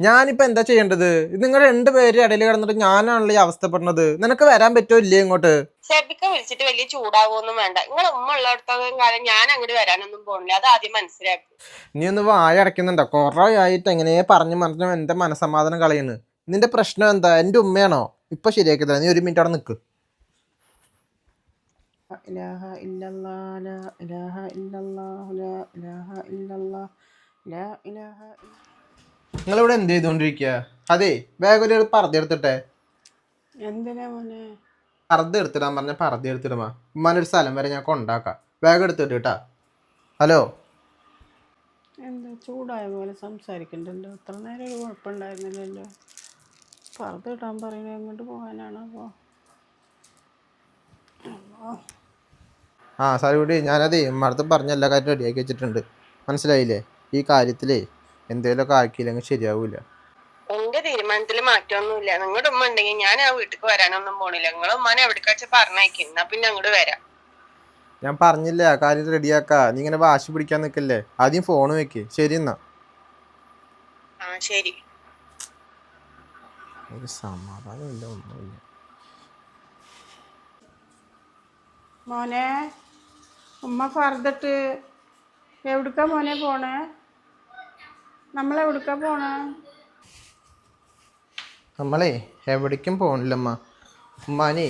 ഞാനിപ്പോ എന്താ ചെയ്യേണ്ടത്? നിങ്ങൾ രണ്ടുപേരും ഇടയിൽ കിടന്നിട്ട് ഞാനാണല്ലോ ഈ അവസ്ഥപ്പെടുന്നത്. നിനക്ക് വരാൻ പറ്റോ ഇല്ലേ ഇങ്ങോട്ട്? ഷെബിക്ക വിളിച്ചിട്ട് വലിയ ചൂടാവൊന്നും വേണ്ട. നിങ്ങൾ ഉമ്മ ഉള്ളിടത്തോളം കാലം ഞാൻ അങ്ങോട്ട് വരാനൊന്നും പോണില്ല. അത് ആദ്യം മനസ്സിലാക്കും. നീ ഒന്ന് വായ അടയ്ക്കുന്നുണ്ടോ? കുറെ ആയിട്ട് എങ്ങനെയെ പറഞ്ഞു എന്റെ മനസമാധാനം കളയുന്നു. നിന്റെ പ്രശ്നം എന്താ? എന്റെ ഉമ്മയാണോ? ഇപ്പൊ ശരിയാക്കി തരാം. നീ ഒരു മിനിറ്റ് അവിടെ നിൽക്ക്. നിങ്ങളിവിടെ എന്ത് ചെയ്തോണ്ടിരിക്കുക? അതെ, വേഗം ഒരു പർദ്ദ എടുത്തിട്ടെ. എന്തിനാ മോനെ? പർദ്ദ എടുത്തിടാൻ പറഞ്ഞ പർദ്ദ എടുത്തിടുമാ. ഉമ്മാനൊരു സ്ഥലം വരെ ഞാൻ കൊണ്ടാക്കാം. വേഗം എടുത്തിട്ട് കേട്ടാ. ഹലോ, എന്താ ചൂടായ പോലെ സംസാരിക്കണ്ടല്ലോ? അത്ര നേരം ഒരു കുഴപ്പമുണ്ടായിരുന്നില്ലല്ലോ. പർദ്ദ ഇടാൻ പറയുന്നത് എങ്ങോട്ട് പോകാനാണ് അപ്പോൾ? സാരിക്കുട്ടി, ഞാനതേ ഉമ്മടുത്ത് പറഞ്ഞ എല്ലാ കാര്യം റെഡിയാക്കി വെച്ചിട്ടുണ്ട്. മനസ്സിലായില്ലേ? ഈ കാര്യത്തിലേ എന്തേലുമൊക്കെ ആക്കിയില്ലെങ്കിൽ ശരിയാവൂല. എന്റെ തീരുമാനത്തിൽ മാറ്റമൊന്നുമില്ല. നിങ്ങളുടെ ഉമ്മ ഉണ്ടെങ്കിൽ ഞാൻ ആ വീട്ടിലേക്ക് വരാനൊന്നും പോണില്ല. നിങ്ങളെ ഉമ്മാനെ എവിടേക്കാച്ച പറഞ്ഞയക്കും. എന്നാ പിന്നെ അങ്ങോട്ട് വരാം. ഞാൻ പറഞ്ഞില്ലേ ആ കാര്യം റെഡിയാക്കാ. നീ ഇങ്ങനെ വാശി പിടിക്കാൻ നിൽക്കല്ലേ. ആദ്യം ഫോൺ വെക്ക്. ശരി എന്നാ. ശരി. ഒരു സമാധാനമില്ല, ഒന്നുമില്ല. മോനെ, ഉമ്മ പർദ്ദട്ട് എവിടുക്കാ മോനെ പോണേ? നമ്മളെവിടുക്കാ പോണേ? നമ്മളേ എവിടേക്കും പോകണില്ലമ്മ. ഉമ്മാനേ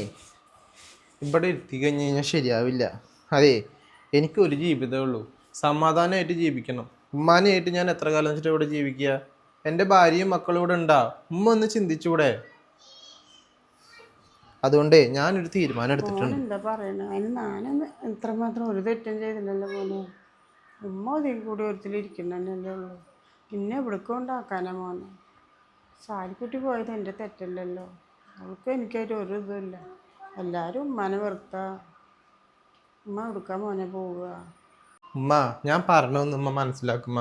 ഇവിടെ ഇരുത്തി കഴിഞ്ഞ് കഴിഞ്ഞാൽ ശരിയാവില്ല. അതെ, എനിക്കൊരു ജീവിതമേ ഉള്ളൂ. സമാധാനമായിട്ട് ജീവിക്കണം. ഉമ്മാനായിട്ട് ഞാൻ എത്ര കാലം വെച്ചിട്ട് ഇവിടെ ജീവിക്കുക? എൻ്റെ ഭാര്യയും മക്കളും ഇവിടെ ഉണ്ടാ. ഉമ്മ ഒന്ന് ചിന്തിച്ചൂടെ? അതുകൊണ്ടേ ഞാനൊരു തീരുമാനം എടുത്തിട്ടുണ്ട്. എന്താ പറയണേ? അതിന് ഞാനൊന്ന് ഇത്രമാത്രം ഒരു തെറ്റും ചെയ്തില്ലല്ലോ മോനെ. ഉമ്മ ഒതുങ്ങി കൂടി ഒരുത്തിലിരിക്കുന്നതന്നെയല്ലേ ഉള്ളൂ. പിന്നെ എവിടേക്കും ഉണ്ടാക്കാനാ മോനെ? സാരിക്കുട്ടി പോയത് എൻ്റെ തെറ്റല്ലല്ലോ. അവൾക്ക് എനിക്കായിട്ട് ഒരു ഇതുമില്ല. എല്ലാവരും ഉമ്മാനെ വെറുത്ത ഉമ്മ എവിടുക്കാ മോനെ പോവുക? ഉമ്മ, ഞാൻ പറഞ്ഞൊന്നും ഉമ്മ മനസ്സിലാക്കുമ്മ.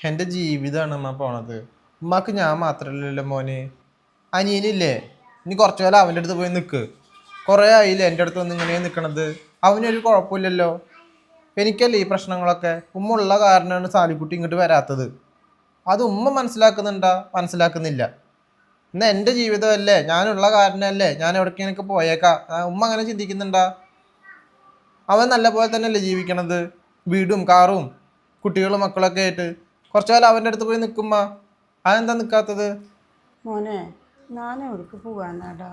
എൻ്റെ ജീവിതമാണ് ഉമ്മ പോണത്. ഉമ്മക്ക് ഞാൻ മാത്രല്ലല്ലോ മോന്. അനിയനില്ലേ? ഇനി കുറച്ചു കാലം അവൻ്റെ അടുത്ത് പോയി നിൽക്ക്. കുറേ ആയില്ലേ എൻ്റെ അടുത്ത് വന്ന് ഇങ്ങനെ നിൽക്കണത്. അവനൊരു കുഴപ്പമില്ലല്ലോ. എനിക്കല്ലേ ഈ പ്രശ്നങ്ങളൊക്കെ? ഉമ്മ ഉള്ള കാരണമാണ് സാലിക്കുട്ടി ഇങ്ങോട്ട് വരാത്തത്. അത് ഉമ്മ മനസ്സിലാക്കുന്നുണ്ടാ? മനസ്സിലാക്കുന്നില്ല. എന്നാൽ എൻ്റെ ജീവിതമല്ലേ, ഞാനുള്ള കാരണമല്ലേ ഞാൻ എവിടേക്കൊക്കെ പോയേക്കാം. ഉമ്മ അങ്ങനെ ചിന്തിക്കുന്നുണ്ടാ? അവൻ നല്ല പോലെ തന്നെയല്ലേ ജീവിക്കണത്? വീടും കാറും കുട്ടികളും മക്കളൊക്കെ ആയിട്ട്. കുറച്ചു കാലം അവൻ്റെ അടുത്ത് പോയി നിൽക്കുമ്മ. അതെന്താ നിൽക്കാത്തത്? മോനെ, ഞാൻ എവിടേക്ക് പോകാനാടാ?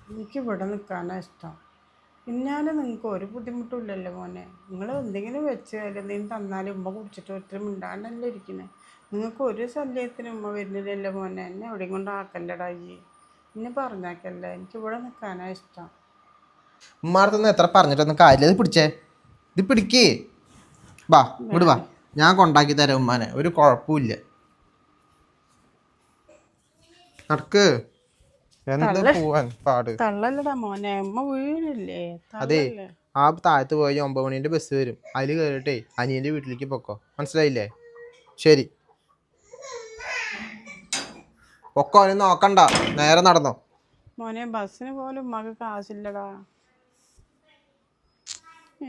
എനിക്കിവിടെ നിൽക്കാനാണ് ഇഷ്ടം. പിന്നാലും നിങ്ങൾക്ക് ഒരു ബുദ്ധിമുട്ടുമില്ലല്ലോ മോനെ. നിങ്ങൾ എന്തെങ്കിലും വെച്ച് എന്തെങ്കിലും തന്നാലും ഉമ്മ കുടിച്ചിട്ട് ഒത്തിരി മിണ്ടാണ്ടല്ലേ ഇരിക്കുന്നത്. നിങ്ങൾക്ക് ഒരു ശല്യത്തിന് ഉമ്മ വരുന്നില്ലല്ലോ മോനെ. എന്നെ എവിടെയും കൊണ്ട് ആക്കല്ലടാ ഈ. എന്നെ പറഞ്ഞാക്കല്ലേ. എനിക്കിവിടെ നിൽക്കാനാണ് ഇഷ്ടം. ഉമ്മാർത്തുനിന്ന് എത്ര പറഞ്ഞിട്ടൊന്നും കാര്യമില്ല. ഇത് പിടിച്ചേ, ഇത് പിടിക്കേ. വാ ഇങ്ങോട്ട് വാ, ഞാൻ കൊണ്ടാക്കി തരാം ഉമ്മാനെ. ഒരു കുഴപ്പമില്ല. നടക്ക്. എന്താ പോവാൻ പാട്? തള്ളല്ലടാ മോനെ, ഉമ്മ വീണില്ലേ? അതെ, തള്ളല്ലേ? ആ താഴത്ത് പോയി 9 മണീൻ്റെ ബസ് വരും. അതിൽ കയറിയിട്ടേ അനിയൻ്റെ വീട്ടിലേക്ക് പൊക്കോ. മനസ്സിലായില്ലേ? ശരി. പൊക്കോ, അതിന് നോക്കണ്ട. നേരെ നടന്നോ. മോനെ, ബസ്സിന് പോലും ഉമ്മക്ക് കാശില്ലടാ.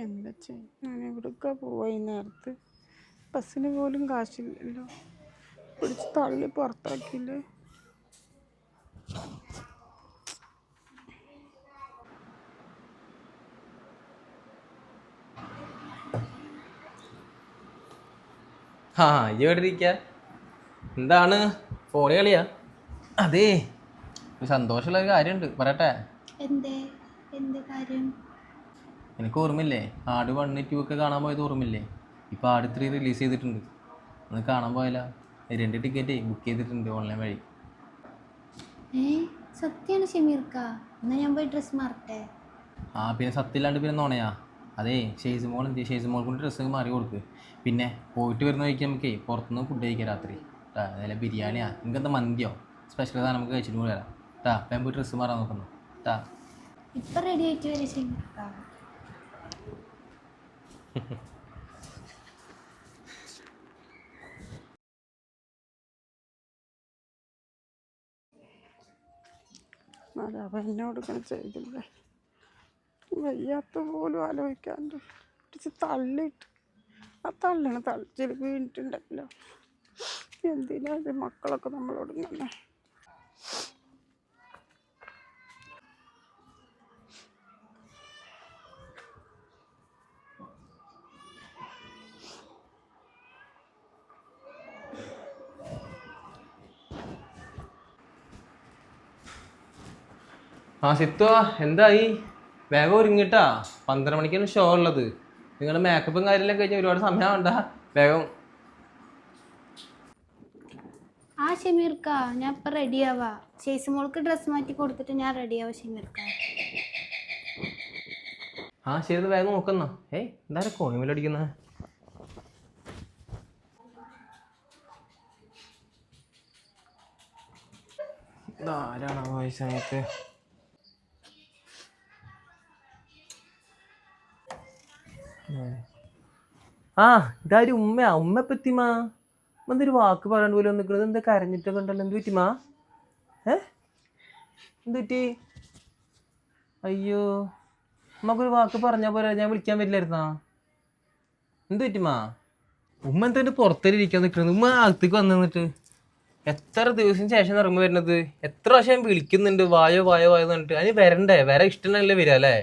എന്താ ചെയ്യും? ഞാൻ എവിടേക്കാ പോവാ ഈ നേരത്ത്? ബസ്സിന് പോലും കാശില്ലല്ലോ. പിടിച്ച് തള്ളി പുറത്താക്കിയില്ലേ? ഈ എവിടെ ഇരിക്ക? എന്താണ് ഫോണ് കളിയാ? അതേ, ഒരു സന്തോഷമുള്ളൊരു കാര്യമുണ്ട്, പറയട്ടെ? എന്ത് കാര്യം? എനിക്ക് ഓർമ്മയില്ലേ ആട് 1, 2 ഒക്കെ കാണാൻ പോയത്? ഓർമ്മയില്ലേ? ഇപ്പോൾ ആട് 3 റിലീസ് ചെയ്തിട്ടുണ്ട്. ഒന്ന് കാണാൻ പോയാലോ? 2 ടിക്കറ്റ് ബുക്ക് ചെയ്തിട്ടുണ്ട് ഓൺലൈൻ വഴി. സത്യമാണ് ഷമീർക്ക? എന്നാ ഞാൻ പോയി ഡ്രസ്സ് മാറട്ടെ. പിന്നെ സത്യമില്ലാണ്ട് പിന്നെ നോണയാ? അതേ, ഷെയ്സ് മോൾ കൊണ്ട് ഡ്രസ്സ് മാറി കൊടുക്ക്. പിന്നെ പോയിട്ട് വരുന്ന വഴിക്ക് നമുക്ക് പുറത്തുനിന്ന് ഫുഡ് കഴിക്കാം രാത്രി. അതല്ല ബിരിയാണിയാ, നിങ്ങൾക്കെന്താ മന്തിയോ സ്പെഷ്യൽ സാധനം നമുക്ക് കഴിച്ചിട്ട് കൂടെ വരാം. ഞാൻ പോയി ഡ്രസ്സ് മാറാൻ നോക്കുന്നു. ഇപ്പൊ റെഡി ആയിട്ട് വരെ ഷമീർക്ക. അതവ എന്നോട് ഇങ്ങനെ ചെയ്തില്ലേ? വയ്യാത്ത പോലും ആലോചിക്കാണ്ട് പിടിച്ച് തള്ളിയിട്ട് ആ തള്ളണ തള്ളിച്ചിൽ വീണിട്ടുണ്ടല്ലോ. എന്തിനാ ഇത് മക്കളൊക്കെ നമ്മളോട് ഇങ്ങനെ? ആ സിത്തു എന്തായി? വേഗം ഒരുങ്ങിട്ടാ, 12 മണിക്കാണ് ഷോ ഉള്ളത്. നിങ്ങളുടെ മേക്കപ്പും കാര്യമെല്ലാം കഴിഞ്ഞാൽ ഒരുപാട് സമയം വേണ്ട. വേഗം. ആ ഷമീർക്ക, ഞാൻ ഇപ്പം റെഡിയാവാ. ചേച്ചി മോൾക്ക് ഡ്രസ്സ് മാറ്റി കൊടുത്തിട്ട് ഞാൻ റെഡിയാവാ ഷമീർക്ക. ആ ശരി, വേഗം നോക്കുന്നോ. എന്തായാലും കോണിമേലടിക്കുന്ന ഇതാരാണോ ഈ സമയത്ത്? ആ ഇതാരും ഉമ്മയാ. ഉമ്മ എപ്പത്തിമാ എന്തൊരു വാക്ക് പറയാണ്ട് പോലും നിൽക്കുന്നത്? എന്താ കരഞ്ഞിട്ടൊക്കെ ഉണ്ടല്ലോ? എന്ത് പറ്റിമാ? എന്ത് പറ്റി? അയ്യോ, ഉമ്മക്കൊരു വാക്ക് പറഞ്ഞാൽ പോലെ ഞാൻ വിളിക്കാൻ പറ്റില്ലായിരുന്നാ? എന്ത് പറ്റിമാ? ഉമ്മ എന്താ പുറത്തേരിക്കാൻ നിൽക്കുന്നത്? ഉമ്മ അകത്തേക്ക് വന്നു നിന്നിട്ട് എത്ര ദിവസം ശേഷം ഇറങ്ങി വരുന്നത്? എത്ര പ്രാവശ്യം വിളിക്കുന്നുണ്ട്, വായോ വായോ വായോ എന്നിട്ട്. അതിന് വരണ്ടേ? വരെ ഇഷ്ടമല്ലേ വരിക അല്ലേ?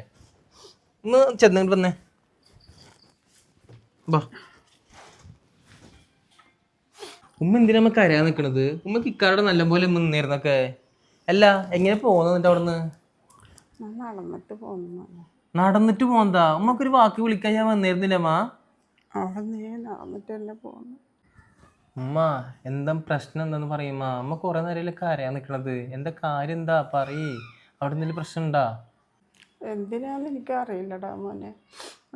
ഒന്ന് ചെന്നിട്ട് വന്നേ. ഉമ്മ എന്തിനാ നമ്മ കരയാൻ നിക്കണത്? ഉമ്മക്ക് ഇക്കാരുടെ നല്ലപോലെ നിന്നിരുന്നൊക്കെ. അല്ല, എങ്ങനെ പോന്നിട്ട് അവിടുന്ന്? ഞാൻ നടന്നിട്ട് പോന്നു. നടന്നിട്ട് പോന്നതാ? ഉമ്മക്കൊരു വാക്ക് വിളിക്കാൻ ഞാൻ വന്നിരുന്നില്ല അമ്മ. അവിടെ നീ നടന്നിട്ട് തന്നെ പോന്നു. ഉമ്മ എന്താ പ്രശ്നം എന്താന്ന് പറയുമ്മ. അമ്മ കുറെ നേരമല്ലേ കരയാൻ നിക്കണത്? എന്താ കാര്യം? എന്താ പറയ്. അവിടെ എന്തെങ്കിലും പ്രശ്നം ഉണ്ടാ? എന്തിനാന്ന് എനിക്കറിയില്ലടാ മോനെ.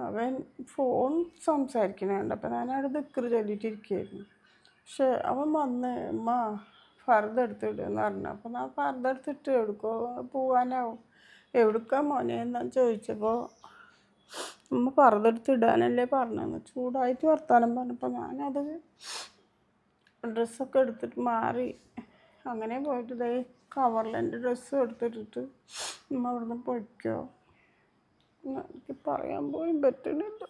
അവൻ ഫോൺ സംസാരിക്കണുണ്ട്. അപ്പം ഞാനവിടെ ദിക്റ് ചൊല്ലിയിട്ടിരിക്കുകയായിരുന്നു. പക്ഷെ അവൻ വന്ന് ഉമ്മ ഫർദ എടുത്തിടുമെന്ന് പറഞ്ഞു. അപ്പം ഞാൻ ഫർദ എടുത്തിട്ട് എവിടുക്കോ പോകാനാവും. എവിടുക്കാ മോനെ എന്നാന്ന് ചോദിച്ചപ്പോൾ ഉമ്മ ഫർദ എടുത്തിടാനല്ലേ പറഞ്ഞതെന്ന് ചൂടായിട്ട് വർത്താനം പറഞ്ഞപ്പോൾ ഞാനത് ഡ്രസ്സൊക്കെ എടുത്തിട്ട് മാറി അങ്ങനെ പോയിട്ട് ഇതേ കവറിൽ എൻ്റെ ഡ്രസ്സും എടുത്തിട്ടിട്ട് ഉമ്മ അവിടുന്ന് പൊയ്ക്കോ. എനിക്ക് പറയാൻ പോലും പറ്റണില്ല.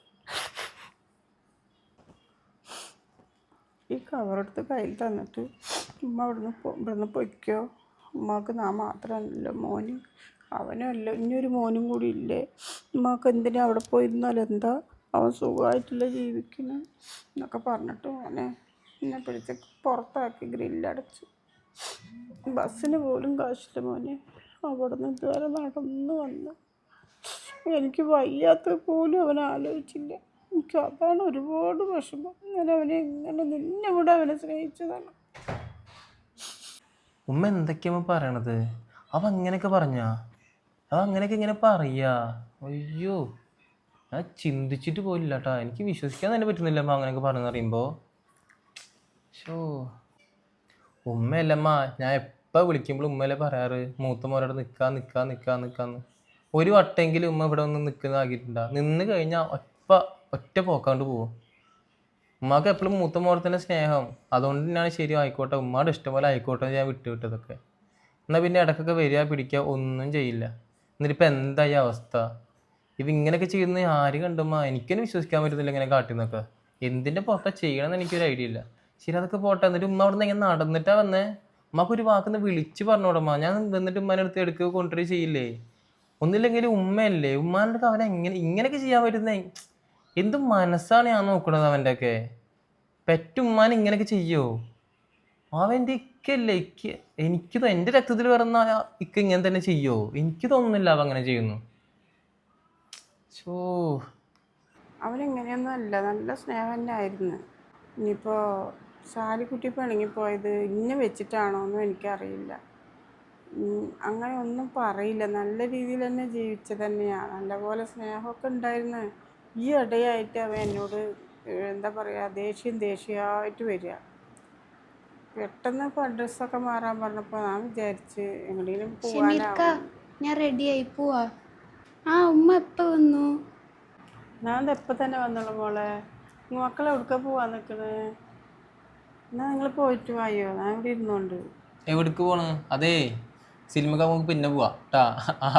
ഈ കവറെടുത്ത് കയ്യിൽ തന്നിട്ട് ഉമ്മ ഇവിടുന്ന് പൊയ്ക്കോ. ഉമ്മക്ക് ഞാൻ മാത്രമല്ല മോന്, അവനും അല്ല ഇനിയൊരു മോനും കൂടി ഇല്ലേ. ഉമ്മക്ക് എന്തിനാ അവിടെ പോയിരുന്നാലും എന്താ, അവൻ സുഖമായിട്ടില്ല ജീവിക്കണം എന്നൊക്കെ പറഞ്ഞിട്ട് മോനെ എന്നെ പിടിച്ച് പുറത്താക്കി, ഗ്രില്ലടച്ചു. ബസ്സിന് പോലും കാശില്ല മോനെ. അവിടെ നിന്ന് ഇതുവരെ നടന്നു വന്ന് എനിക്ക് വയ്യാത്തത് പോലും അവൻ ആലോചിച്ചില്ല. എനിക്ക് അതാണ് ഒരുപാട് വിഷമം. ഞാൻ അവനെ എങ്ങനെ നിന്നെ കൂടെ അവനെ സ്നേഹിച്ചതാണ്. ഉമ്മ എന്തൊക്കെയാ പറയണത്? അവ അങ്ങനെയൊക്കെ പറഞ്ഞാ? അവ അങ്ങനെയൊക്കെ ഇങ്ങനെ പറയാ? അയ്യോ, ഞാൻ ചിന്തിച്ചിട്ട് പോലില്ല കേട്ടാ. എനിക്ക് വിശ്വസിക്കാൻ തന്നെ പറ്റുന്നില്ല അമ്മ അങ്ങനെയൊക്കെ പറഞ്ഞു പറയുമ്പോ. ഷോ, ഉമ്മയല്ലമ്മ. ഞാൻ എപ്പോൾ വിളിക്കുമ്പോഴും ഉമ്മയല്ലേ പറയാറ് മൂത്ത മോനോട് നിൽക്കാന്ന്. ഒരു വട്ടെങ്കിലും ഉമ്മ ഇവിടെ ഒന്ന് നിൽക്കുന്നതാക്കിയിട്ടുണ്ടാ? നിന്ന് കഴിഞ്ഞാൽ ഒറ്റ പോക്കാണ്ട് പോവും. ഉമ്മക്ക് എപ്പോഴും മൂത്ത മോനെ തന്നെ സ്നേഹം. അതുകൊണ്ട് തന്നെയാണ് ശരി, ആയിക്കോട്ടെ ഉമ്മയുടെ ഇഷ്ടംപോലെ ആയിക്കോട്ടെ ഞാൻ വിട്ടതൊക്കെ. എന്നാൽ പിന്നെ ഇടയ്ക്കൊക്കെ വരിക പിടിക്കുക, ഒന്നും ചെയ്യില്ല. എന്നിട്ടിപ്പോൾ എന്തായി അവസ്ഥ? ഇപ്പം ഇങ്ങനെയൊക്കെ ചെയ്യുന്നത് ആര് കണ്ടുമ്മ? എനിക്കെന്നെ വിശ്വസിക്കാൻ പറ്റുന്നില്ല ഇങ്ങനെ കാട്ടുന്നൊക്കെ. എന്തിൻ്റെ പുറത്താ ചെയ്യണമെന്ന് എനിക്കൊരു ഐഡിയ ഇല്ല. ശരി, അതൊക്കെ പോട്ടെ. എന്നിട്ട് ഉമ്മ അവിടെ നിന്ന് ഇങ്ങനെ നടന്നിട്ടാ വന്നേ? ഉമ്മക്കൊരു വാക്കൊന്ന് വിളിച്ച് പറഞ്ഞോടമ്മ. ഞാൻ വന്നിട്ട് ഉമ്മേനെ അടുത്ത് എടുക്കുക കൊണ്ടുവരിക ചെയ്യില്ലേ? ഒന്നില്ലെങ്കിലും ഉമ്മയല്ലേ? ഉമ്മാനൊക്കെ അവനെ ഇങ്ങനെയൊക്കെ ചെയ്യാൻ പറ്റുന്നേ? എന്ത് മനസ്സാണ് ഞാൻ നോക്കണത് അവൻ്റെ ഒക്കെ? പെറ്റുമ്മാൻ ഇങ്ങനെയൊക്കെ ചെയ്യോ? അവൻ്റെ ഇക്കല്ലേ എനിക്ക് എൻ്റെ രക്തത്തിൽ വരുന്ന ഇക്ക ഇങ്ങനെ തന്നെ ചെയ്യോ? എനിക്ക് തോന്നുന്നില്ല അവ അങ്ങനെ ചെയ്യുന്നു. അവനെങ്ങനെയൊന്നും അല്ല, നല്ല സ്നേഹം തന്നെ ആയിരുന്നു. ഇനിയിപ്പോൾ ശാലിക്കുട്ടി പിണങ്ങിപ്പോയത് ഇന്നെ വെച്ചിട്ടാണോ എന്നും എനിക്കറിയില്ല. അങ്ങനെ ഒന്നും പറയില്ല, നല്ല രീതിയിൽ തന്നെ ജീവിച്ചത് തന്നെയാണ്. നല്ലപോലെ സ്നേഹമൊക്കെ ഉണ്ടായിരുന്നു. ഈ ഇടയായിട്ട് അവൻ എന്നോട് എന്താ പറയുക, ദേഷ്യമായിട്ട് വരിക. പെട്ടെന്ന് ഇപ്പോൾ ഡ്രസ്സൊക്കെ മാറാൻ പറഞ്ഞപ്പോൾ ഞാൻ വിചാരിച്ച് എങ്ങനെയും ഷമീർക്ക, പോകാനാവും. ഞാൻ റെഡിയായി പോവാ. ആ ഉമ്മ എപ്പോൾ വന്നു? ഞാൻ എപ്പോൾ തന്നെ വന്നോളൂ മോളെ. മക്കൾ എവിടേക്കാ പോവാൻ നിൽക്കണേ? എന്നാൽ നിങ്ങൾ പോയിട്ട് വായോ, ഞാൻ ഇവിടെ ഇരുന്നോണ്ട്. എവിടേക്ക് പോണ്? അതേ, സിനിമക്ക് നമുക്ക് പിന്നെ പോവാ ട്ടാ.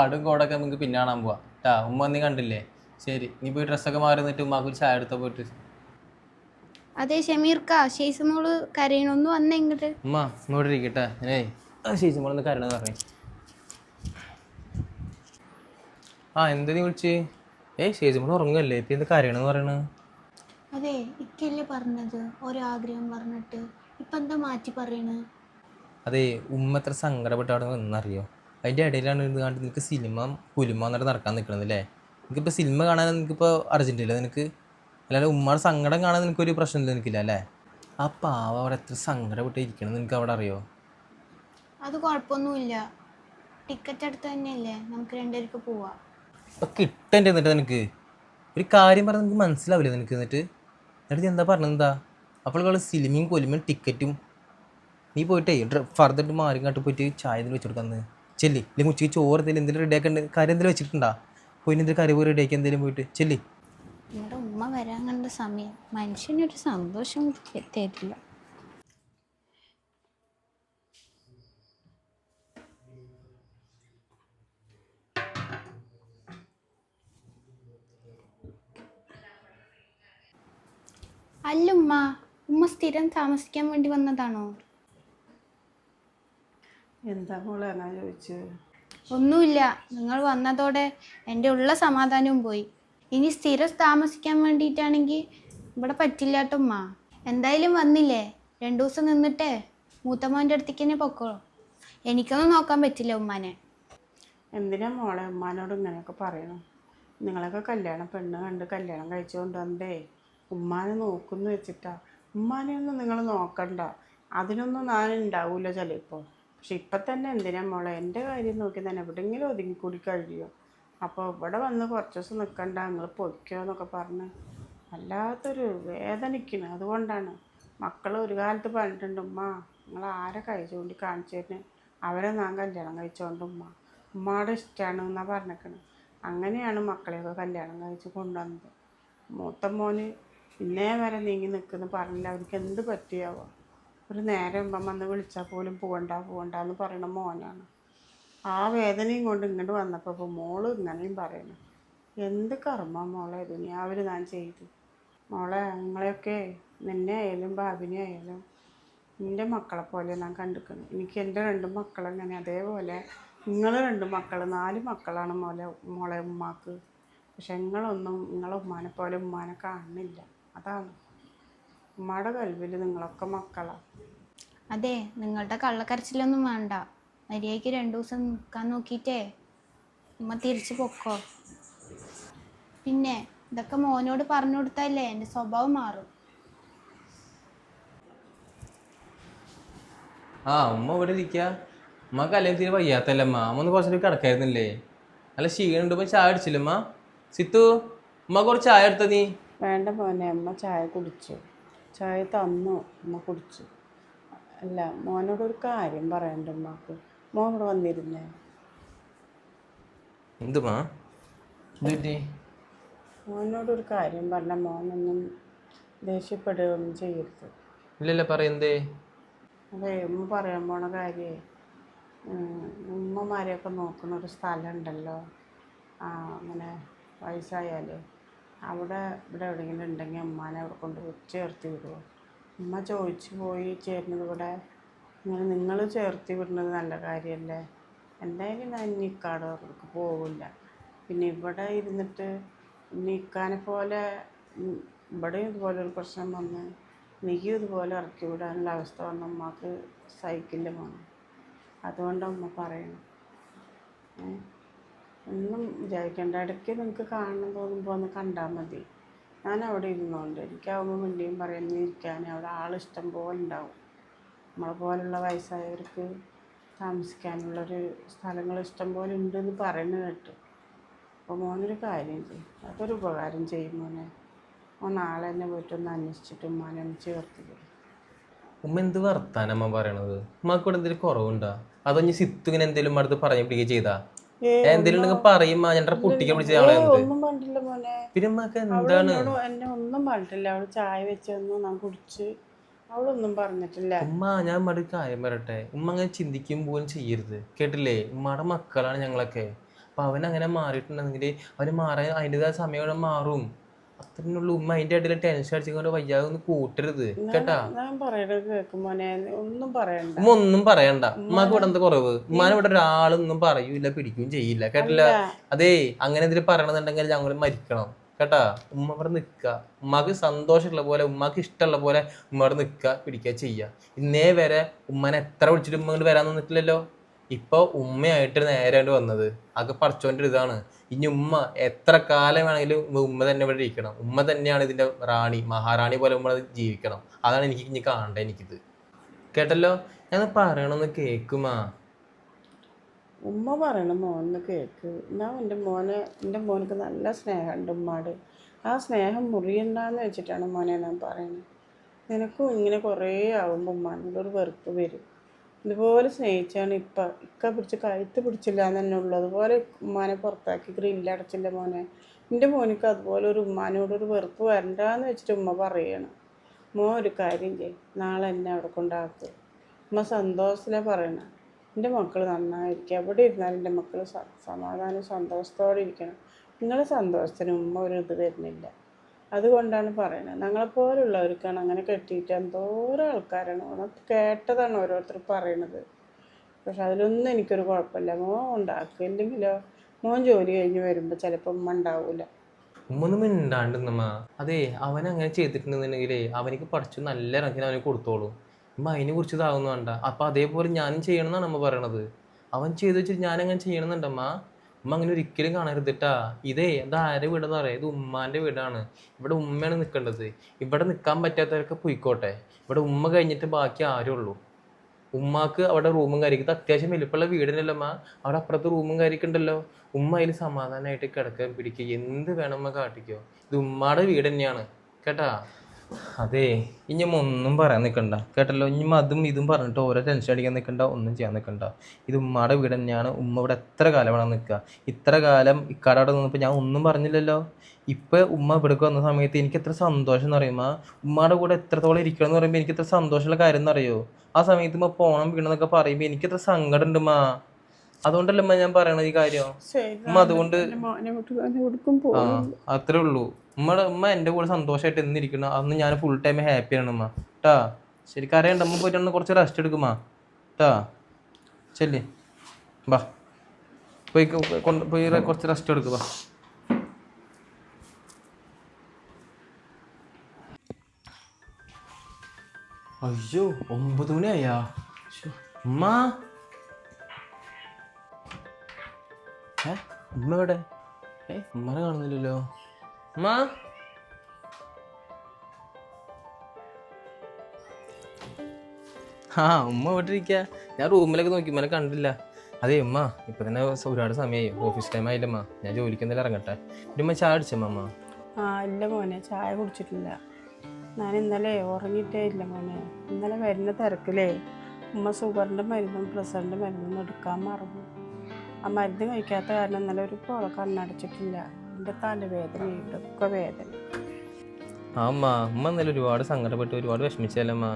ആടും കോടൊക്കെ നമുക്ക് പിന്നെ കാണാൻ പോവാ ട്ടാ. ഉമ്മ നീ കണ്ടില്ലേ? ശരി, നീ പോയി ഡ്രസ്സൊക്കെ മാറി നിന്നിട്ട് ഉമ്മാക്ക് ഒരു ചായ എടുത്താൽ പോയിട്ട്. അതെ ഷമീർക്ക ഷെയ്സുമോള് കരയണൊന്ന് വന്നേ ഇങ്ങോട്ട്. ഉമ്മ ഇങ്ങോട്ട് ഇരിക്കട്ടെ. ഷെയ്സ് മോളൊന്ന് കരണമെന്ന് പറഞ്ഞു. എന്താ നീ വിളിച്ച്? ഷെയ്സ് മോൾ ഉറങ്ങല്ലേ? ഇപ്പം എന്ത് കരയണമെന്ന് പറയണത്? അതെ ഇക്കല്ലേ പറഞ്ഞത് ഒരാഗ്രഹം പറഞ്ഞിട്ട്, ഇപ്പം എന്താ മാറ്റി പറയണത്? അതെ ഉമ്മ എത്ര സങ്കടപ്പെട്ട് അവിടെ നിന്നറിയോ? അതിൻ്റെ ഇടയിലാണ് ഇത് കണ്ട് നിനക്ക് സിനിമ പുലിമ എന്നിട്ട് നടക്കാൻ നിൽക്കണത് അല്ലേ? നിനക്കിപ്പോൾ സിനിമ കാണാൻ നിനക്കിപ്പോൾ അർജൻറ്റില്ല നിനക്ക്, അല്ലാതെ ഉമ്മയുടെ സങ്കടം കാണാൻ നിനക്കൊരു പ്രശ്നമില്ല നിനക്കില്ല അല്ലേ? ആ പാവ അവിടെ എത്ര സങ്കടപ്പെട്ട് ഇരിക്കണം നിനക്ക് അവിടെ അറിയോ? അത് കുഴപ്പമൊന്നുമില്ല, ടിക്കറ്റ് അടുത്ത് തന്നെയല്ലേ, നമുക്ക് രണ്ടുപേർക്ക് പോവാം. ഇപ്പം കിട്ടേണ്ടി എന്നിട്ട് നിനക്ക് ഒരു കാര്യം പറഞ്ഞാൽ നിനക്ക് മനസ്സിലാവില്ല നിനക്ക്. എന്നിട്ട് നീ എന്താ പറഞ്ഞത്? എന്താ അപ്പോൾ സിനിമയും കൊലിമയും ടിക്കറ്റും നീ പോയിട്ടേ ഫർദർ മാറി കാട്ട് പോയിട്ട് ചായ എന്തെങ്കിലും വെച്ച് കൊടുക്കാന്ന് ചെല്ലി. അല്ലെങ്കിൽ ഉച്ചയ്ക്ക് ചോറ് എന്തെങ്കിലും റെഡിയാക്കേണ്ട കാര്യം എന്തെങ്കിലും വെച്ചിട്ടുണ്ടാ? പോയി എന്തെങ്കിലും കറി പോയി റെഡിയാക്കി എന്തെങ്കിലും പോയിട്ട് ചെല്ലി. നമ്മുടെ ഉമ്മ വരാൻ കണ്ട സമയം മനുഷ്യനൊരു സന്തോഷം തരില്ല. അല്ല ഉമ്മ, ഉമ്മ സ്ഥിരം താമസിക്കാൻ വേണ്ടി വന്നതാണോ? എന്താ മോളെ എന്നാ ചോദിച്ചത്? ഒന്നുമില്ല, നിങ്ങൾ വന്നതോടെ എൻ്റെ ഉള്ള സമാധാനവും പോയി. ഇനി സ്ഥിരം താമസിക്കാൻ വേണ്ടിയിട്ടാണെങ്കിൽ ഇവിടെ പറ്റില്ലാട്ടോ ഉമ്മ. എന്തായാലും വന്നില്ലേ, 2 ദിവസം നിന്നിട്ടേ മൂത്തമ്മേൻ്റെ അടുത്തേക്ക് തന്നെ പൊക്കോളൂ. എനിക്കൊന്നും നോക്കാൻ പറ്റില്ല ഉമ്മാനെ. എന്തിനാ മോളെ ഉമ്മാനോട് ഇങ്ങനെയൊക്കെ പറയണം? നിങ്ങളൊക്കെ കല്യാണം പെണ്ണ് കണ്ട് കല്യാണം കഴിച്ചു കൊണ്ടുവന്നേ ഉമ്മാനെ നോക്കുന്നു വെച്ചിട്ടാ. ഉമ്മാനെ ഒന്നും നിങ്ങൾ നോക്കണ്ട, അതിനൊന്നും ഞാൻ ഉണ്ടാവില്ല ചിലപ്പോൾ. പക്ഷെ ഇപ്പം തന്നെ എന്തിനാ മോളെ എൻ്റെ കാര്യം നോക്കി തന്നെ എവിടെയെങ്കിലും ഒതുങ്ങിക്കൂടി കഴിയോ? അപ്പോൾ ഇവിടെ വന്ന് കുറച്ച് ദിവസം നിൽക്കണ്ട, നിങ്ങൾ പൊയ്ക്കോ എന്നൊക്കെ പറഞ്ഞ് വല്ലാത്തൊരു വേദനിക്കണം. അതുകൊണ്ടാണ് മക്കൾ ഒരു കാലത്ത് പറഞ്ഞിട്ടുണ്ട്, ഉമ്മ നിങ്ങൾ ആരെ കൈ ചൂണ്ടി കാണിച്ചതിന് അവരെ ഞാൻ കല്യാണം കഴിച്ചോണ്ട് ഉമ്മയുടെ ഇഷ്ടമാണ് എന്നാണ് പറഞ്ഞേക്കണത്. അങ്ങനെയാണ് മക്കളെയൊക്കെ കല്യാണം കഴിച്ച് കൊണ്ടുവന്നത്. മൂത്ത മോന് ഇന്നേ വരെ നീങ്ങി നിൽക്കുന്നു പറഞ്ഞില്ല, അവർക്ക് എന്ത് പറ്റിയാവോ? ഒരു നേരം വന്ന് വിളിച്ചാൽ പോലും പോകണ്ട എന്ന് പറയണ മോനാണ്. ആ വേദനയും കൊണ്ട് ഇങ്ങോട്ട് വന്നപ്പോൾ ഇപ്പോൾ മോള് ഇങ്ങനെയും പറയണം. എന്ത് കർമ്മ മോളെ ദുനിയാവിൽ ഞാൻ ചെയ്തു? മോളെ നിങ്ങളെയൊക്കെ നിന്നെ ആയാലും ഭാവിനെ ആയാലും എൻ്റെ മക്കളെ പോലെ ഞാൻ കണ്ടിരിക്കുന്നു. എനിക്ക് എൻ്റെ 2 മക്കളെങ്ങനെ അതേപോലെ നിങ്ങൾ 2 മക്കൾ 4 മക്കളാണ് മോളെ ഉമ്മാക്ക്. പക്ഷെ നിങ്ങളൊന്നും നിങ്ങളെ ഉമ്മാനെ പോലെ ഉമ്മാനെ കാണുന്നില്ല. അതാണ് ഉമ്മയുടെ കൽവിൽ നിങ്ങളൊക്കെ മക്കളാണ്. അതെ നിങ്ങളുടെ കള്ളക്കരച്ചിലൊന്നും വേണ്ട, മര്യാദയ്ക്ക് 2 ദിവസം നിൽക്കാൻ നോക്കിയിട്ടേ ഉമ്മ തിരിച്ച് പൊക്കോ. പിന്നെ ഇതൊക്കെ മോനോട് പറഞ്ഞു കൊടുത്താലേ എൻ്റെ സ്വഭാവം മാറും. ഉമ്മ ഇവിടെ ഇരിക്കുക. ഉമ്മക്ക് അല്ലെങ്കിൽ തീരെ വയ്യാത്തല്ലേ അമ്മ? അമ്മ ഒന്ന് കുറച്ചൊരു കിടക്കായിരുന്നില്ലേ? നല്ല ക്ഷീണുണ്ട്. ഇപ്പം ചായ അടിച്ചില്ല അമ്മ? സിത്തു ഉമ്മ കുറച്ച് ചായ എടുത്ത നീ? വേണ്ട മോനെ, അമ്മ ചായ കുടിച്ചു, ചായ തന്നു, അമ്മ കുടിച്ചു. അല്ല മോനോടൊരു കാര്യം പറയണ്ട ഉമ്മക്ക്. മോൻ ഇവിടെ വന്നിരുന്നേ? എന്തുമാ മോനോടൊരു കാര്യം പറഞ്ഞ മോനൊന്നും ദേഷ്യപ്പെടുകയൊന്നും ചെയ്യരുത്. ഇല്ലല്ല പറയന്തേ? അതെ ഉമ്മ പറയാൻ പോണ കാര്യമേ, ഉമ്മമാരെയൊക്കെ നോക്കുന്ന ഒരു സ്ഥലമുണ്ടല്ലോ, അങ്ങനെ വയസ്സായാൽ അവിടെ ഇവിടെ എവിടെയെങ്കിലും ഉണ്ടെങ്കിൽ ഉമ്മാനെ അവിടെ കൊണ്ട് ചേർത്തി വിടുമോ? ഉമ്മ ചോദിച്ചു പോയി ചേരുന്നത് ഇവിടെ ഇങ്ങനെ നിങ്ങൾ ചേർത്തി വിടുന്നത് നല്ല കാര്യമല്ലേ? എന്തായാലും ഞാൻ നിൽക്കാട് പോവില്ല. പിന്നെ ഇവിടെ ഇരുന്നിട്ട് നിൽക്കാനെ പോലെ ഇവിടെയും ഇതുപോലൊരു പ്രശ്നം വന്ന് നീയും ഇതുപോലെ ഇറക്കി വിടാനുള്ള അവസ്ഥ വന്ന ഉമ്മക്ക് സഹിക്കില്ല മോനെ. അതുകൊണ്ടാണ് ഉമ്മ പറയണം. ഒന്നും വിചാരിക്കേണ്ട, ഇടയ്ക്ക് നിങ്ങൾക്ക് കാണണം തോന്നുമ്പോൾ ഒന്ന് കണ്ടാൽ മതി. ഞാൻ അവിടെ ഇരുന്നോണ്ട് എനിക്കാവുമ്പോൾ മിണ്ടിയും പറയുന്നത് ഇരിക്കാൻ അവിടെ ആളിഷ്ടം പോലെ ഉണ്ടാവും. നമ്മളെ പോലുള്ള വയസ്സായവർക്ക് താമസിക്കാനുള്ളൊരു സ്ഥലങ്ങൾ ഇഷ്ടം പോലെ ഉണ്ടെന്ന് പറയുന്നത് കേട്ടു. അപ്പോൾ മോനൊരു കാര്യം ചെയ്യും, അതൊരു ഉപകാരം ചെയ്യും മോനെ. നാളെ തന്നെ പോയിട്ടൊന്ന് അന്വേഷിച്ചിട്ട് ഉമ്മാനെ ഒന്ന് ചേർത്ത് തരും. ഉമ്മ എന്ത് വർത്താനമ്മ പറയണത്? ഉമ്മക്ക് ഇവിടെ എന്തെങ്കിലും കുറവുണ്ടോ? അതോ ഇനി സിത്തു ഇങ്ങനെ എന്തെങ്കിലും അടുത്ത് പറഞ്ഞു പിടിക്കുക ചെയ്താ? എന്തെങ്കിലും ഉണ്ടെങ്കിൽ പറയുമ്പോ ഞാൻ കുട്ടിക്ക് പിടിച്ച ഒന്നും പറഞ്ഞില്ല മോനെ. പിന്നെ ഉമ്മക്ക് എന്താണ്? എന്നെ ഒന്നും പറഞ്ഞിട്ടില്ല. അവള് ചായ വെച്ചൊന്നും ഞാൻ കുടിച്ച്, അവളൊന്നും പറഞ്ഞിട്ടില്ല. ഉമ്മ ഞാൻ ഉമ്മയുടെ ഒരു കാര്യം പറയട്ടെ, ഉമ്മ അങ്ങനെ ചിന്തിക്കും പോലും ചെയ്യരുത് കേട്ടില്ലേ? ഉമ്മയുടെ മക്കളാണ് ഞങ്ങളൊക്കെ. അപ്പൊ അവൻ അങ്ങനെ മാറിയിട്ടുണ്ടെങ്കിൽ അവന് മാറാൻ അതിൻ്റെതായ സമയം മാറും. അത്രയുള്ള ഉമ്മ അതിൻ്റെ ഇടയിൽ ടെൻഷൻ അടിച്ചുകൊണ്ട് വയ്യാതെ ഒന്ന് കൂട്ടരുത് കേട്ടാ. ഞാൻ പറയണത് കേൾക്കും മോനെ, ഒന്നും പറയണ്ട. ഉമ്മ ഒന്നും പറയണ്ട. ഉമ്മാക്ക് ഇവിടെ എന്താ കുറവ്? ഉമ്മാനെ ഇവിടെ ഒരാളൊന്നും പറയൂല പിടിക്കുകയും ചെയ്യില്ല കേട്ടില്ല. അതേ അങ്ങനെ എന്തെങ്കിലും പറയണമെന്നുണ്ടെങ്കിൽ ഞങ്ങൾ മരിക്കണം കേട്ടാ. ഉമ്മ ഇവിടെ നിൽക്കുക, ഉമ്മാക്ക് സന്തോഷമുള്ള പോലെ ഉമ്മാക്ക് ഇഷ്ടമുള്ള പോലെ ഉമ്മ ഇവിടെ നിൽക്കുക പിടിക്കുക ചെയ്യുക. ഇന്നേ വരെ ഉമ്മനെ എത്ര വിളിച്ചിട്ട് ഉമ്മ ഇങ്ങോട്ട് വരാൻ നിന്നിട്ടില്ലല്ലോ. ഇപ്പൊ ഉമ്മയായിട്ട് നേരാണ്ട് വന്നത് അതൊക്കെ പഠിച്ചോൻ്റെ ഒരു ഇതാണ്. ഇനി ഉമ്മ എത്ര കാലം വേണമെങ്കിലും ഉമ്മ തന്നെ ഇവിടെ ഇരിക്കണം. ഉമ്മ തന്നെയാണ് ഇതിന്റെ റാണി, മഹാറാണി പോലെ ഉമ്മ ജീവിക്കണം. അതാണ് എനിക്ക് ഇനി കാണേണ്ടത്. എനിക്കിത് കേട്ടല്ലോ. ഞാൻ പറയണമെന്ന് കേക്കുമാ. ഉമ്മ പറയണ മോന്ന് കേക്ക്. ഞാൻ എൻ്റെ മോനക്ക് നല്ല സ്നേഹമുണ്ട് ഉമ്മാട്. ആ സ്നേഹം മുറിയണ്ടെന്ന് വെച്ചിട്ടാണ് മോനെ ഞാൻ പറയുന്നത്. നിനക്കും ഇങ്ങനെ കുറേ ആകുമ്പോൾ ഉമ്മാനോടൊരു വെറുപ്പ് വരും. ഇതുപോലെ സ്നേഹിച്ചാണ് ഇക്ക പിടിച്ച് കഴുത്ത് പിടിച്ചില്ല എന്ന് തന്നെ ഉള്ളൂ. അതുപോലെ ഉമ്മാനെ പുറത്താക്കി ഗ്രില്ലടച്ചില്ല മോനെ. എൻ്റെ മോനിക്ക് അതുപോലെ ഒരു ഉമ്മാനോടൊരു വെറുപ്പ് വരണ്ടാന്ന് വെച്ചിട്ട് ഉമ്മ പറയണം. ഒരു കാര്യം ചെയ്യും, നാളെ എന്നെ അവിടെ കൊണ്ടാക്കും. ഉമ്മ സന്തോഷത്തിലാണ് പറയണം. എൻ്റെ മക്കൾ നന്നായിരിക്കുക, എവിടെ ഇരുന്നാലും എൻ്റെ മക്കൾ സമാധാനം സന്തോഷത്തോടെ ഇരിക്കണം. നിങ്ങളെ സന്തോഷത്തിന് ഉമ്മ ഒരു ഇത് വരുന്നില്ല. അതുകൊണ്ടാണ് പറയണത്. ഞങ്ങളെപ്പോലുള്ളവർക്കാണ് അങ്ങനെ കെട്ടിയിട്ട് എന്തോരം ആൾക്കാരാണ് കേട്ടതാണ് ഓരോരുത്തർ പറയണത്. പക്ഷെ അതിലൊന്നും എനിക്കൊരു കുഴപ്പമില്ല. മോൻ ഉണ്ടാക്കില്ലെങ്കിലോ മോൻ ജോലി കഴിഞ്ഞ് വരുമ്പോൾ ചിലപ്പോൾ ഉമ്മ ഉണ്ടാവൂല. ഉമ്മൊന്നും മിണ്ടാണ്ടെന്നമ്മ. അതെ അവനങ്ങനെ ചെയ്തിട്ടുണ്ടെന്നുണ്ടെങ്കിലേ അവനിക്ക് പഠിച്ചു നല്ല ഇറങ്ങിന് അവന് കൊടുത്തോളൂ. ഉമ്മ അതിനെ കുറിച്ച് ഇതാവുന്നു വേണ്ട. അപ്പൊ അതേപോലെ ഞാനും ചെയ്യണം എന്നാണ് അമ്മ പറയണത്. അവൻ ചെയ്ത് വെച്ചിട്ട് ഞാനങ്ങനെ ചെയ്യണമെന്നുണ്ടമ്മ. ഉമ്മ അങ്ങനെ ഒരിക്കലും കാണരുതിട്ടാ. ഇത് ആരുടെ വീടെന്ന് പറയാം, ഇത് ഉമ്മാന്റെ വീടാണ്. ഇവിടെ ഉമ്മയാണ് നിൽക്കേണ്ടത്. ഇവിടെ നിൽക്കാൻ പറ്റാത്തവരൊക്കെ പോയിക്കോട്ടെ. ഇവിടെ ഉമ്മ കഴിഞ്ഞിട്ട് ബാക്കി ആരും ഉള്ളൂ. ഉമ്മാക്ക് അവിടെ റൂമും കാര്യമൊക്കെ അത്യാവശ്യം വലിപ്പമുള്ള വീടിനല്ലമ്മ. അവിടെ അപ്പുറത്ത് റൂമും കാര്യമൊക്കെ ഉണ്ടല്ലോ. ഉമ്മ അതിൽ സമാധാനമായിട്ട് കിടക്കാൻ പിടിക്കുക, എന്ത് വേണം ഉമ്മ കാട്ടിക്കോ. ഇത് ഉമ്മാടെ വീട് തന്നെയാണ് കേട്ടാ. അതെ ഇനി ഒന്നും പറയാൻ നിൽക്കണ്ട കേട്ടല്ലോ. ഇനി അതും ഇതും പറഞ്ഞിട്ട് ഓരോ ടെൻഷൻ അടിക്കാൻ നിൽക്കണ്ട, ഒന്നും ചെയ്യാൻ നിൽക്കണ്ട. ഇത് ഉമ്മാടെ വീട് തന്നെയാണ്. ഉമ്മ ഇവിടെ എത്ര കാലം വേണം നിൽക്കുക. ഇത്ര കാലം ഇക്കാടെ അവിടെ നിന്നപ്പോൾ ഞാൻ ഒന്നും പറഞ്ഞില്ലല്ലോ. ഇപ്പം ഉമ്മ ഇവിടേക്ക് വന്ന സമയത്ത് എനിക്ക് എത്ര സന്തോഷം എന്ന് പറയുമ്പോൾ, ഉമ്മയുടെ കൂടെ എത്രത്തോളം ഇരിക്കണം എന്ന് പറയുമ്പോൾ എനിക്ക് എത്ര സന്തോഷമുള്ള കാര്യം എന്നറിയോ. ആ സമയത്ത് ഉമ്മ പോണം വീണെന്നൊക്കെ പറയുമ്പോൾ എനിക്ക് എത്ര സങ്കടം ഉണ്ട് ഉമ്മ. അതുകൊണ്ടല്ലേ ഉമ്മ ഞാൻ പറയണത് ഈ കാര്യം. ഉമ്മ അതുകൊണ്ട് അത്രേ ഉള്ളൂ. ഉമ്മ എൻ്റെ കൂടെ സന്തോഷമായിട്ട് എന്നിരിക്കണം. അന്ന് ഞാൻ ഫുൾ ടൈം ഹാപ്പിയാണ് ഉമ്മ കേട്ടാ. ശരി കരയണ്ട, ഉമ്മ പോയിട്ട് കുറച്ച് റെസ്റ്റ് എടുക്കുമ്മ കേട്ടാ. ശരി ബാ പോയി കുറച്ച് റെസ്റ്റ് എടുക്കുക. അയ്യോ 9 മണിയായാ. ഉമ്മ ഉമ്മ എവിടെ? ഉമ്മനെ കാണുന്നില്ലല്ലോ. ഉമ്മ ഉമ്മ ഇവിടെ ഇരിക്കുക. ഞാൻ റൂമിലൊക്കെ നോക്കി ഉമ്മനെ കണ്ടില്ല. അതെ ഉമ്മ ഇപ്പൊ തന്നെ ഒരുപാട് സമയമായി, ഓഫീസ് ടൈം ആയില്ലമ്മ. ഞാൻ ജോലിക്ക് എന്തെങ്കിലും ഇറങ്ങട്ടെ. ഉമ്മ ചായ അടിച്ചമ്മ? ഇല്ല മോനെ, ചായ കുടിച്ചിട്ടില്ല. ഞാൻ ഇന്നലെ ഉറങ്ങിയിട്ടേ ഇല്ല മോനെ. ഇന്നലെ വരുന്ന തിരക്കിലേ ഉമ്മ ഷുഗറിൻ്റെ മരുന്നും പ്രഷറിൻ്റെ മരുന്നും എടുക്കാൻ മറന്നു. ആ മരുന്ന് കഴിക്കാത്ത കാരണം ഇന്നലെ ഒരു പോള കണ്ണടച്ചിട്ടില്ല. എൻ്റെ തലവേദന ഇതൊക്കെ വേദന. ഉമ്മ ഇന്നലെ ഒരുപാട് സങ്കടപ്പെട്ട് ഒരുപാട് വിഷമിച്ചല്ലമ്മ.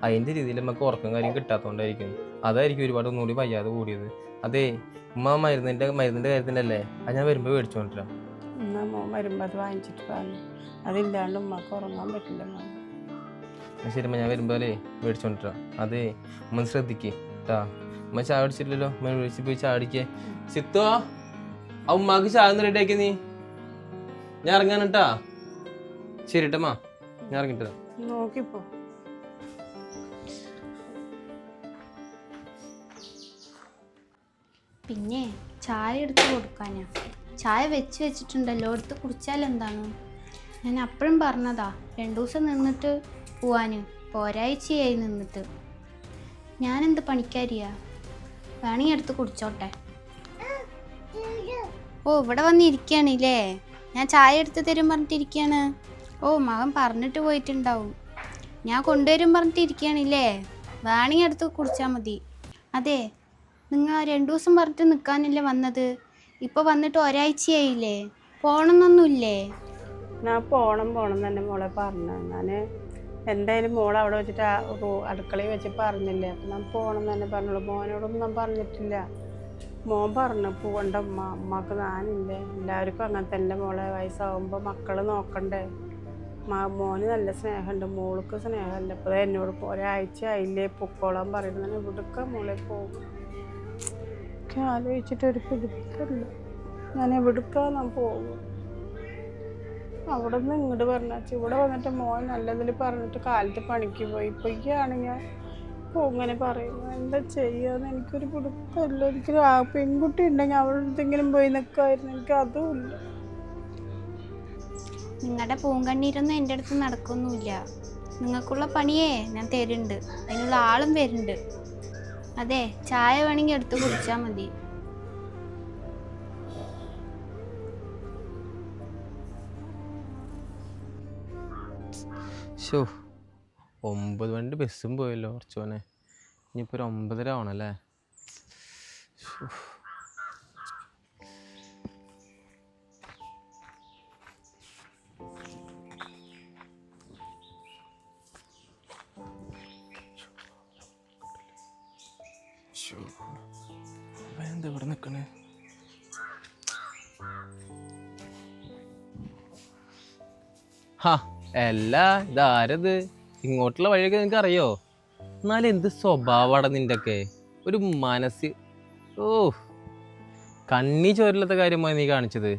അതിൻ്റെ രീതിയിൽ നമുക്ക് ഉറക്കം കാര്യം കിട്ടാത്തതുകൊണ്ടായിരിക്കും. അതായിരിക്കും ഒരുപാട് ഒന്നുകൂടി വയ്യാതെ കൂടിയത്. അതെ ഉമ്മ മരുന്നിൻ്റെ കാര്യത്തിൻ്റെ അല്ലേ, അത് ഞാൻ വരുമ്പോൾ മേടിച്ചോണ്ടിരാം. എന്നാൽ മോൻ വരുമ്പോൾ അത് വാങ്ങിച്ചിട്ട് പറഞ്ഞു. അതില്ലാണ്ട് ഉമ്മക്ക് ഉറങ്ങാൻ പറ്റില്ല മോൻ. ശരി ഞാൻ വരുമ്പോൾ അല്ലേ മേടിച്ചോണ്ടിരാം. അതെ ഉമ്മ ശ്രദ്ധിക്കേ കേട്ടാ. ഉമ്മ ചായ അടിച്ചിട്ടില്ലല്ലോ, ഉമ്മ വിളിച്ച് പോയി ചായ അടിക്കേ. ചിത്തോ ആ ഉമ്മാക്ക് ചായ ഒന്ന് റെഡി ആക്കി നീ. ഞാൻ ഇറങ്ങാനട്ടാ. ശരി കേട്ടമ്മ, ഞാൻ ഇറങ്ങിട്ടാ. നോക്കിപ്പോ പിന്നെ ചായ എടുത്ത് കൊടുക്കാനാ. ചായ വെച്ചിട്ടുണ്ടല്ലോ, എടുത്ത് കുടിച്ചാലെന്താണ്? ഞാൻ അപ്പോഴും പറഞ്ഞതാ 2 ദിവസം നിന്നിട്ട് പോവാന്. ഒരാഴ്ചയായി നിന്നിട്ട്. ഞാനെന്ത് പണിക്കാരിയാ? വേണമെങ്കിൽ എടുത്ത് കുടിച്ചോട്ടെ. ഇവിടെ വന്നിരിക്കുകയാണില്ലേ? ഞാൻ ചായ എടുത്ത് തരും പറഞ്ഞിട്ടിരിക്കുകയാണ്. മകൻ പറഞ്ഞിട്ട് പോയിട്ടുണ്ടാവും. ഞാൻ കൊണ്ടുവരും പറഞ്ഞിട്ടിരിക്കുകയാണില്ലേ? വേണമെങ്കിൽ എടുത്ത് കുടിച്ചാൽ മതി. അതെ നിങ്ങൾ 2 ദിവസം പറഞ്ഞിട്ട് നിൽക്കാനല്ലേ വന്നത്? ഇപ്പോൾ വന്നിട്ട് ഒരാഴ്ചയായില്ലേ? പോകണമെന്നൊന്നുമില്ലേ? ഞാൻ പോണം തന്നെ മോളെ പറഞ്ഞു. ഞാൻ എന്തായാലും മോളെ അവിടെ വെച്ചിട്ട് അടുക്കളയിൽ വെച്ച് പറഞ്ഞില്ലേ. അപ്പം ഞാൻ പോകണം തന്നെ പറഞ്ഞോളൂ. മോനോടൊന്നും ഞാൻ പറഞ്ഞിട്ടില്ല. മോൻ പറഞ്ഞു പോകണ്ട അമ്മക്ക് ഞാനില്ലേ, എല്ലാവർക്കും അങ്ങനെ തന്നെ മോളെ. വയസ്സാവുമ്പോൾ മക്കൾ നോക്കണ്ടേ. മോന് നല്ല സ്നേഹമുണ്ട്, മോൾക്ക് സ്നേഹമല്ല. ഇപ്പോൾ എന്നോട് ഒരാഴ്ച ആയില്ലേ പൊക്കോളാൻ പറയുന്നത്. എവിടേക്കാ മോളെ പോകും ആലോചിച്ചിട്ട് ഒരു പിടിപ്പില്ല. ഞാൻ എവിടേക്കാ ഞാൻ പോകും? അവിടെ നിന്ന് ഇങ്ങോട്ട് പറഞ്ഞാച്ചു, ഇവിടെ വന്നിട്ട് മോൻ നല്ലതിൽ പറഞ്ഞിട്ട് കാലത്ത് പണിക്ക് പോയി. ഇപ്പൊക്കെയാണെങ്കിൽ ഇങ്ങനെ പറയുന്നു. എന്താ ചെയ്യാന്ന് എനിക്കൊരു പിടുത്തമില്ല. എനിക്ക് പെൺകുട്ടി ഉണ്ടെങ്കിൽ അവളുടെ എന്തെങ്കിലും പോയി നിൽക്കുമായിരുന്നു. എനിക്ക് അതുമില്ല. നിങ്ങളുടെ പൂങ്കണ്ണീരൊന്നും എൻ്റെ അടുത്ത് നടക്കൊന്നുമില്ല. നിങ്ങൾക്കുള്ള പണിയേ ഞാൻ തരുന്നുണ്ട്, അതിനുള്ള ആളും വരുന്നുണ്ട്. അതെ, ചായ വേണമെങ്കിൽ എടുത്ത് കുടിച്ചാൽ മതി. ഷോ 9 മണിൻ്റെ ബസ്സും പോയല്ലോ കുറച്ചോനെ. ഇനിയിപ്പോൾ ഒരു 9:30 ആവണല്ലേ. എന്താ ഇവിടെ നിൽക്കണേ? ഹാ അല്ല, ഇതാരത്? ഇങ്ങോട്ടുള്ള വഴിയൊക്കെ നിനക്ക് അറിയോ? എന്നാലും എന്ത് സ്വഭാവമാണ് നിൻ്റെ ഒക്കെ ഒരു മനസ്സ്. ഓ, കണ്ണി ചോരില്ലാത്ത കാര്യമായി നീ കാണിച്ചത്.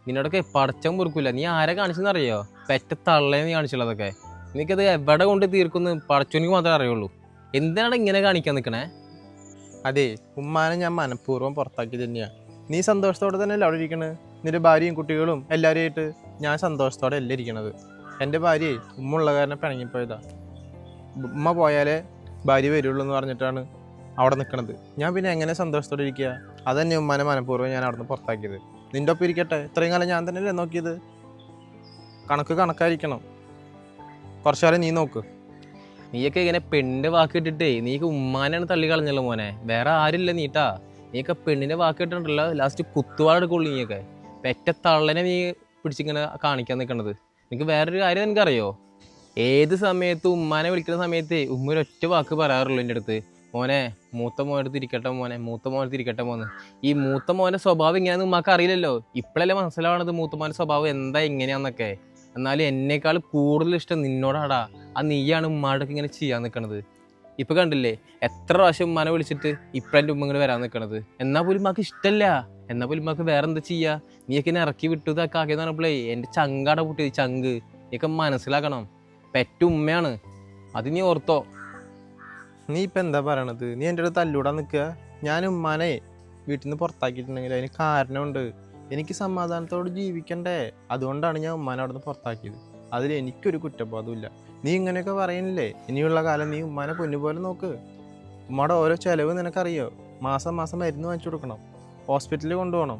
നിന്നോടൊക്കെ പടച്ചം പൊറുക്കില്ല. നീ ആരെ കാണിച്ചെന്നറിയോ? പെറ്റ തള്ളേ നീ കാണിച്ചുള്ളതൊക്കെ. നിനക്കത് എവിടെ കൊണ്ട് തീർക്കുന്നു പടച്ചോനിക്ക് മാത്രമേ അറിയുള്ളൂ. എന്തിനാണ് ഇങ്ങനെ കാണിക്കാൻ നിൽക്കണേ? അതെ, ഉമ്മാനെ ഞാൻ മനഃപൂർവ്വം പുറത്താക്കി തന്നെയാണ്. നീ സന്തോഷത്തോടെ തന്നെയല്ലേ അവിടെ ഇരിക്കണത്? നിന്റെ ഭാര്യയും കുട്ടികളും എല്ലാവരും ആയിട്ട് ഞാൻ സന്തോഷത്തോടെ അല്ല ഇരിക്കണത്. എൻ്റെ ഭാര്യയെ ഉമ്മ ഉള്ള കാരണം പിണങ്ങിപ്പോയതാ. ഉമ്മ പോയാലേ ഭാര്യ വരുള്ളൂ എന്ന് പറഞ്ഞിട്ടാണ് അവിടെ നിൽക്കണത്. ഞാൻ പിന്നെ എങ്ങനെ സന്തോഷത്തോടെ ഇരിക്കുക? അതന്നെ ഉമ്മാനെ മനഃപൂർവ്വം ഞാൻ അവിടെ നിന്ന് പുറത്താക്കിയത്. നിൻ്റെ ഒപ്പം ഇരിക്കട്ടെ, ഇത്രയും കാലം ഞാൻ തന്നെയല്ലേ നോക്കിയത്. കണക്ക് കണക്കായിരിക്കണം. കുറച്ചു കാലം നീ നോക്ക്. നീയൊക്കെ ഇങ്ങനെ പെണ്ണിൻ്റെ വാക്ക് ഇട്ടിട്ടേ നീക്ക് ഉമ്മാനാണ് തള്ളി കളഞ്ഞല്ലോ മോനെ. വേറെ ആരില്ല നീട്ടാ. നീയൊക്കെ പെണ്ണിൻ്റെ വാക്ക് ഇട്ടിട്ടുണ്ടല്ലോ, ലാസ്റ്റ് കുത്തുവാടെടുക്കുള്ളൂ. നീയൊക്കെ പെറ്റ തള്ളനെ നീ പിടിച്ചിങ്ങനെ കാണിക്കാൻ നിൽക്കണത്. എനിക്ക് വേറൊരു കാര്യം എനിക്കറിയോ? ഏത് സമയത്ത് ഉമ്മാനെ വിളിക്കുന്ന സമയത്ത് ഉമ്മ ഒരൊറ്റ വാക്ക് പറയാറുള്ളൂ എൻ്റെ അടുത്ത്, മോനെ മൂത്ത മോനടുത്ത് ഇരിക്കട്ടെ മോനെ, മൂത്ത മോനടുത്ത് ഇരിക്കട്ടെ മോനെ. ഈ മൂത്ത മോൻ്റെ സ്വഭാവം എങ്ങനെയാണെന്ന് ഉമ്മാക്ക് അറിയില്ലല്ലോ. ഇപ്പോഴല്ലേ മനസ്സിലാവണത് മൂത്ത മോൻ്റെ സ്വഭാവം എന്താ എങ്ങനെയാന്നൊക്കെ. എന്നാലും എന്നേക്കാൾ കൂടുതൽ ഇഷ്ടം നിന്നോടാടാ. ആ നീയാണ് ഉമ്മാടൊക്കെ ഇങ്ങനെ ചെയ്യാൻ നിൽക്കണത്. ഇപ്പം കണ്ടില്ലേ എത്ര പ്രാവശ്യം ഉമ്മാനെ വിളിച്ചിട്ട് ഇപ്പോഴെൻ്റെ ഉമ്മ ഇങ്ങനെ വരാൻ നിൽക്കണത്. എന്നാൽ പോലും ഉമ്മാക്ക് ഇഷ്ടമല്ല. എന്നാൽ പോലും ഉമ്മാക്ക് വേറെ എന്താ ചെയ്യുക? നീയൊക്കെ ഇങ്ങനെ ഇറക്കി വിട്ടു ഇതൊക്കെ ആക്കിയെന്ന് പറഞ്ഞപ്പോഴേ എൻ്റെ ചങ്കാട പൊട്ടി. ചങ്ക് നീയൊക്കെ മനസ്സിലാക്കണം. പെറ്റ ഉമ്മയാണ്, അത് നീ ഓർത്തോ. നീ ഇപ്പം എന്താ പറയണത്? നീ എൻ്റെ അടുത്ത് തല്ലൂടാൻ നിൽക്കുക. ഞാൻ ഉമ്മാനെ വീട്ടിൽ നിന്ന് പുറത്താക്കിയിട്ടുണ്ടെങ്കിൽ അതിന് കാരണമുണ്ട്. എനിക്ക് സമാധാനത്തോട് ജീവിക്കണ്ടേ? അതുകൊണ്ടാണ് ഞാൻ ഉമ്മാനെ അവിടെ നിന്ന് പുറത്താക്കിയത്. അതിൽ എനിക്കൊരു കുറ്റബോധമില്ല. നീ ഇങ്ങനെയൊക്കെ പറയുന്നില്ലേ? ഇനിയുള്ള കാലം നീ ഉമ്മാനെ പൊന്നുപോലെ നോക്ക്. ഉമ്മയുടെ ഓരോ ചിലവ് നിനക്കറിയോ? മാസം മാസം മരുന്ന് വാങ്ങിച്ചു കൊടുക്കണം, ഹോസ്പിറ്റലിൽ കൊണ്ടുപോകണം,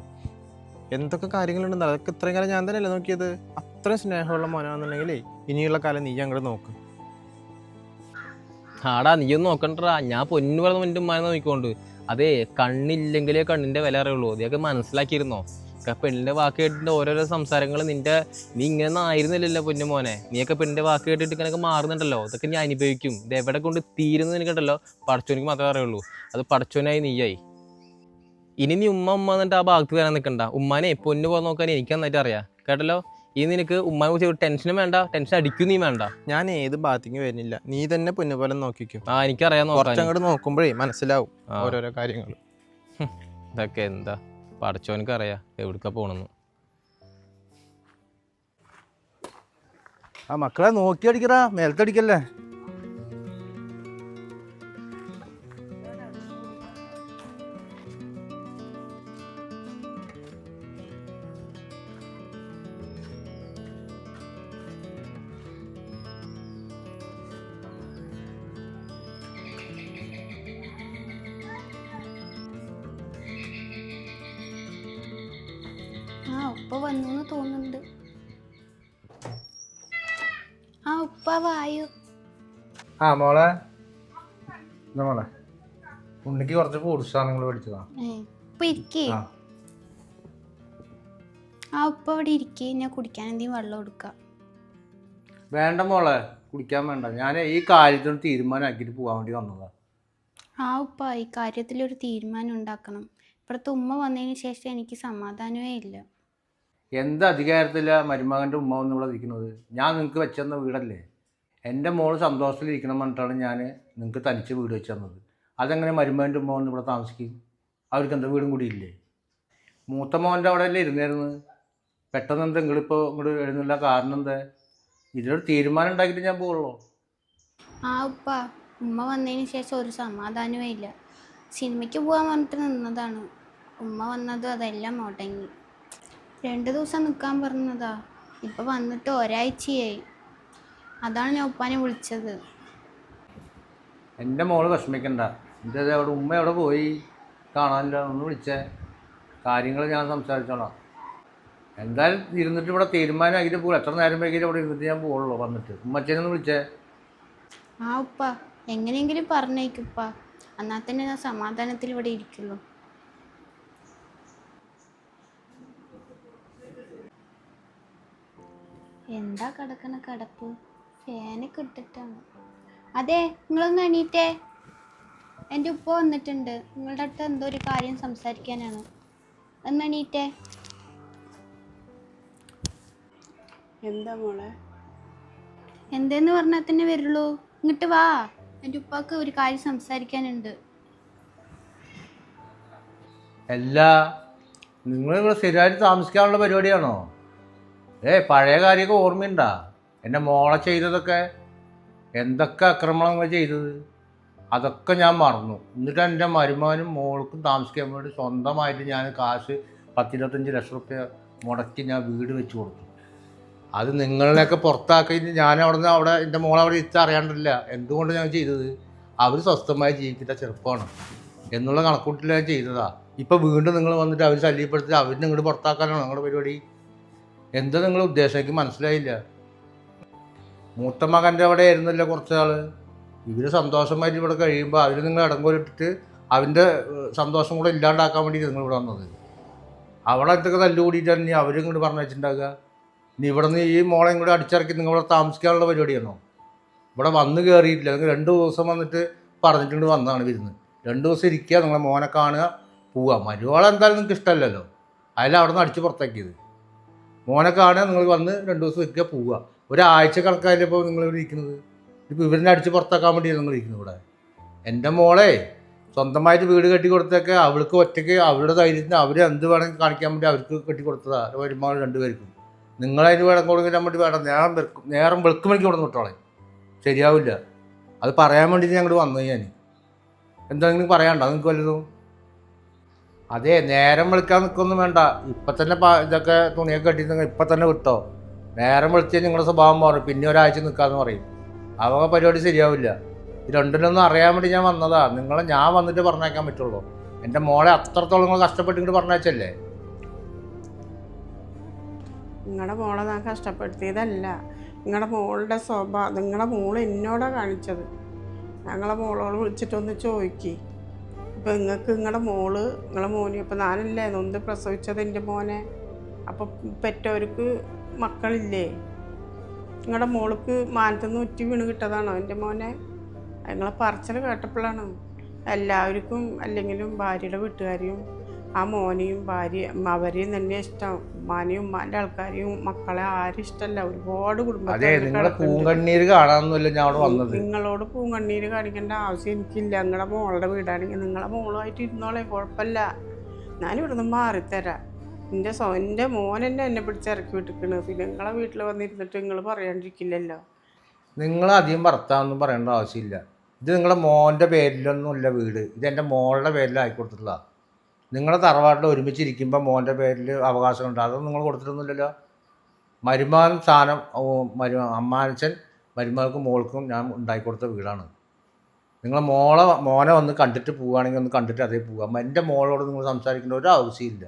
എന്തൊക്കെ കാര്യങ്ങളുണ്ടെന്ന്. അതൊക്കെ ഇത്രയും കാലം ഞാൻ തന്നെയല്ലേ നോക്കിയത്. അത്രയും സ്നേഹമുള്ള മോനാണെന്നുണ്ടെങ്കിലേ ഇനിയുള്ള കാലം നീ അങ്ങോട്ട് നോക്ക്. ആടാ നീയൊന്നും നോക്കണ്ടാ. ഞാൻ പൊന്നു പറഞ്ഞ എൻ്റെ ഉമ്മാനെ നോക്കിക്കൊണ്ട്. അതേ, കണ്ണില്ലെങ്കിലേ കണ്ണിൻ്റെ വില അറിയുള്ളൂ. ഇതൊക്കെ മനസ്സിലാക്കിയിരുന്നോ? പെണ്ണിൻ്റെ വാക്ക് കേട്ടിട്ട് ഓരോരോ സംസാരങ്ങൾ നീ ഇങ്ങനെ ആയിരുന്നില്ലല്ലോ പൊന്നു മോനെ. നീയൊക്കെ പെണ്ണിൻ്റെ വാക്ക് കേട്ടിട്ട് ഇങ്ങനെയൊക്കെ മാറുന്നുണ്ടല്ലോ. ഇതൊക്കെ ഞാൻ അനുഭവിക്കും. ഇത് എവിടെ കൊണ്ട് തീരുന്നത് എനിക്കുണ്ടല്ലോ പടച്ചോനിക്ക് മാത്രമേ അറിയുള്ളൂ. അത് പടച്ചോനായി നീയായി. ഇനി നീ ഉമ്മ എന്നിട്ട് ആ ഭാഗത്ത് വരാൻ നിൽക്കണ്ട. ഉമ്മാനെ പൊന്നു പോകാൻ നോക്കാൻ എനിക്ക് നന്നായിട്ട് അറിയാം കേട്ടല്ലോ. ഇനി നിനക്ക് ഉമ്മാനെ കുറിച്ച് ടെൻഷനും വേണ്ട, ടെൻഷൻ അടിക്കും നീ വേണ്ട. ഞാൻ ഏത് ഭാഗത്തേക്ക് വരുന്നില്ല. നീ തന്നെ പൊന്നുപോലെ നോക്കിക്കും. എനിക്കറിയാം. കുറച്ചങ്ങോട്ട് നോക്കുമ്പോഴേ മനസ്സിലാവും ഓരോരോ കാര്യങ്ങൾ. ഇതൊക്കെ എന്താ പടച്ചോനക്ക് അറിയാം എവിടേക്കാ പോണെന്ന്. ആ മക്കളെ നോക്കി അടിക്കടാ, മേലത്തടിക്കല്ലേ. ഉപ്പ വന്നു തോന്നുന്നുണ്ട്. ഉപ്പ വായു. മോളെ മോളെ ഉണ്ണിക്ക് കുറച്ച് ഫ്രൂട്ട്സ് സാധനങ്ങൾ മേടിച്ചതാ. ഉപ്പ ഇരിക്കേ. ഉപ്പ ഇവിടെ ഇരിക്കേ. ഞാൻ കുടിക്കാൻ എന്തെങ്കിലും വെള്ളം എടുക്കാം. വേണ്ട മോളെ, കുടിക്കാൻ വേണ്ട. ഞാൻ ഈ കാര്യത്തിന് തീരുമാനമാക്കിയിട്ട് പോകാൻ വേണ്ടി വന്നതാ. ഉപ്പ ഈ കാര്യത്തിലൊരു തീരുമാനം ഉണ്ടാക്കണം. ഇപ്പോഴത്തെ ഉമ്മ വന്നതിന് ശേഷം എനിക്ക് സമാധാനമേ ഇല്ല. എന്ത് അധികാരത്തിലാണ് മരുമകൻ്റെ ഉമ്മ വന്ന് ഇവിടെ ഇരിക്കുന്നത്? ഞാൻ നിങ്ങൾക്ക് വെച്ചെന്ന വീടല്ലേ? എൻ്റെ മോള് സന്തോഷത്തിലിരിക്കണം പറഞ്ഞിട്ടാണ് ഞാൻ നിങ്ങൾക്ക് തനിച്ച് വീട് വെച്ച് തന്നത്. അതെങ്ങനെ മരുമകൻ്റെ ഉമ്മ വന്ന് ഇവിടെ താമസിക്കും? അവർക്ക് എന്താ വീടും കൂടി ഇല്ലേ? മൂത്ത മോൻ്റെ അവിടെ അല്ലേ ഇരുന്നായിരുന്നു. പെട്ടെന്ന് എന്താ നിങ്ങളിപ്പോൾ ഇങ്ങോട്ട് എഴുന്നില്ല? കാരണം എന്താ? ഇതിലൊരു തീരുമാനം ഉണ്ടാക്കിയിട്ട് ഞാൻ പോകുള്ളൂ. ആ ഉപ്പ, ഉമ്മ വന്നതിന് ശേഷം ഒരു സമാധാനമേ ഇല്ല. സിനിമയ്ക്ക് പോകാൻ പറഞ്ഞിട്ട് നിന്നതാണ്. ഉമ്മ വന്നത് അതെല്ലാം മുടങ്ങി. 2 ദിവസം നിൽക്കാൻ പറഞ്ഞതാ. ഇപ്പം വന്നിട്ട് ഒരാഴ്ചയായി. അതാണ് ഞാൻ ഉപ്പാനെ വിളിച്ചത്. എൻ്റെ മോള് വിഷമിക്കണ്ട. എൻ്റെ അവിടെ ഉമ്മ എവിടെ പോയി? കാണാനില്ല. ഒന്ന് വിളിച്ചേ, കാര്യങ്ങൾ ഞാൻ സംസാരിച്ചോളാം. എന്തായാലും ഇരുന്നിട്ട് ഇവിടെ തീരുമാനമാക്കിയിട്ട് പോകും. എത്ര നേരം വൈകിട്ട് ഇവിടെ ഇരുന്നിട്ട് ഞാൻ പോകുള്ളൂ. വന്നിട്ട് ഉമ്മച്ചേനൊന്ന് വിളിച്ചേ. ആ ഉപ്പ, എങ്ങനെയെങ്കിലും പറഞ്ഞേക്കുപ്പ. എന്നാൽ തന്നെ ഞാൻ സമാധാനത്തിൽ ഇവിടെ ഇരിക്കുള്ളൂ. എന്താ കിടക്കണ കിടപ്പ്? ഫാനൊക്കെ ഇട്ടിട്ടാണ്. അതെ, നിങ്ങളൊന്ന് എണീറ്റേ. എൻ്റെ ഉപ്പ വന്നിട്ടുണ്ട്. നിങ്ങളുടെ അടുത്ത് എന്തോ ഒരു കാര്യം സംസാരിക്കാനാണ്. ഒന്ന് എണീറ്റേ. എന്താ മോളെ? എന്തേന്ന് പറഞ്ഞാൽ തന്നെ വരുള്ളൂ. ഇങ്ങോട്ട് വാ, എൻ്റെ ഉപ്പാക്ക് ഒരു കാര്യം സംസാരിക്കാനുണ്ട്. എല്ലാ നിങ്ങളിവിടെ സ്ഥിരമായിട്ട് താമസിക്കാനുള്ള പരിപാടിയാണോ? പഴയ കാര്യമൊക്കെ ഓർമ്മയുണ്ടാ? എൻ്റെ മോളെ ചെയ്തതൊക്കെ എന്തൊക്കെ അക്രമണങ്ങൾ ചെയ്തത് അതൊക്കെ ഞാൻ മറന്നു. എന്നിട്ട് എൻ്റെ മരുമകനും മോൾക്കും താമസിക്കാൻ വേണ്ടി സ്വന്തമായിട്ട് ഞാൻ കാശ് 10-25 ലക്ഷം റുപ്യ മുടക്കി ഞാൻ വീട് വെച്ച് കൊടുത്തു. അത് നിങ്ങളെയൊക്കെ പുറത്താക്കി ഞാൻ അവിടെ എൻ്റെ മോളവിടെ അറിയാണ്ടില്ല. എന്തുകൊണ്ട് ഞാൻ ചെയ്തത്? അവർ സ്വസ്ഥമായി ജീവിക്കുന്ന ചെറുപ്പമാണ് എന്നുള്ള കണക്കൂട്ടിൽ ഞാൻ ചെയ്തതാ. ഇപ്പം വീണ്ടും നിങ്ങൾ വന്നിട്ട് അവർ ശല്യപ്പെടുത്തി അവരിനെ ഇങ്ങോട്ട് പുറത്താക്കാനാണ് നിങ്ങളുടെ പരിപാടി. എന്താ നിങ്ങൾ ഉദ്ദേശം? എനിക്ക് മനസ്സിലായില്ല. മൂത്ത മകൻ്റെ അവിടെ ആയിരുന്നില്ല കുറച്ച് നാൾ. ഇവർ സന്തോഷമായിട്ട് ഇവിടെ കഴിയുമ്പോൾ അവർ നിങ്ങൾ ഇടങ്കോലിട്ടിട്ട് അവൻ്റെ സന്തോഷം കൂടെ ഇല്ലാണ്ടാക്കാൻ വേണ്ടിയിട്ട് നിങ്ങൾ ഇവിടെ വന്നത്. അവിടെ എന്തൊക്കെ തല്ലുകൂടിയിട്ടാണ് ഇനി അവരും ഇങ്ങോട്ട് പറഞ്ഞു വെച്ചിട്ടുണ്ടാകുക. ഇനി ഇവിടെ നിന്ന് ഈ മോളെ ഇങ്ങോട്ട് അടിച്ചിറക്കി നിങ്ങളിവിടെ താമസിക്കാനുള്ള പരിപാടിയാണോ? ഇവിടെ വന്ന് കയറിയിട്ടില്ല. നിങ്ങൾ 2 ദിവസം വന്നിട്ട് പറഞ്ഞിട്ടുണ്ട് വന്നതാണ് വിരുന്ന്. 2 ദിവസം ഇരിക്കുക, നിങ്ങളെ മോനെ കാണുക, പോവുക. മരുവാളെ എന്തായാലും നിങ്ങൾക്ക് ഇഷ്ടമല്ലല്ലോ. അതിലവിടെ നിന്ന് അടിച്ച് പുറത്താക്കിയത്. മോനെ കാണുക, നിങ്ങൾ വന്ന് 2 ദിവസം നിൽക്കുക, പോവുക. ഒരാഴ്ച കണക്കായപ്പോൾ നിങ്ങൾ ഇവിടെ ഇരിക്കുന്നത്. ഇപ്പോൾ ഇവരിനെ അടിച്ച് പുറത്താക്കാൻ വേണ്ടിയാണ് നിങ്ങൾ ഇരിക്കുന്നത് ഇവിടെ. എൻ്റെ മോളെ സ്വന്തമായിട്ട് വീട് കെട്ടി കൊടുത്തൊക്കെ അവൾക്ക് ഒറ്റയ്ക്ക് അവരുടെ ധൈര്യത്തിന് അവർ എന്ത് വേണമെങ്കിൽ കാണിക്കാൻ വേണ്ടി അവർക്ക് കെട്ടി കൊടുത്തതാണ്. വരുമാനം 2 പേർക്കും. നിങ്ങളതിന് വേണം കൊടുക്കാൻ വേണ്ടി വേണം. നേരം വെളുക്കുമണിക്ക് കൊടുന്ന് വിട്ടോളെ. ശരിയാവില്ല. അത് പറയാൻ വേണ്ടിയിട്ട് ഞങ്ങൾ വന്നത്. ഞാൻ എന്തെങ്കിലും പറയാണ്ടോ നിങ്ങൾക്ക് വല്ലതും? അതെ, നേരം വിളിക്കാൻ നിൽക്കൊന്നും വേണ്ട. ഇപ്പം തന്നെ ഇതൊക്കെ തുണിയൊക്കെ കെട്ടിയിട്ട് ഇപ്പം തന്നെ വിട്ടോ. നേരം വിളിച്ചാൽ നിങ്ങളുടെ സ്വഭാവം മാറും. പിന്നെ ഒരാഴ്ച നിൽക്കാമെന്ന് പറയും. അവ പരിപാടി ശരിയാവില്ല. ഇത് രണ്ടിനൊന്നും അറിയാൻ വേണ്ടി ഞാൻ വന്നതാ. ഞാൻ വന്നിട്ട് പറഞ്ഞേക്കാൻ പറ്റുള്ളൂ. എൻ്റെ മോളെ അത്രത്തോളം നിങ്ങൾ കഷ്ടപ്പെട്ട് ഇങ്ങോട്ട് പറഞ്ഞേച്ചല്ലേ. നിങ്ങളുടെ മോളെ ഞാൻ കഷ്ടപ്പെടുത്തിയതല്ല. നിങ്ങളുടെ മോളുടെ സ്വഭാവം നിങ്ങളുടെ മോള് എന്നോടാണ് കാണിച്ചത്. ഞങ്ങളെ മോളോട് വിളിച്ചിട്ടൊന്ന് ചോദിക്കി. ഇപ്പം നിങ്ങളുടെ മോന് ഇപ്പം ഞാനല്ലേ നൊന്ത് പ്രസവിച്ചത് എൻ്റെ മോനെ. അപ്പം പെറ്റവർക്ക് മക്കളില്ലേ? നിങ്ങളുടെ മോൾക്ക് മാനത്തുനിന്ന് ഉറ്റി വീണ് കിട്ടതാണോ എൻ്റെ മോനെ? നിങ്ങളെ പറച്ചിൽ കേട്ടപ്പോഴാണ് എല്ലാവർക്കും അല്ലെങ്കിലും ഭാര്യയുടെ വീട്ടുകാരെയും ആ മോനെയും അവരെയും തന്നെ ഇഷ്ടം. ഉമ്മാനെയും ഉമ്മാൻ്റെ ആൾക്കാരെയും മക്കളെ ആരും ഇഷ്ടമല്ല. ഒരുപാട് നിങ്ങളോട് പൂങ്കണ്ണീര് കാണിക്കേണ്ട ആവശ്യം എനിക്കില്ല. നിങ്ങളുടെ മോളുടെ വീടാണെങ്കിൽ നിങ്ങളെ മോളുമായിട്ട് ഇരുന്നോളെ, കുഴപ്പമില്ല. ഞാനിവിടുന്ന് മാറിത്തരാം. എൻ്റെ മോൻ എന്നെ പിടിച്ചിറക്കി വിട്ടിക്കണ്. പിന്നെ നിങ്ങളെ വീട്ടിൽ വന്നിരുന്നിട്ട് നിങ്ങൾ പറയാണ്ടിരിക്കില്ലല്ലോ. നിങ്ങൾ അധികം ഭർത്താവൊന്നും പറയേണ്ട ആവശ്യമില്ല. ഇത് നിങ്ങളുടെ മോൻ്റെ പേരിലൊന്നുമില്ല വീട്. ഇത് എൻ്റെ മോളുടെ പേരിലായി കൊടുത്തിട്ടുള്ള. നിങ്ങളുടെ തറവാട്ടിൽ ഒരുമിച്ചിരിക്കുമ്പോൾ മോൻ്റെ പേരിൽ അവകാശമുണ്ട്. അതൊന്നും നിങ്ങൾ കൊടുത്തിട്ടൊന്നുമില്ലല്ലോ. മരുമകൻ സ്ഥാനം അമ്മാനച്ചൻ മരുമകൾക്കും മോൾക്കും ഞാൻ ഉണ്ടാക്കിക്കൊടുത്ത വീടാണ്. നിങ്ങൾ മോനെ ഒന്ന് കണ്ടിട്ട് പോവുകയാണെങ്കിൽ ഒന്ന് കണ്ടിട്ട് അതേ പോവുക. എൻ്റെ മോളോട് നിങ്ങൾ സംസാരിക്കേണ്ട ഒരു ആവശ്യമില്ല.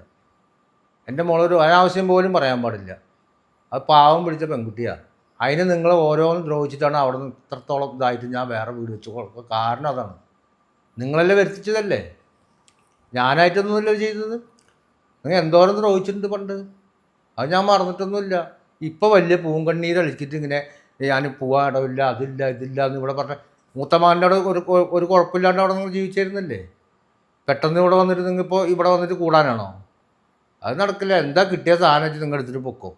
എൻ്റെ മോളൊരു അനാവശ്യം പോലും പറയാൻ പാടില്ല. അത് പാവം പിടിച്ച പെൺകുട്ടിയാണ്. അതിന് നിങ്ങൾ ഓരോന്നും ദ്രോഹിച്ചിട്ടാണ് അവിടെ നിന്ന് ഇത്രത്തോളം ഇതായിട്ട് ഞാൻ വേറെ വീട് വെച്ച് കൊടുക്കുക. കാരണം അതാണ്. നിങ്ങളല്ലേ വരുത്തിച്ചതല്ലേ, ഞാനായിട്ടൊന്നുമില്ല ചെയ്തത്. നിങ്ങൾ എന്തോരം ദ്രോഹിച്ചിട്ടുണ്ട് പണ്ട്. അത് ഞാൻ മറന്നിട്ടൊന്നുമില്ല. ഇപ്പോൾ വലിയ പൂങ്കണ്ണീര് അളിച്ചിട്ട് ഇങ്ങനെ ഞാൻ പോകാൻ ഇടവില്ല, അതില്ല ഇതില്ല എന്ന് ഇവിടെ പറഞ്ഞ മൂത്തമാൻ്റെ അവിടെ ഒരു കുഴപ്പമില്ലാണ്ട് അവിടെ നിങ്ങൾ ജീവിച്ചിരുന്നില്ലേ. പെട്ടെന്ന് ഇവിടെ വന്നിട്ട് നിങ്ങൾ ഇപ്പോൾ ഇവിടെ വന്നിട്ട് കൂടാനാണോ? അത് നടക്കില്ല. എന്താ കിട്ടിയ സാധനം വെച്ച് നിങ്ങൾ എടുത്തിട്ട് പൊക്കോ.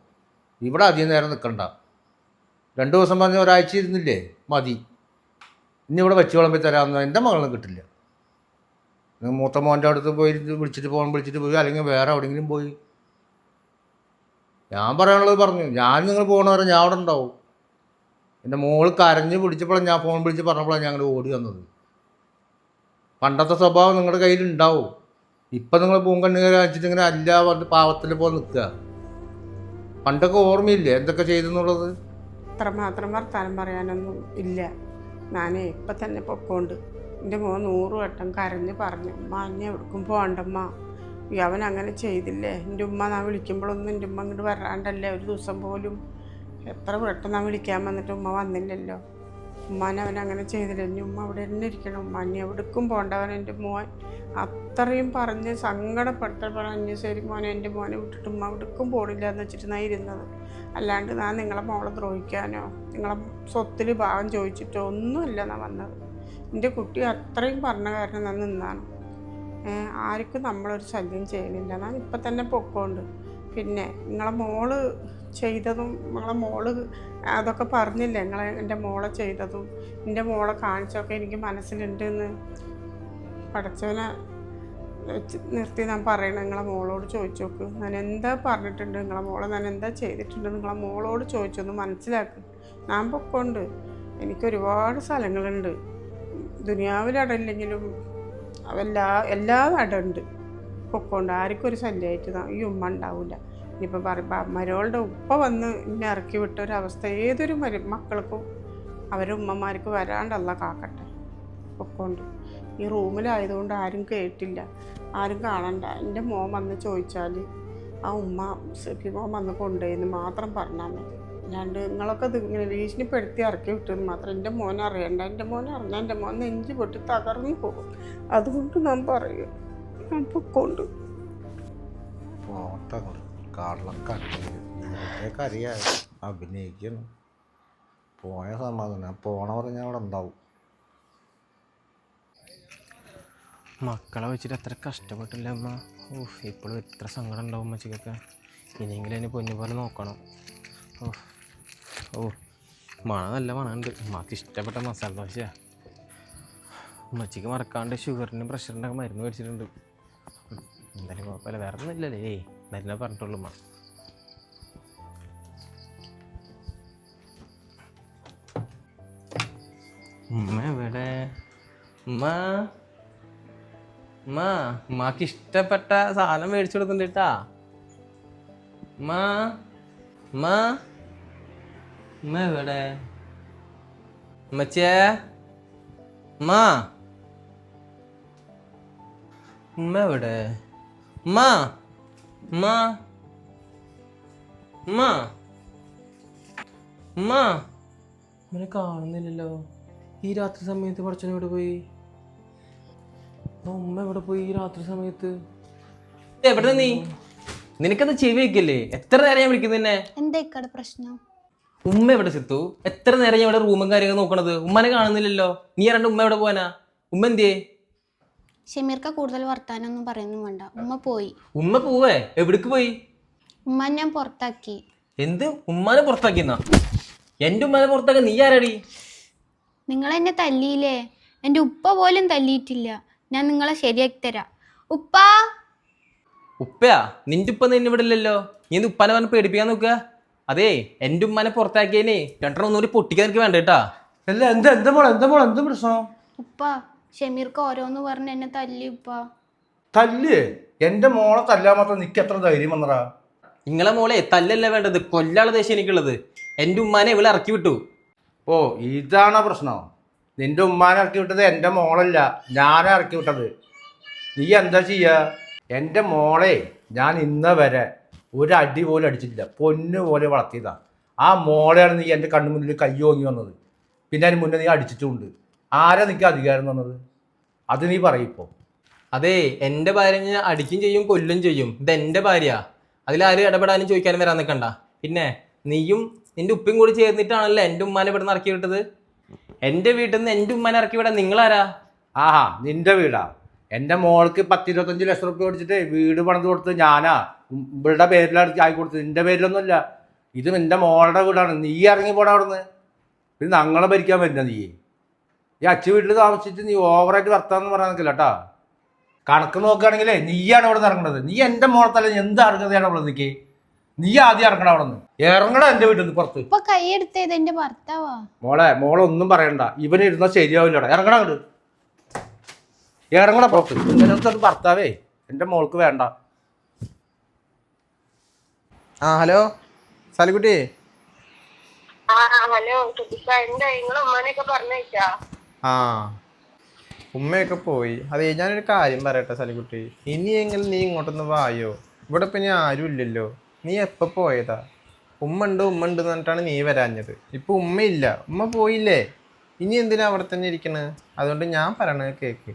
ഇവിടെ അധികം നേരം നിൽക്കണ്ട. 2 ദിവസം പറഞ്ഞ് ഒരാഴ്ച ഇരുന്നില്ലേ മതി. ഇനി ഇവിടെ വെച്ച് വിളമ്പി തരാമെന്ന് എൻ്റെ മകളൊന്നും കിട്ടില്ല. നിങ്ങൾ മൂത്ത മോൻ്റെ അടുത്ത് പോയി വിളിച്ചിട്ട് പോയി, അല്ലെങ്കിൽ വേറെ എവിടെയെങ്കിലും പോയി. ഞാൻ പറയാനുള്ളത് പറഞ്ഞു. ഞാൻ നിങ്ങൾ പോകണവരെ ഞാൻ അവിടെ ഉണ്ടാവും. എൻ്റെ മോള് കരഞ്ഞ് പിടിച്ചപ്പോഴാണ് ഞാൻ ഫോൺ വിളിച്ച് പറഞ്ഞപ്പോഴാണ് ഞങ്ങൾ ഓടി വന്നത്. പണ്ടത്തെ സ്വഭാവം നിങ്ങളുടെ കയ്യിലുണ്ടാവും. ഇപ്പം നിങ്ങൾ പൂങ്കണ്ണുകൾ കാണിച്ചിട്ട് ഇങ്ങനെ അല്ല പറഞ്ഞ് പാവത്തിൽ പോലെ നിൽക്കുക. പണ്ടൊക്കെ ഓർമ്മയില്ലേ എന്തൊക്കെ ചെയ്തെന്നുള്ളത്? അത്രമാത്രം വർത്താനം പറയാനൊന്നും ഇല്ല. ഞാനേ ഇപ്പം തന്നെ പൊക്കോണ്ട് എൻ്റെ മോൻ 100 വട്ടം കരഞ്ഞ് പറഞ്ഞു, അമ്മ അന്നെ എവിടേക്കും പോകണ്ടമ്മ, അവൻ അങ്ങനെ ചെയ്തില്ലേ. എൻ്റെ ഉമ്മ ഞാൻ വിളിക്കുമ്പോഴൊന്നും എൻ്റെ ഉമ്മ ഇങ്ങോട്ട് വരാണ്ടല്ലേ ഒരു ദിവസം പോലും. എത്ര വട്ടം ഞാൻ വിളിക്കാൻ വന്നിട്ട് ഉമ്മ വന്നില്ലല്ലോ. ഉമ്മാനെ അവൻ അങ്ങനെ ചെയ്തില്ല. എൻ്റെ ഉമ്മ അവിടെ തന്നെ ഇരിക്കണം, ഉമ്മ അന്നെ എവിടേക്കും പോകണ്ടവൻ. എൻ്റെ മോൻ അത്രയും പറഞ്ഞ് സങ്കടപ്പെട്ടപ്പോഴഞ്ഞ് ശരി മോനെ എൻ്റെ മോനെ വിട്ടിട്ട് ഉമ്മ എവിടേക്കും പോണില്ല എന്ന് വെച്ചിട്ട് ഞാൻ ഇരുന്നത്. അല്ലാണ്ട് ഞാൻ നിങ്ങളെ മോളെ ദ്രോഹിക്കാനോ നിങ്ങളെ സ്വത്തിൽ ഭാഗം ചോദിച്ചിട്ടോ ഒന്നുമല്ല ഞാൻ വന്നത്. എൻ്റെ കുട്ടി അത്രയും പറഞ്ഞ കാരണം ഞാൻ നിന്നാണ്. ആർക്കും നമ്മളൊരു ശല്യം ചെയ്യണില്ല. ഞാൻ ഇപ്പം തന്നെ പൊക്കോണ്ട്. പിന്നെ നിങ്ങളെ മോള് ചെയ്തതും നിങ്ങളെ മോള് അതൊക്കെ പറഞ്ഞില്ലേ, എൻ്റെ മോളെ ചെയ്തതും എൻ്റെ മോളെ കാണിച്ചൊക്കെ എനിക്ക് മനസ്സിലുണ്ടെന്ന് പഠിച്ചവനെ നിർത്തി ഞാൻ പറയണം. നിങ്ങളെ മോളോട് ചോദിച്ചു നോക്ക്, ഞാൻ എന്താ പറഞ്ഞിട്ടുണ്ട്, നിങ്ങളെ മോളെ ഞാൻ എന്താ ചെയ്തിട്ടുണ്ട്, നിങ്ങളെ മോളോട് ചോദിച്ചൊന്ന് മനസ്സിലാക്ക്. ഞാൻ പൊക്കോണ്ട്. എനിക്കൊരുപാട് സ്ഥലങ്ങളുണ്ട്. ദുനിയാവിലടയില്ലെങ്കിലും എല്ലാ അടയുണ്ട്. പൊക്കോണ്ട്. ആർക്കും ഒരു ശല്യമായിട്ട് ഈ ഉമ്മ ഉണ്ടാവില്ല. ഇനിയിപ്പോൾ മരോളുടെ ഉപ്പ വന്ന് ഇന്നെ ഇറക്കി വിട്ടൊരവസ്ഥ ഏതൊരു മക്കൾക്കും അവരുടെ ഉമ്മമാർക്ക് വരാണ്ടല്ല കാക്കട്ടെ. പൊക്കോണ്ട്. ഈ റൂമിലായതുകൊണ്ട് ആരും കേട്ടില്ല, ആരും കാണണ്ട. എൻ്റെ മോൻ വന്ന് ചോദിച്ചാൽ ആ ഉമ്മ സെഫി മോൻ വന്ന് കൊണ്ടുപോയെന്ന് മാത്രം പറഞ്ഞാൽ മതി. അല്ലാണ്ട് നിങ്ങളൊക്കെ ഇത് ഇങ്ങനെ ഭീഷണിപ്പെടുത്തി ഇറക്കി വിട്ടെന്ന് മാത്രം എൻ്റെ മോനെ അറിയണ്ട. എൻ്റെ മോനെ അറിഞ്ഞാൽ എൻ്റെ മോൻ നെഞ്ച് പൊട്ടി തകർന്നു പോകും. അതുകൊണ്ട് ഞാൻ പറയും, ഞാൻ പൊക്കോണ്ട്. കറിയായി അഭിനയിക്കുന്നു. പോയ സമാധാനം പോണ പറഞ്ഞാൽ അവിടെ ഉണ്ടാവും. മക്കളെ വെച്ചിട്ട് എത്ര കഷ്ടപ്പെട്ടില്ല അമ്മ. ഇപ്പോഴും എത്ര സങ്കടം ഉണ്ടാവും അമ്മച്ചിക്കൊക്കെ. ഇനിയെങ്കിലും അതിന് പൊന്നു പോലെ നോക്കണം. മണ നല്ല മണമുണ്ട്. അമ്മക്ക് ഇഷ്ടപ്പെട്ട മസാല ദോശയാണ്. അമ്മച്ചിക്ക് മറക്കാണ്ട് ഷുഗറിനും പ്രഷറിൻ്റെ ഒക്കെ മരുന്ന് മേടിച്ചിട്ടുണ്ട്. എന്തായാലും കുഴപ്പമില്ല, വേറെ ഒന്നും ഇല്ലല്ലേ. മരുന്ന് പറഞ്ഞിട്ടുള്ളൂ അമ്മ. ഉമ്മ എവിടെ? ഉമ്മക്ക് ഇഷ്ടപ്പെട്ട സാധനം മേടിച്ചു കൊടുക്കുന്നുണ്ട് കേട്ടാ. ഉമ്മ എവിടെ? ഉമ്മച്ചേ, ഉമ്മ എവിടെ? ഉമ്മനെ കാണുന്നില്ലല്ലോ. ഈ രാത്രി സമയത്ത് പഠിച്ചവൻ എവിടെ പോയി? ഉമ്മ എവിടെ പോയി ഈ രാത്രി സമയത്ത്? എവിടെ നീ? നിനക്കെന്താ ചെവി വെക്കല്ലേ? എത്ര നേരം ഞാൻ വിളിക്കുന്നു നിന്നെ. എന്താ പ്രശ്നം? ഉമ്മ എവിടെ സിത്തു? എത്ര നേരം ഞാൻ ഇവിടെ റൂമും കാര്യങ്ങൾ നോക്കണത്, ഉമ്മനെ കാണുന്നില്ലല്ലോ. നീ രണ്ട് ഉമ്മ എവിടെ പോവാനാ? ഉമ്മ എന്തിയേ? ഷമീർക്ക കൂടുതൽ വർത്താനൊന്നും പറയുന്നു വേണ്ട, ഉമ്മ പോയി. ഉമ്മ പോവേ? എവിടേക്ക് പോയി? ഉമ്മ ഞാൻ പുറത്താക്കി. എന്ത്? ഉമ്മാനെ പുറത്താക്കിന്നാ? എൻ്റെ ഉമ്മാനെ പുറത്താക്കി നീ ആരാടി? നിങ്ങൾ എന്നെ തല്ലിയില്ലേ? എൻ്റെ ഉപ്പ പോലും തല്ലിയിട്ടില്ല. ഞാൻ നിങ്ങളെ ശരിയാക്കി തരാം. ഉപ്പാ. ഉപ്പയാ? നിന്റെ ഉപ്പ നിന്നെ ഇവിടെ ഇല്ലല്ലോ. നീ എന്ത് ഉപ്പാനെ പറഞ്ഞ് പേടിപ്പിക്കാൻ നോക്കുക? അതേ, എൻ്റെ ഉമ്മാനെ പുറത്താക്കിയേനെ രണ്ടെണ്ണം ഒന്നുകൂടി പൊട്ടിക്കാൻ എനിക്ക് വേണ്ട കേട്ടാ. അല്ല എന്താ മോളെ പ്രശ്നം? ഉപ്പ ഷമീർക്ക ഓരോന്ന് പറഞ്ഞ് എന്നെ തല്ലി. ഉപ്പ തല്ല്? എൻ്റെ മോളെ തല്ലാൻ മാത്രം നിനക്ക് എത്ര ധൈര്യം വന്നറാ? നിങ്ങളെ മോളെ തല്ലല്ല വേണ്ടത്, കൊല്ലാനുള്ള ദേശം എനിക്കുള്ളത്. എൻ്റെ ഉമ്മാനെ ഇവിടെ ഇറക്കി വിട്ടു. ഓ, ഇതാണോ പ്രശ്നം? നിന്റെ ഉമ്മാനെ ഇറക്കി വിട്ടത് എൻ്റെ മോളല്ല, ഞാനാ ഇറക്കി വിട്ടത്. നീ എന്താ ചെയ്യുക? എൻ്റെ മോളെ ഞാൻ ഇന്ന് വരെ ഒരു അടി പോലും അടിച്ചിട്ടില്ല, പൊന്നു പോലെ വളർത്തിയതാ. ആ മോളെയാണ് നീ എൻ്റെ കണ്ണു മുന്നിൽ കൈ ഓങ്ങി വന്നത്. പിന്നെ അതിന് മുന്നേ നീ അടിച്ചിട്ടുമുണ്ട്. ആരാ നിനക്ക് അധികാരം തന്നത്? അത് നീ പറയിപ്പോൾ. അതെ, എൻ്റെ ഭാര്യ ഞാൻ അടിക്കും ചെയ്യും കൊല്ലും ചെയ്യും. ഇത് എൻ്റെ ഭാര്യ, അതിലാരും ഇടപെടാനും ചോദിക്കാനും വരാൻ നിൽക്കണ്ട. പിന്നെ നീയും നിന്റെ ഉപ്പയും കൂടി ചേർന്നിട്ടാണല്ലോ എൻ്റെ ഉമ്മാനെ ഇവിടെ നിന്ന് ഇറക്കി വിട്ടത്. എൻ്റെ വീട്ടിൽ നിന്ന് എൻ്റെ ഉമ്മാനെ ഇറക്കി വിടാൻ നിങ്ങളാരാ? ആഹാ, നിന്റെ വീടാ? എൻ്റെ മോൾക്ക് 10-25 ലക്ഷം റുപ്യ മേടിച്ചിട്ട് വീട് പണിത് കൊടുത്ത് ഞാനാ ഇവളുടെ പേരിലാണ് ആയി കൊടുത്തത്. എൻ്റെ പേരിലൊന്നുമില്ല. ഇത് എൻ്റെ മോളുടെ വീടാണ്. നീ ഇറങ്ങി പോടാ അവിടുന്ന്. പിന്നെ ഞങ്ങളെ ഭരിക്കാൻ പറ്റില്ല നീ. ഈ അച്ഛ വീട്ടിൽ താമസിച്ചിട്ട് നീ ഓവറായിട്ട് വർത്താന്ന് പറയാൻ നിൽക്കില്ല കേട്ടാ. കണക്ക് നോക്കുകയാണെങ്കിലേ നീയാണ് ഇവിടെ നിന്ന് ഇറങ്ങണത്. നീ എൻ്റെ മോളത്തല്ല എന്ത് ഇറങ്ങുന്നതാണ് അവിടെ നിൽക്കേ. നീ ആദ്യം ഇറങ്ങണം അവിടെ നിന്ന്. ഇറങ്ങണം എൻ്റെ വീട്ടിൽ നിന്ന് പുറത്ത്. ഇപ്പൊ കൈയെടുത്തേത് എന്റെ ഭർത്താവാ. മോളൊന്നും പറയണ്ട. ഇവന് ഇരുന്നാൽ ശരിയാവില്ലടാ. ഇറങ്ങണം അങ്ങോട്ട്. ഇറങ്ങണ പുറത്ത്. ഇങ്ങനത്തെ ഭർത്താവേ എൻ്റെ മോൾക്ക് വേണ്ട. ആ ഹലോ സാലിക്കുട്ടി. ഹലോ എന്താ നിങ്ങളെ ഉമ്മാനെയൊക്കെ പറഞ്ഞയച്ചാ? ആ ഉമ്മയൊക്കെ പോയി. അതെ ഞാനൊരു കാര്യം പറയട്ടെ സാലിക്കുട്ടി, ഇനിയെങ്കിലും നീ ഇങ്ങോട്ടൊന്ന് വായോ. ഇവിടെ ഇപ്പം ഇനി ആരും ഇല്ലല്ലോ. നീ എപ്പോൾ പോയതാ? ഉമ്മ ഉണ്ട് എന്ന് പറഞ്ഞിട്ടാണ് നീ വരാഞ്ഞത്. ഇപ്പം ഉമ്മയില്ല, ഉമ്മ പോയില്ലേ. ഇനി എന്തിനാ അവിടെ തന്നെ ഇരിക്കണത്? അതുകൊണ്ട് ഞാൻ പറയണത് കേക്ക്,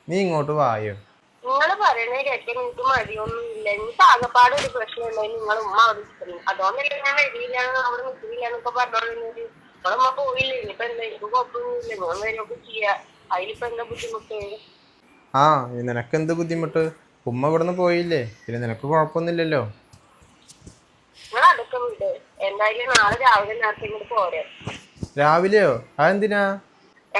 നീ ഇങ്ങോട്ട് വായോ. നിങ്ങള് പറയണേ കേൾക്കാൻ എനിക്ക് മടിയൊന്നുമില്ല. എനിക്ക് ആകെപ്പാട് ഒരു പ്രശ്നമുണ്ടായി. നിങ്ങളെ ഉമ്മ അവിടെ നിൽക്കുന്നു. അതുകൊണ്ടല്ലേ ഞാൻ വരില്ല അവിടെ നിൽക്കില്ല എന്നൊക്കെ പറഞ്ഞോളുന്നത്. നിങ്ങളുമ്മ പോയില്ലേ. ഇനിയിപ്പോ എന്താ എനിക്ക് കുഴപ്പമൊന്നുമില്ല. ഞാൻ വരെയൊക്കെ ചെയ്യാ. അതിലിപ്പോ എന്താ ബുദ്ധിമുട്ട്? ആ നിനക്ക് എന്ത് ബുദ്ധിമുട്ട്? ഉമ്മ ഇവിടെ നിന്ന് പോയില്ലേ, പിന്നെ നിനക്ക് കുഴപ്പമൊന്നുമില്ലല്ലോ. നിങ്ങൾ അതൊക്കെ വിട്. എന്തായാലും നാളെ രാവിലെ നേരത്തെ ഇങ്ങോട്ട് പോരെ. രാവിലെയോ? അതെന്തിനാ?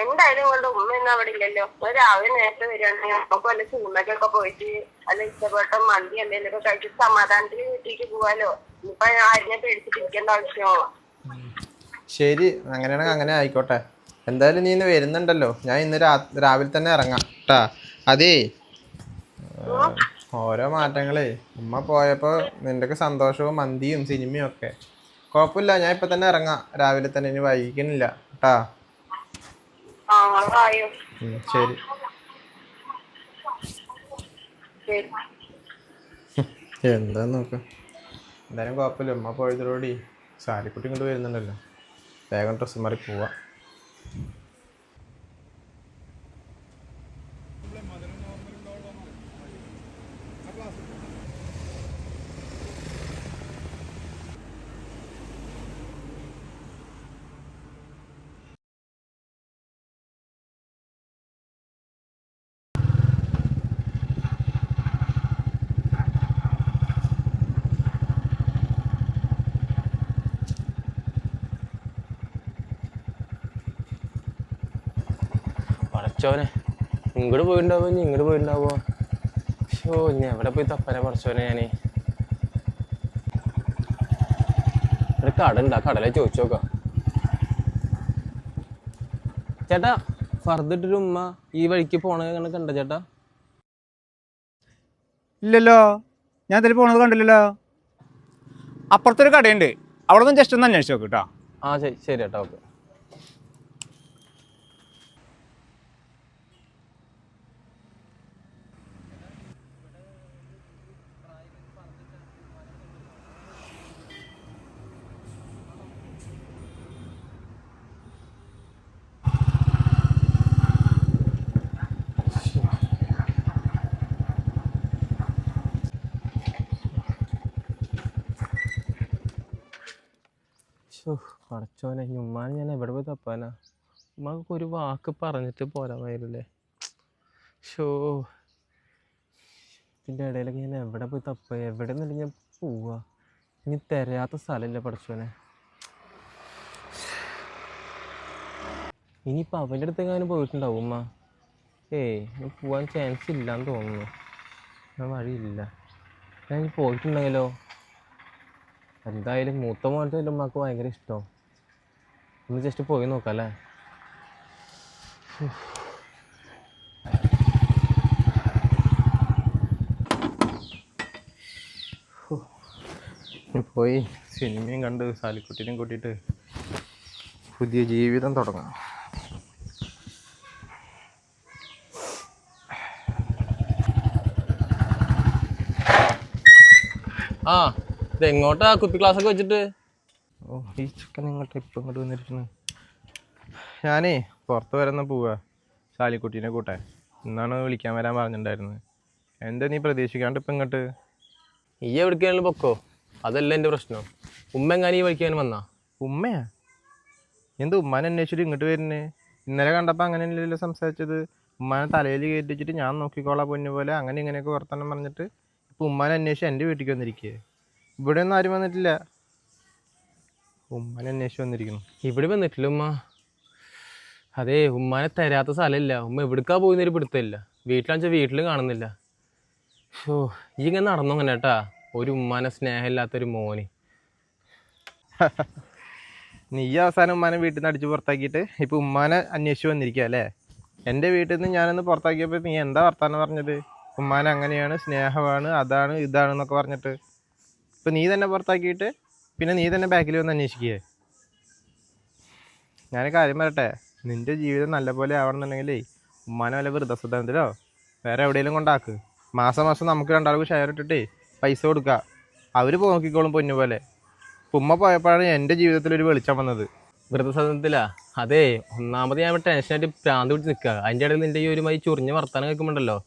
എന്തായാലും നിങ്ങളുടെ ഉമ്മ ഒന്നും അവിടെ ഇല്ലല്ലോ. നിങ്ങൾ രാവിലെ നേരത്തെ വരികയാണെങ്കിൽ നമുക്ക് വല്ല സിനിമക്കൊക്കെ പോയിട്ട് അല്ല ഇഷ്ടപ്പെട്ട മന്തി എന്തെങ്കിലുമൊക്കെ കഴിച്ചിട്ട് സമാധാനത്തിൽ വീട്ടിലേക്ക് പോവാലോ. ഇനിയിപ്പൊ ആരിനെ പേടിച്ചിട്ടിരിക്കേണ്ട ആവശ്യമോ? ശരി, അങ്ങനെയാണെങ്കിൽ അങ്ങനെ ആയിക്കോട്ടെ. എന്തായാലും നീ ഇന്ന് വരുന്നുണ്ടല്ലോ. ഞാൻ ഇന്ന് രാവിലെ തന്നെ ഇറങ്ങാം കേട്ടാ. അതേ ഓരോ മാറ്റങ്ങളേ ഉമ്മ പോയപ്പോൾ നിൻ്റെയൊക്കെ സന്തോഷവും മന്തിയും സിനിമയും ഒക്കെ. കുഴപ്പമില്ല, ഞാൻ ഇപ്പം തന്നെ ഇറങ്ങാം രാവിലെ തന്നെ. ഇനി വൈകിക്കുന്നില്ല കേട്ടാ. ശരി. എന്താ നോക്ക. എന്തായാലും കുഴപ്പമില്ല, ഉമ്മ പോയതോടുകൂടി സാരിക്കുട്ടി ഇങ്ങോട്ട് വരുന്നുണ്ടല്ലോ. വേഗം ഡ്രസ്സ് മാറി പോവാ. പടച്ചോനെ ഇങ്ങോട്ട് പോയിട്ടുണ്ടാവോ ഇനി ഇങ്ങോട്ട് പോയിട്ടുണ്ടാവോ? ഷോ ഇനി എവിടെ പോയി തപ്പനെ പടച്ചോനെ. ഞാൻ ഒരു കട ഉണ്ട്, ആ കടലെ ചോദിച്ചു നോക്കാം. ചേട്ടാ ഫർദിട്ടൊരു ഉമ്മ ഈ വഴിക്ക് പോണത് കണ്ട ചേട്ടാ? ഇല്ലല്ലോ, ഞാൻ ഇതിൽ പോണത് കണ്ടില്ലല്ലോ. അപ്പുറത്തൊരു കടയുണ്ട്, അവിടെ നിന്ന് ജസ്റ്റ് ഒന്ന് അന്വേഷിച്ച് നോക്ക് കേട്ടോ. ആ ശരി ശരി ചേട്ടാ, ഓക്കെ. പടച്ചോനെ ഉമ്മാനെ ഞാൻ എവിടെ പോയി തപ്പാനാ? ഉമ്മക്ക് ഒരു വാക്ക് പറഞ്ഞിട്ട് പോരാമായിരുന്നില്ലേ? ഷോ ഇതിൻ്റെ ഇടയിലൊക്കെ ഞാൻ എവിടെ പോയി തപ്പ? എവിടെ നിന്നിട്ട് ഞാൻ പോവാ? ഇനി തിരയാത്ത സ്ഥലമില്ല പടച്ചോനെ. ഇനിയിപ്പോൾ അവൻ്റെ അടുത്തെങ്ങാനും പോയിട്ടുണ്ടാവും ഉമ്മ. ഞാൻ പോവാൻ ചാൻസ് ഇല്ലാന്ന് തോന്നുന്നു. ഞാൻ വഴിയില്ല. ഞാൻ പോയിട്ടുണ്ടെങ്കിലോ? എന്തായാലും മൂത്ത മോനത്തെ ഉമ്മക്ക് ഭയങ്കര ഇഷ്ടം. ഒന്ന് ജസ്റ്റ് പോയി നോക്കാം അല്ലേ? പോയി സിനിമയും കണ്ട് സാലിക്കുട്ടിനെയും കൂട്ടിയിട്ട് പുതിയ ജീവിതം തുടങ്ങാം. ആ ഇതെങ്ങോട്ടാ കുപ്പി ക്ലാസ് ഒക്കെ വെച്ചിട്ട്? ഓ ഈ ചിക്കൻ ഇങ്ങോട്ട് ഇപ്പം ഇങ്ങോട്ട് വന്നിരിക്കുന്നു. ഞാനേ പുറത്ത് വരുന്ന പോവാ സാലിക്കുട്ടീനെ കൂട്ടെ. ഇന്നാണ് വിളിക്കാൻ വരാൻ പറഞ്ഞിട്ടുണ്ടായിരുന്നത്. എന്താ നീ പ്രതീക്ഷിക്കാണ്ട് ഇപ്പം ഇങ്ങോട്ട്? ഈ എവിടേക്കാണെങ്കിലും പൊക്കോ, അതല്ല എൻ്റെ പ്രശ്നം. ഉമ്മ എങ്ങാനും ഈ വഴിക്കാൻ വന്നാ? ഉമ്മയാ? എന്ത് ഉമ്മാനെ അന്വേഷിച്ചിട്ട് ഇങ്ങോട്ട് വരുന്നേ? ഇന്നലെ കണ്ടപ്പോൾ അങ്ങനെയല്ലല്ലോ സംസാരിച്ചത്. ഉമ്മാനെ തലയിൽ കയറ്റി വെച്ചിട്ട് ഞാൻ നോക്കിക്കോളാം പൊന്നു പോലെ അങ്ങനെ ഇങ്ങനെയൊക്കെ വർത്തമാനം പറഞ്ഞിട്ട് ഇപ്പം ഉമ്മാനെ അന്വേഷിച്ച് എൻ്റെ വീട്ടിലേക്ക് വന്നിരിക്കുക. ഇവിടെ ഒന്നും ആരും വന്നിട്ടില്ല, ഉമ്മാനെ അന്വേഷിച്ച് വന്നിരിക്കുന്നു. ഇവിടെ വന്നിട്ടില്ല ഉമ്മ. അതെ, ഉമ്മാനെ തരാത്ത സ്ഥലമില്ല. ഉമ്മ എവിടേക്കാ പോകുന്നൊരു പിടുത്തമില്ല. വീട്ടിലാണെച്ചാൽ വീട്ടിലും കാണുന്നില്ല. ഷോ, ഈ ഇങ്ങനെ നടന്നു അങ്ങനെ കേട്ടാ, ഒരു ഉമ്മാനെ സ്നേഹമില്ലാത്തൊരു മോന്. നീ അവസാനം ഉമ്മാനെ വീട്ടിൽ നിന്ന് അടിച്ച് പുറത്താക്കിയിട്ട് ഇപ്പം ഉമ്മാനെ അന്വേഷിച്ച് വന്നിരിക്കുക അല്ലേ? എൻ്റെ വീട്ടിൽ നിന്ന് ഞാനൊന്ന് പുറത്താക്കിയപ്പോൾ നീ എന്താ വർത്താനം പറഞ്ഞത്? ഉമ്മാനെ അങ്ങനെയാണ്, സ്നേഹമാണ്, അതാണ് ഇതാണ് എന്നൊക്കെ പറഞ്ഞിട്ട് ഇപ്പം നീ തന്നെ പുറത്താക്കിയിട്ട് പിന്നെ നീ തന്നെ ബാക്കിൽ വന്ന് അന്വേഷിക്കുകയെ. ഞാൻ കാര്യം പറയട്ടെ, നിൻ്റെ ജീവിതം നല്ലപോലെ ആവണമെന്നുണ്ടെങ്കിലേ ഉമ്മാനെ വല്ല വൃദ്ധസദനത്തിലോ വേറെ എവിടെയെങ്കിലും കൊണ്ടാക്ക്. മാസം മാസം നമുക്ക് രണ്ടാൾക്ക് ഷെയർ ഇട്ടിട്ടേ പൈസ കൊടുക്കുക, അവർ നോക്കിക്കോളും പൊന്നു പോലെ. ഉമ്മ പോയപ്പോഴാണ് എൻ്റെ ജീവിതത്തിലൊരു വെളിച്ചം വന്നത്. വൃദ്ധസദനത്തിലാ? അതെ, ഒന്നാമത് ഞാൻ ടെൻഷനായിട്ട് പ്രാന്ത് പിടിച്ച് നിൽക്കുക. അതിൻ്റെ ഇടയിൽ നിൻ്റെ ഈ ഒരുമായി ചൊറിഞ്ഞ വർത്താനം കേൾക്കുമ്പോണ്ടല്ലോ,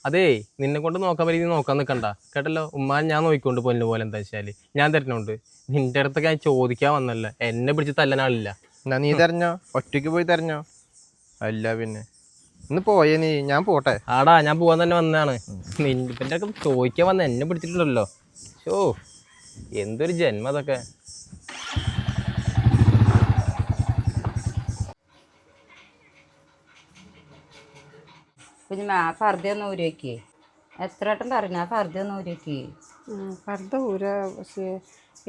അതേ നിന്നെ കൊണ്ട് നോക്കാൻ പറ്റി നോക്കാൻ നിൽക്കണ്ട കേട്ടല്ലോ. ഉമ്മാൻ ഞാൻ നോക്കിക്കൊണ്ട് പൊന്നു പോലെ. എന്താ വെച്ചാൽ ഞാൻ തരണുണ്ട്. നിൻ്റെ അടുത്തൊക്കെ ഞാൻ ചോദിക്കാൻ വന്നല്ല, എന്നെ പിടിച്ച് തല്ലാനാളില്ല. എന്നാ നീ തെരഞ്ഞോ, ഒറ്റയ്ക്ക് പോയി തെരഞ്ഞോ. അല്ല പിന്നെ ഇന്ന് പോയേ നീ, ഞാൻ പോട്ടെ. ആടാ, ഞാൻ പോകാൻ തന്നെ വന്നതാണ്. നിൻ്റെ ഒക്കെ ചോദിക്കാൻ വന്ന എന്നെ പിടിച്ചിട്ടുണ്ടല്ലോ. ഷോ, എന്തൊരു ജന്മം അതൊക്കെ. കുഞ്ഞുമ്മ ആ ഫർദ ഒന്ന് ഊരി വയ്ക്കേ. എത്ര വട്ടം പറഞ്ഞു ആ ഫർദ ഒന്ന് ഊരി വയ്ക്കേ. ഫർദ ഊര, പക്ഷേ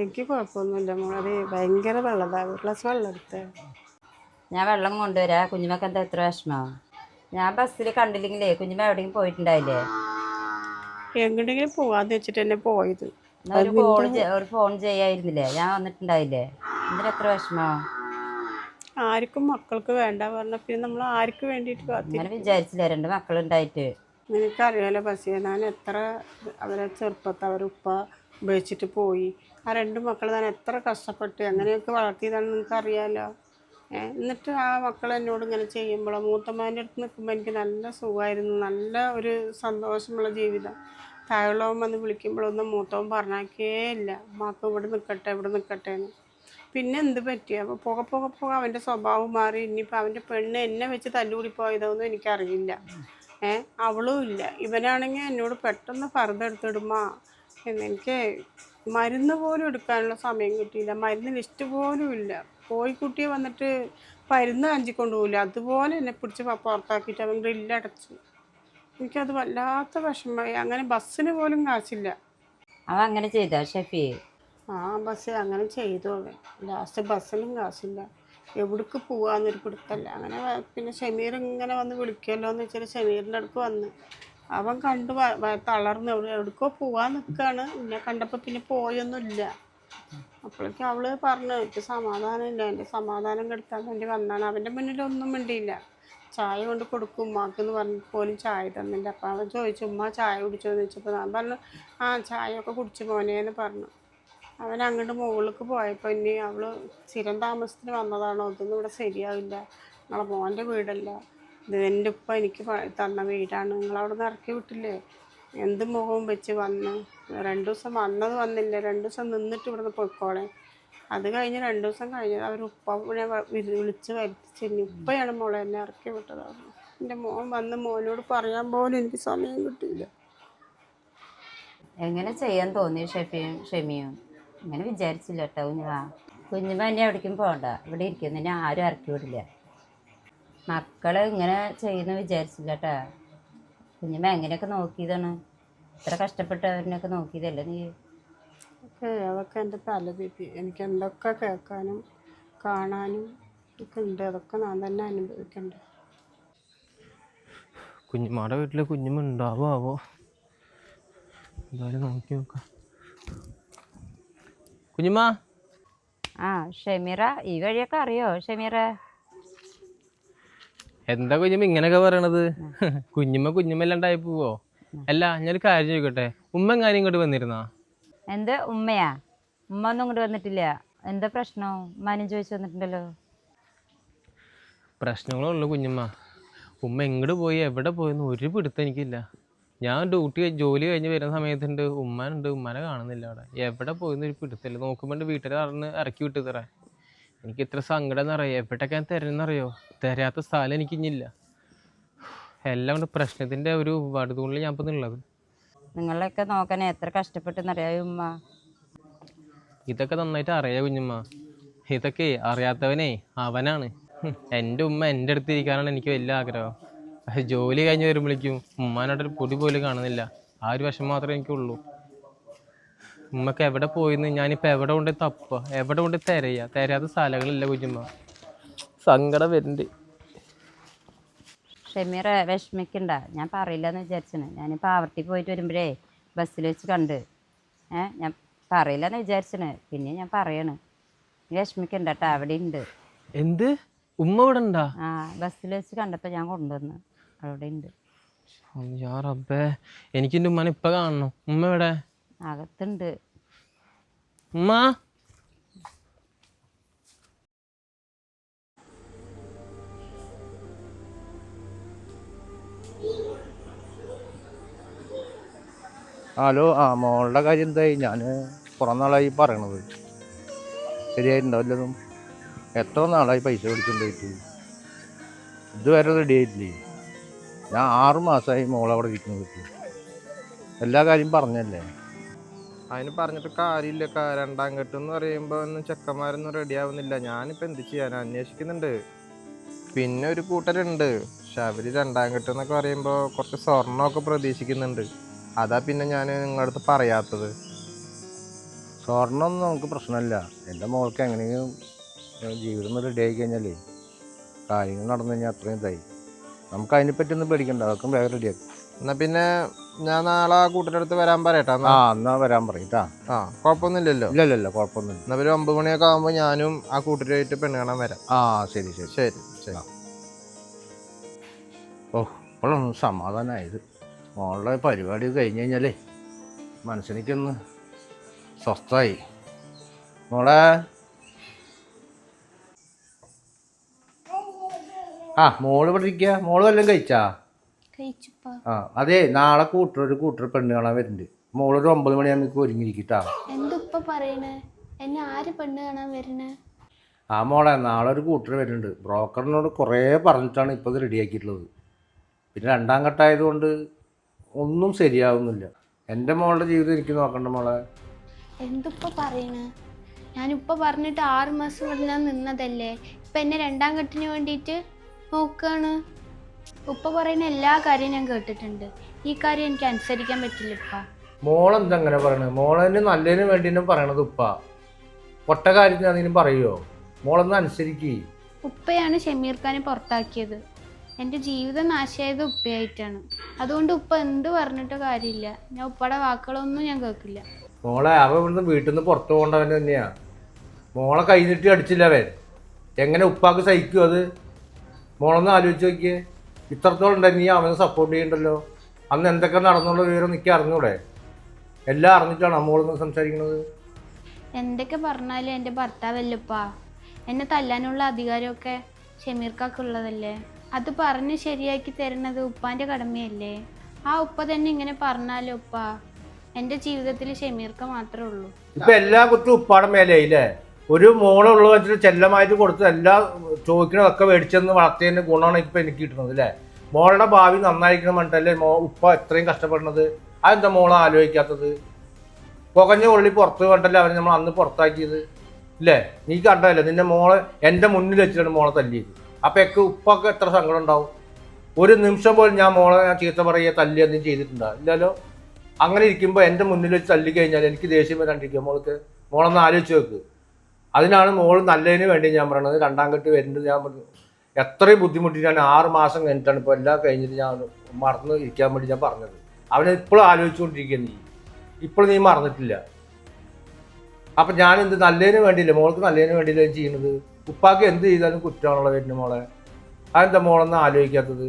എനിക്ക് കുഴപ്പമൊന്നുമില്ല മോളെ. ഭയങ്കര വെള്ളതാ, ഒരു ഗ്ലാസ് വെള്ളം എടുത്തേ. ഞാൻ വെള്ളം കൊണ്ടുവരാം. കുഞ്ഞുമ്മക്ക് എന്താ എത്ര വിഷമം? ഞാൻ ബസ്സിൽ കണ്ടില്ലെങ്കിലേ കുഞ്ഞുമ്മ എവിടെയെങ്കിലും പോയിട്ടുണ്ടായില്ലേ? എങ്ങോട്ടെങ്കിലും പോകാന്ന് വെച്ചിട്ട് തന്നെ പോയത്. ഒരു ഫോൺ ചെയ്യായിരുന്നില്ലേ? ഞാൻ വന്നിട്ടുണ്ടായില്ലേ? എന്തിനാ എത്ര വിഷമം? ആർക്കും മക്കൾക്ക് വേണ്ട പറഞ്ഞ പിന്നെ നമ്മൾ ആർക്ക് വേണ്ടിയിട്ട് അങ്ങനെ വിചാരിച്ചില്ലേ 2 മക്കളുണ്ടായിട്ട്? നിനക്കറിയാലോ ബസ്സിയ, ഞാൻ എത്ര അവരെ ചെറുപ്പത്തെ അവരുപ്പ ഉപയോഗിച്ചിട്ട് പോയി. ആ 2 മക്കൾ ഞാൻ എത്ര കഷ്ടപ്പെട്ട് അങ്ങനെയൊക്കെ വളർത്തിയതാണെന്ന് നിനക്കറിയാലോ. എന്നിട്ട് ആ മക്കൾ എന്നോട് ഇങ്ങനെ ചെയ്യുമ്പോഴോ, മൂത്തമ്മേൻ്റെ അടുത്ത് നിൽക്കുമ്പോൾ എനിക്ക് നല്ല സുഖമായിരുന്നു, നല്ല ഒരു സന്തോഷമുള്ള ജീവിതം. താഴെയുള്ളവൻ വന്ന് വിളിക്കുമ്പോഴൊന്നും മൂത്തവൻ പറഞ്ഞാക്കേ ഇല്ല, അമ്മക്ക് ഇവിടെ നിൽക്കട്ടെ ഇവിടെ നിൽക്കട്ടെ എന്ന്. പിന്നെ എന്ത് പറ്റിയ അപ്പോൾ പോകെ അവൻ്റെ സ്വഭാവം മാറി. ഇനിയിപ്പോൾ അവൻ്റെ പെണ്ണ് എന്നെ വെച്ച് തല്ലുകൂടി പോയതൊന്നും എനിക്കറിയില്ല. അവളും ഇല്ല. ഇവനാണെങ്കിൽ എന്നോട് പെട്ടെന്ന് ഫർദ എടുത്തിടുമാ എന്നെനിക്ക് മരുന്ന് പോലും എടുക്കാനുള്ള സമയം കിട്ടിയില്ല. മരുന്ന് ലിസ്റ്റ് പോലും ഇല്ല. കോഴിക്കുട്ടിയെ വന്നിട്ട് മരുന്ന് കഞ്ചിക്കൊണ്ട് പോകില്ല, അതുപോലെ എന്നെ പിടിച്ച് പുറത്താക്കിയിട്ട് അവൻ ഗ്രില്ലടച്ചു. എനിക്കത് വല്ലാത്ത വിഷമമായി. അങ്ങനെ ബസ്സിന് പോലും കാശില്ല. അവൻ അങ്ങനെ ചെയ്താ ഷെഫി? ആ ബസ് അങ്ങനെ ചെയ്തു. അവൻ ലാസ്റ്റ് ബസ്സിനും കാശില്ല, എവിടേക്ക് പോവാന്നൊരു പിടുത്തല്ല. അങ്ങനെ പിന്നെ ഷമീർ ഇങ്ങനെ വന്ന് വിളിക്കുമല്ലോ എന്ന് വെച്ചാൽ ഷമീറിൻ്റെ അടുക്ക് വന്ന് അവൻ കണ്ട് തളർന്ന് എവിടേക്കോ പോവാൻ നിൽക്കുകയാണ്. എന്നെ കണ്ടപ്പോൾ പിന്നെ പോയൊന്നുമില്ല. അപ്പോഴേക്കും അവള് പറഞ്ഞു എനിക്ക് സമാധാനമില്ല, എൻ്റെ സമാധാനം കെടുത്താൻ വേണ്ടി വന്നാണ്. അവൻ്റെ മുന്നിലൊന്നും മിണ്ടിയില്ല. ചായ കൊണ്ട് കൊടുക്കും ഉമ്മാക്കെന്ന് പറഞ്ഞിട്ട് പോലും ചായ തന്നില്ല. അപ്പം അവൻ ചോദിച്ചു ഉമ്മ ചായ കുടിച്ചോ എന്ന് ചോദിച്ചപ്പോൾ ഞാൻ പറഞ്ഞു ആ ചായയൊക്കെ കുടിച്ചു മോനേന്ന് പറഞ്ഞു. അവൻ അങ്ങോട്ട് മുകളിലേക്ക് പോയപ്പോൾ ഇനി അവൾ സ്ഥിരം താമസത്തിന് വന്നതാണോ, ഇതൊന്നും ഇവിടെ ശരിയാവില്ല, നിങ്ങളെ മോൻ്റെ വീടല്ല, ഇത് എൻ്റെ ഉപ്പ എനിക്ക് തന്ന വീടാണ്, നിങ്ങളവിടെ നിന്ന് ഇറക്കി വിട്ടില്ലേ, എന്ത് മുഖവും വെച്ച് വന്ന് 2 ദിവസം വന്നില്ല, 2 ദിവസം നിന്നിട്ട് ഇവിടുന്ന് പോയിക്കോളെ. അത് കഴിഞ്ഞ് 2 ദിവസം കഴിഞ്ഞത് അവർ ഉപ്പനെ വിളിച്ച് വരുത്തിച്ച് ഉപ്പയാണ് മോളെ എന്നെ ഇറക്കി വിട്ടതാണ്. എൻ്റെ മോൻ വന്ന് മോനോട് പറയാൻ പോലും എനിക്ക് സമയം കിട്ടിയില്ല. എങ്ങനെ ചെയ്യാൻ തോന്നി ഷെമിയും? അങ്ങനെ വിചാരിച്ചില്ല കേട്ടോ കുഞ്ഞുമ്മ എന്നെ എവിടേക്കും പോകണ്ട, ഇവിടെ ഇരിക്കുന്നതിനെ ആരും ഇറക്കി വിടില്ല. മക്കളെ ഇങ്ങനെ ചെയ്യുന്ന വിചാരിച്ചില്ല കേട്ടാ. കുഞ്ഞുമ്മ എങ്ങനെയൊക്കെ നോക്കിയതാണ്, ഇത്ര കഷ്ടപ്പെട്ട് അവരിനൊക്കെ നോക്കിയതല്ലേ നീ? അതൊക്കെ എൻ്റെ തലവിധി. എനിക്ക് എന്തൊക്കെ കേൾക്കാനും കാണാനും ഒക്കെ ഉണ്ട്, അതൊക്കെ ഞാൻ തന്നെ അനുഭവിക്കണ്ടേ. കുഞ്ഞുമാടെ വീട്ടിൽ കുഞ്ഞുമ്മ ഉണ്ടാവോ? എന്തായാലും നോക്കി നോക്കാം. കുഞ്ഞുമ്മ. ആ ഷെമീറ, ഈ വഴിയൊക്കെ അറിയോ ഷെമീറ? എന്താ കുഞ്ഞുമ്മ ഇങ്ങനെയൊക്കെ പറയണത്? കുഞ്ഞുമ്മ അല്ലാണ്ടായി പോവോ? അല്ല ഞാനൊരു കാര്യം ചോദിക്കട്ടെ, ഉമ്മ എങ്ങാനും ഇങ്ങോട്ട് വന്നിരുന്നാ? എന്ത് ഉമ്മയാ? ഉമ്മ ഒന്നും ഇങ്ങോട്ട് വന്നിട്ടില്ല. എന്താ പ്രശ്നം? ഉമ്മാനും ചോദിച്ചു വന്നിട്ടുണ്ടല്ലോ. പ്രശ്നങ്ങളുള്ളൂ കുഞ്ഞുമ്മ. ഉമ്മ എങ്ങോട്ട് പോയി എവിടെ പോയെന്ന് ഒരു പിടുത്തം എനിക്കില്ല. ഞാൻ ജോലി കഴിഞ്ഞ് വരുന്ന സമയത്തുണ്ട് ഉമ്മാനെ കാണുന്നില്ല അവിടെ. എവിടെ പോയെന്ന് ഒരു പിടുത്തല്ല. നോക്കുമ്പോൾ വീട്ടിൽ അറിഞ്ഞ് ഇറക്കി വിട്ടു തരാൻ. എനിക്ക് ഇത്ര സങ്കടം എന്നറിയാം. എവിടെയൊക്കെ ഞാൻ തരുന്നറിയോ? തരാത്ത സ്ഥലം എനിക്കിഞ്ഞില്ല. എല്ലാം കൊണ്ട് പ്രശ്നത്തിൻ്റെ ഒരു വടുതൂണിൽ ഞാൻ ഇപ്പം ഉള്ളത്. നിങ്ങളെയൊക്കെ നോക്കാൻ എത്ര കഷ്ടപ്പെട്ടെന്നറിയാമോ ഉമ്മ? ഇതൊക്കെ നന്നായിട്ട് അറിയാം കുഞ്ഞുമ്മ. ഇതൊക്കെ അറിയാത്തവനേ അവനാണ്. എൻ്റെ ഉമ്മ എൻ്റെ അടുത്ത് ഇരിക്കാനാണ് എനിക്ക് വലിയ ആഗ്രഹം. പക്ഷെ ജോലി കഴിഞ്ഞ് വരുമ്പോഴേക്കും ഉമ്മാനോടൊരു പൊടി പോലും കാണുന്നില്ല. ആ ഒരു വിഷമം മാത്രമേ എനിക്കുള്ളൂ. ഉമ്മക്ക് എവിടെ പോയിന്ന് ഞാനിപ്പോൾ എവിടെ കൊണ്ട് തപ്പുക, എവിടെ കൊണ്ട് തിരയാത്ത സ്ഥലങ്ങളില്ല കുഞ്ഞുമ്മ. സങ്കടം വരുന്നുണ്ട്. ഷമീറെ വിഷമിക്കണ്ട, ഞാൻ പറയില്ലെന്ന് വിചാരിച്ചാണ്. ഞാനിപ്പോൾ ആവർത്തി പോയിട്ട് വരുമ്പോഴേ ബസ്സിൽ വെച്ച് കണ്ട് ഞാൻ പറയില്ലെന്ന് വിചാരിച്ചാണ്. പിന്നെ ഞാൻ പറയാണ്, നീ വിഷമിക്കണ്ട കേട്ടോ, അവിടെ ഉണ്ട്. എന്ത്? ഉമ്മ ഇവിടെ ഉണ്ടാ? ആ, ബസ്സിൽ വെച്ച് കണ്ടപ്പോൾ ഞാൻ കൊണ്ടുവന്നു, അവിടെ ഉണ്ട്. യാ റബ്ബേ, എനിക്ക് എൻ്റെ ഉമ്മാനെ ഇപ്പം കാണണം. ഉമ്മ എവിടെ? അകത്തുണ്ട്. ഉമ്മ ഹലോ, മോളുടെ കാര്യം എന്തായി? ഞാൻ കുറേ നാളായി പറയണത്, ശരിയായിട്ടുണ്ടാവില്ലതും. എത്ര നാളായി പൈസ മേടിച്ചുകൊണ്ടായിട്ട് ഇതുവരെ റെഡി ആയിട്ടില്ലേ? ഞാൻ 6 മാസമായി മോളവിടെ ഇരിക്കുന്നത്. എല്ലാ കാര്യം പറഞ്ഞല്ലേ? അതിന് പറഞ്ഞിട്ട് കാര്യമില്ല. രണ്ടാം കെട്ട് എന്ന് പറയുമ്പോൾ ഒന്നും ചെക്കന്മാരൊന്നും റെഡി ആവുന്നില്ല. ഞാനിപ്പോൾ എന്ത് ചെയ്യാൻ അന്വേഷിക്കുന്നുണ്ട്. പിന്നെ ഒരു കൂട്ടരുണ്ട്, പക്ഷെ അവർ രണ്ടാം കെട്ട് എന്നൊക്കെ പറയുമ്പോൾ കുറച്ച് സ്വർണ്ണമൊക്കെ പ്രതീക്ഷിക്കുന്നുണ്ട്. അതാ പിന്നെ ഞാൻ നിങ്ങളുടെ അടുത്ത് പറയാത്തത്. സ്വർണ്ണമൊന്നും നമുക്ക് പ്രശ്നമില്ല. എൻ്റെ മോൾക്ക് എങ്ങനെയും ജീവിതം റെഡി ആയി കഴിഞ്ഞാലേ കാര്യങ്ങൾ നടന്നു കഴിഞ്ഞാൽ അത്രയും ഇതായി. നമുക്ക് അതിനെപ്പറ്റി ഒന്നും പേടിക്കണ്ട, അതൊക്കെ വേഗം റെഡിയാക്കും. എന്നാൽ പിന്നെ ഞാൻ നാളെ ആ കൂട്ടരുടെ അടുത്ത് വരാൻ പറയട്ടാ. എന്നാ വരാൻ പറയട്ടാ. കുഴപ്പമൊന്നുമില്ലല്ലോ? ഇല്ലല്ലോ, കുഴപ്പമൊന്നുമില്ല. എന്നാൽ ഒരു 9 മണിയൊക്കെ ആകുമ്പോൾ ഞാനും ആ കൂട്ടരായിട്ട് പെണ്ണ് കാണാൻ വരാം. ശരി ശരി ശരി ശരി. ഇപ്പോഴൊന്നും സമാധാനമായത്. മോളുടെ പരിപാടി കഴിഞ്ഞ് കഴിഞ്ഞാലേ മനസ്സിലേക്കൊന്ന് സ്വസ്ഥമായി. മോളെ മോള് ഇവിടെ ഇരിക്കുക. മോള് വല്ലതും കഴിച്ചാ? അതെ, നാളെ ഒരു കൂട്ടർ പെണ്ണ് കാണാൻ വരുന്നുണ്ട്. മോളൊരു 9 മണിയാകുമ്പോൾ ഒരുങ്ങിയിരിക്കട്ടാ. എന്തുപ്പ പറയണേ? എന്നെ ആര് പെണ്ണ് കാണാൻ വരണേ? മോളെ, നാളെ ഒരു കൂട്ടർ വരുന്നുണ്ട്. ബ്രോക്കറിനോട് കുറേ പറഞ്ഞിട്ടാണ് ഇപ്പോൾ ഇത് റെഡിയാക്കിയിട്ടുള്ളത്. പിന്നെ രണ്ടാം ഘട്ടമായതുകൊണ്ട് ഒന്നും ശരിയാവുന്നില്ല. എൻ്റെ മോളുടെ ജീവിതം എനിക്ക് നോക്കണ്ട മോളെ. എന്തുപ്പ പറയണേ? ഞാനിപ്പോൾ പറഞ്ഞിട്ട് 6 മാസം ഇവിടെ ഞാൻ നിന്നതല്ലേ. ഇപ്പം എന്നെ രണ്ടാം ഘട്ടത്തിന് വേണ്ടിയിട്ട് നോക്കുകയാണ്. ഉപ്പ പറയുന്ന എല്ലാ കാര്യവും ഞാൻ കേട്ടിട്ടുണ്ട്. ഈ കാര്യം എനിക്ക് അനുസരിക്കാൻ പറ്റില്ല ഉപ്പ. മോളെന്തങ്ങനെ പറയണത്? മോളതിന് നല്ലതിന് വേണ്ടിയും പറയണത് ഉപ്പ. പൊട്ട കാര്യത്തിന് അതിനും പറയുമോ? മോളൊന്ന് അനുസരിക്കേ. ഉപ്പയാണ് ഷമീർ ഖാനെ പുറത്താക്കിയത്. എൻ്റെ ജീവിതം നാശമായത് ഉപ്പയായിട്ടാണ്. അതുകൊണ്ട് ഉപ്പ എന്ത് പറഞ്ഞിട്ടോ കാര്യമില്ല. ഞാൻ ഉപ്പയുടെ വാക്കുകളൊന്നും ഞാൻ കേൾക്കില്ല. മോളെ, അവൻ ഇവിടുന്ന് വീട്ടിൽ നിന്ന് പുറത്തു പോകേണ്ടവൻ തന്നെയാ. മോളെ കൈ നീട്ടി അടിച്ചില്ല അവൻ. എങ്ങനെ ഉപ്പാക്ക് സഹിക്കും അത്? മോളൊന്ന് ആലോചിച്ച് നോക്കിയേ. ഇത്രത്തോളം ഉണ്ടെങ്കിൽ നീ അവനെ സപ്പോർട്ട് ചെയ്യണ്ടല്ലോ. അന്ന് എന്തൊക്കെ നടന്നുള്ള വിവരം നിൽക്കി അറിഞ്ഞൂടെ? എല്ലാം അറിഞ്ഞിട്ടാണ് മോളൊന്ന് സംസാരിക്കുന്നത്. എന്തൊക്കെ പറഞ്ഞാലും എൻ്റെ ഭർത്താവല്ലപ്പാ. എന്നെ തല്ലാനുള്ള അധികാരമൊക്കെ ഷമീർക്കാക്കുള്ളതല്ലേ. അത് പറഞ്ഞ് ശരിയാക്കി തരുന്നത് ഉപ്പാൻ്റെ കടമയല്ലേ. ആ ഉപ്പ തന്നെ ഇങ്ങനെ പറഞ്ഞാലോ ഉപ്പ, എൻ്റെ ജീവിതത്തിൽ ഷമീർക്ക മാത്രമേ ഉള്ളൂ. ഇപ്പം എല്ലാ കുത്തും ഉപ്പാടെ മേലെയില്ലേ? ഒരു മോളുള്ളത് വെച്ചിട്ട് ചെല്ലമായിട്ട് കൊടുത്ത് എല്ലാ ചോദിക്കണതൊക്കെ മേടിച്ചെന്ന് വളർത്തിയതിൻ്റെ ഗുണമാണ് ഇപ്പം എനിക്ക് കിട്ടുന്നത് അല്ലേ? മോളുടെ ഭാവി നന്നായിരിക്കണം പറഞ്ഞിട്ടല്ലേ ഉപ്പ ഇത്രയും കഷ്ടപ്പെടുന്നത്. അതെന്താ മോളെ ആലോചിക്കാത്തത്? പുകഞ്ഞ ഉള്ളി പുറത്ത് കണ്ടല്ലേ അവരെ നമ്മൾ അന്ന് പുറത്താക്കിയത് ഇല്ലേ? നീ കണ്ടതല്ലേ നിന്റെ മോളെ എൻ്റെ മുന്നിൽ വെച്ചിട്ടാണ് മോളെ തല്ലിയത്. അപ്പം ഒക്കെ ഉപ്പൊക്കെ എത്ര സങ്കടം ഉണ്ടാവും? ഒരു നിമിഷം പോലും ഞാൻ ചീത്ത പറയുക തല്ലി എന്തെങ്കിലും ചെയ്തിട്ടുണ്ടോ? ഇല്ലല്ലോ. അങ്ങനെ ഇരിക്കുമ്പോൾ എൻ്റെ മുന്നിൽ വെച്ച് തല്ലി കഴിഞ്ഞാൽ എനിക്ക് ദേഷ്യം വരാണ്ടിരിക്കുക. മോളൊന്ന് ആലോചിച്ച് വെക്ക്. അതിനാണ് മോൾ നല്ലതിന് വേണ്ടി ഞാൻ പറയണത്. രണ്ടാം കെട്ട് വരുന്നത് ഞാൻ പറഞ്ഞു എത്രയും ബുദ്ധിമുട്ടി. ഞാൻ 6 മാസം കഴിഞ്ഞിട്ടാണ് ഇപ്പോൾ എല്ലാം കഴിഞ്ഞിട്ട് ഞാൻ മറന്ന് ഇരിക്കാൻ വേണ്ടി ഞാൻ പറഞ്ഞത്. അവനെ ഇപ്പോഴും ആലോചിച്ചുകൊണ്ടിരിക്കുക. ഇപ്പോഴും നീ മറന്നിട്ടില്ല. അപ്പം ഞാൻ എന്ത് നല്ലതിന് വേണ്ടിയില്ല, മോൾക്ക് നല്ലതിന് വേണ്ടിയില്ല ചെയ്യുന്നത്. ഉപ്പാക്ക് എന്ത് ചെയ്താലും കുറ്റമാണുള്ള വരുന്ന മോളെ. അതെന്താ മോളൊന്നും ആലോചിക്കാത്തത്?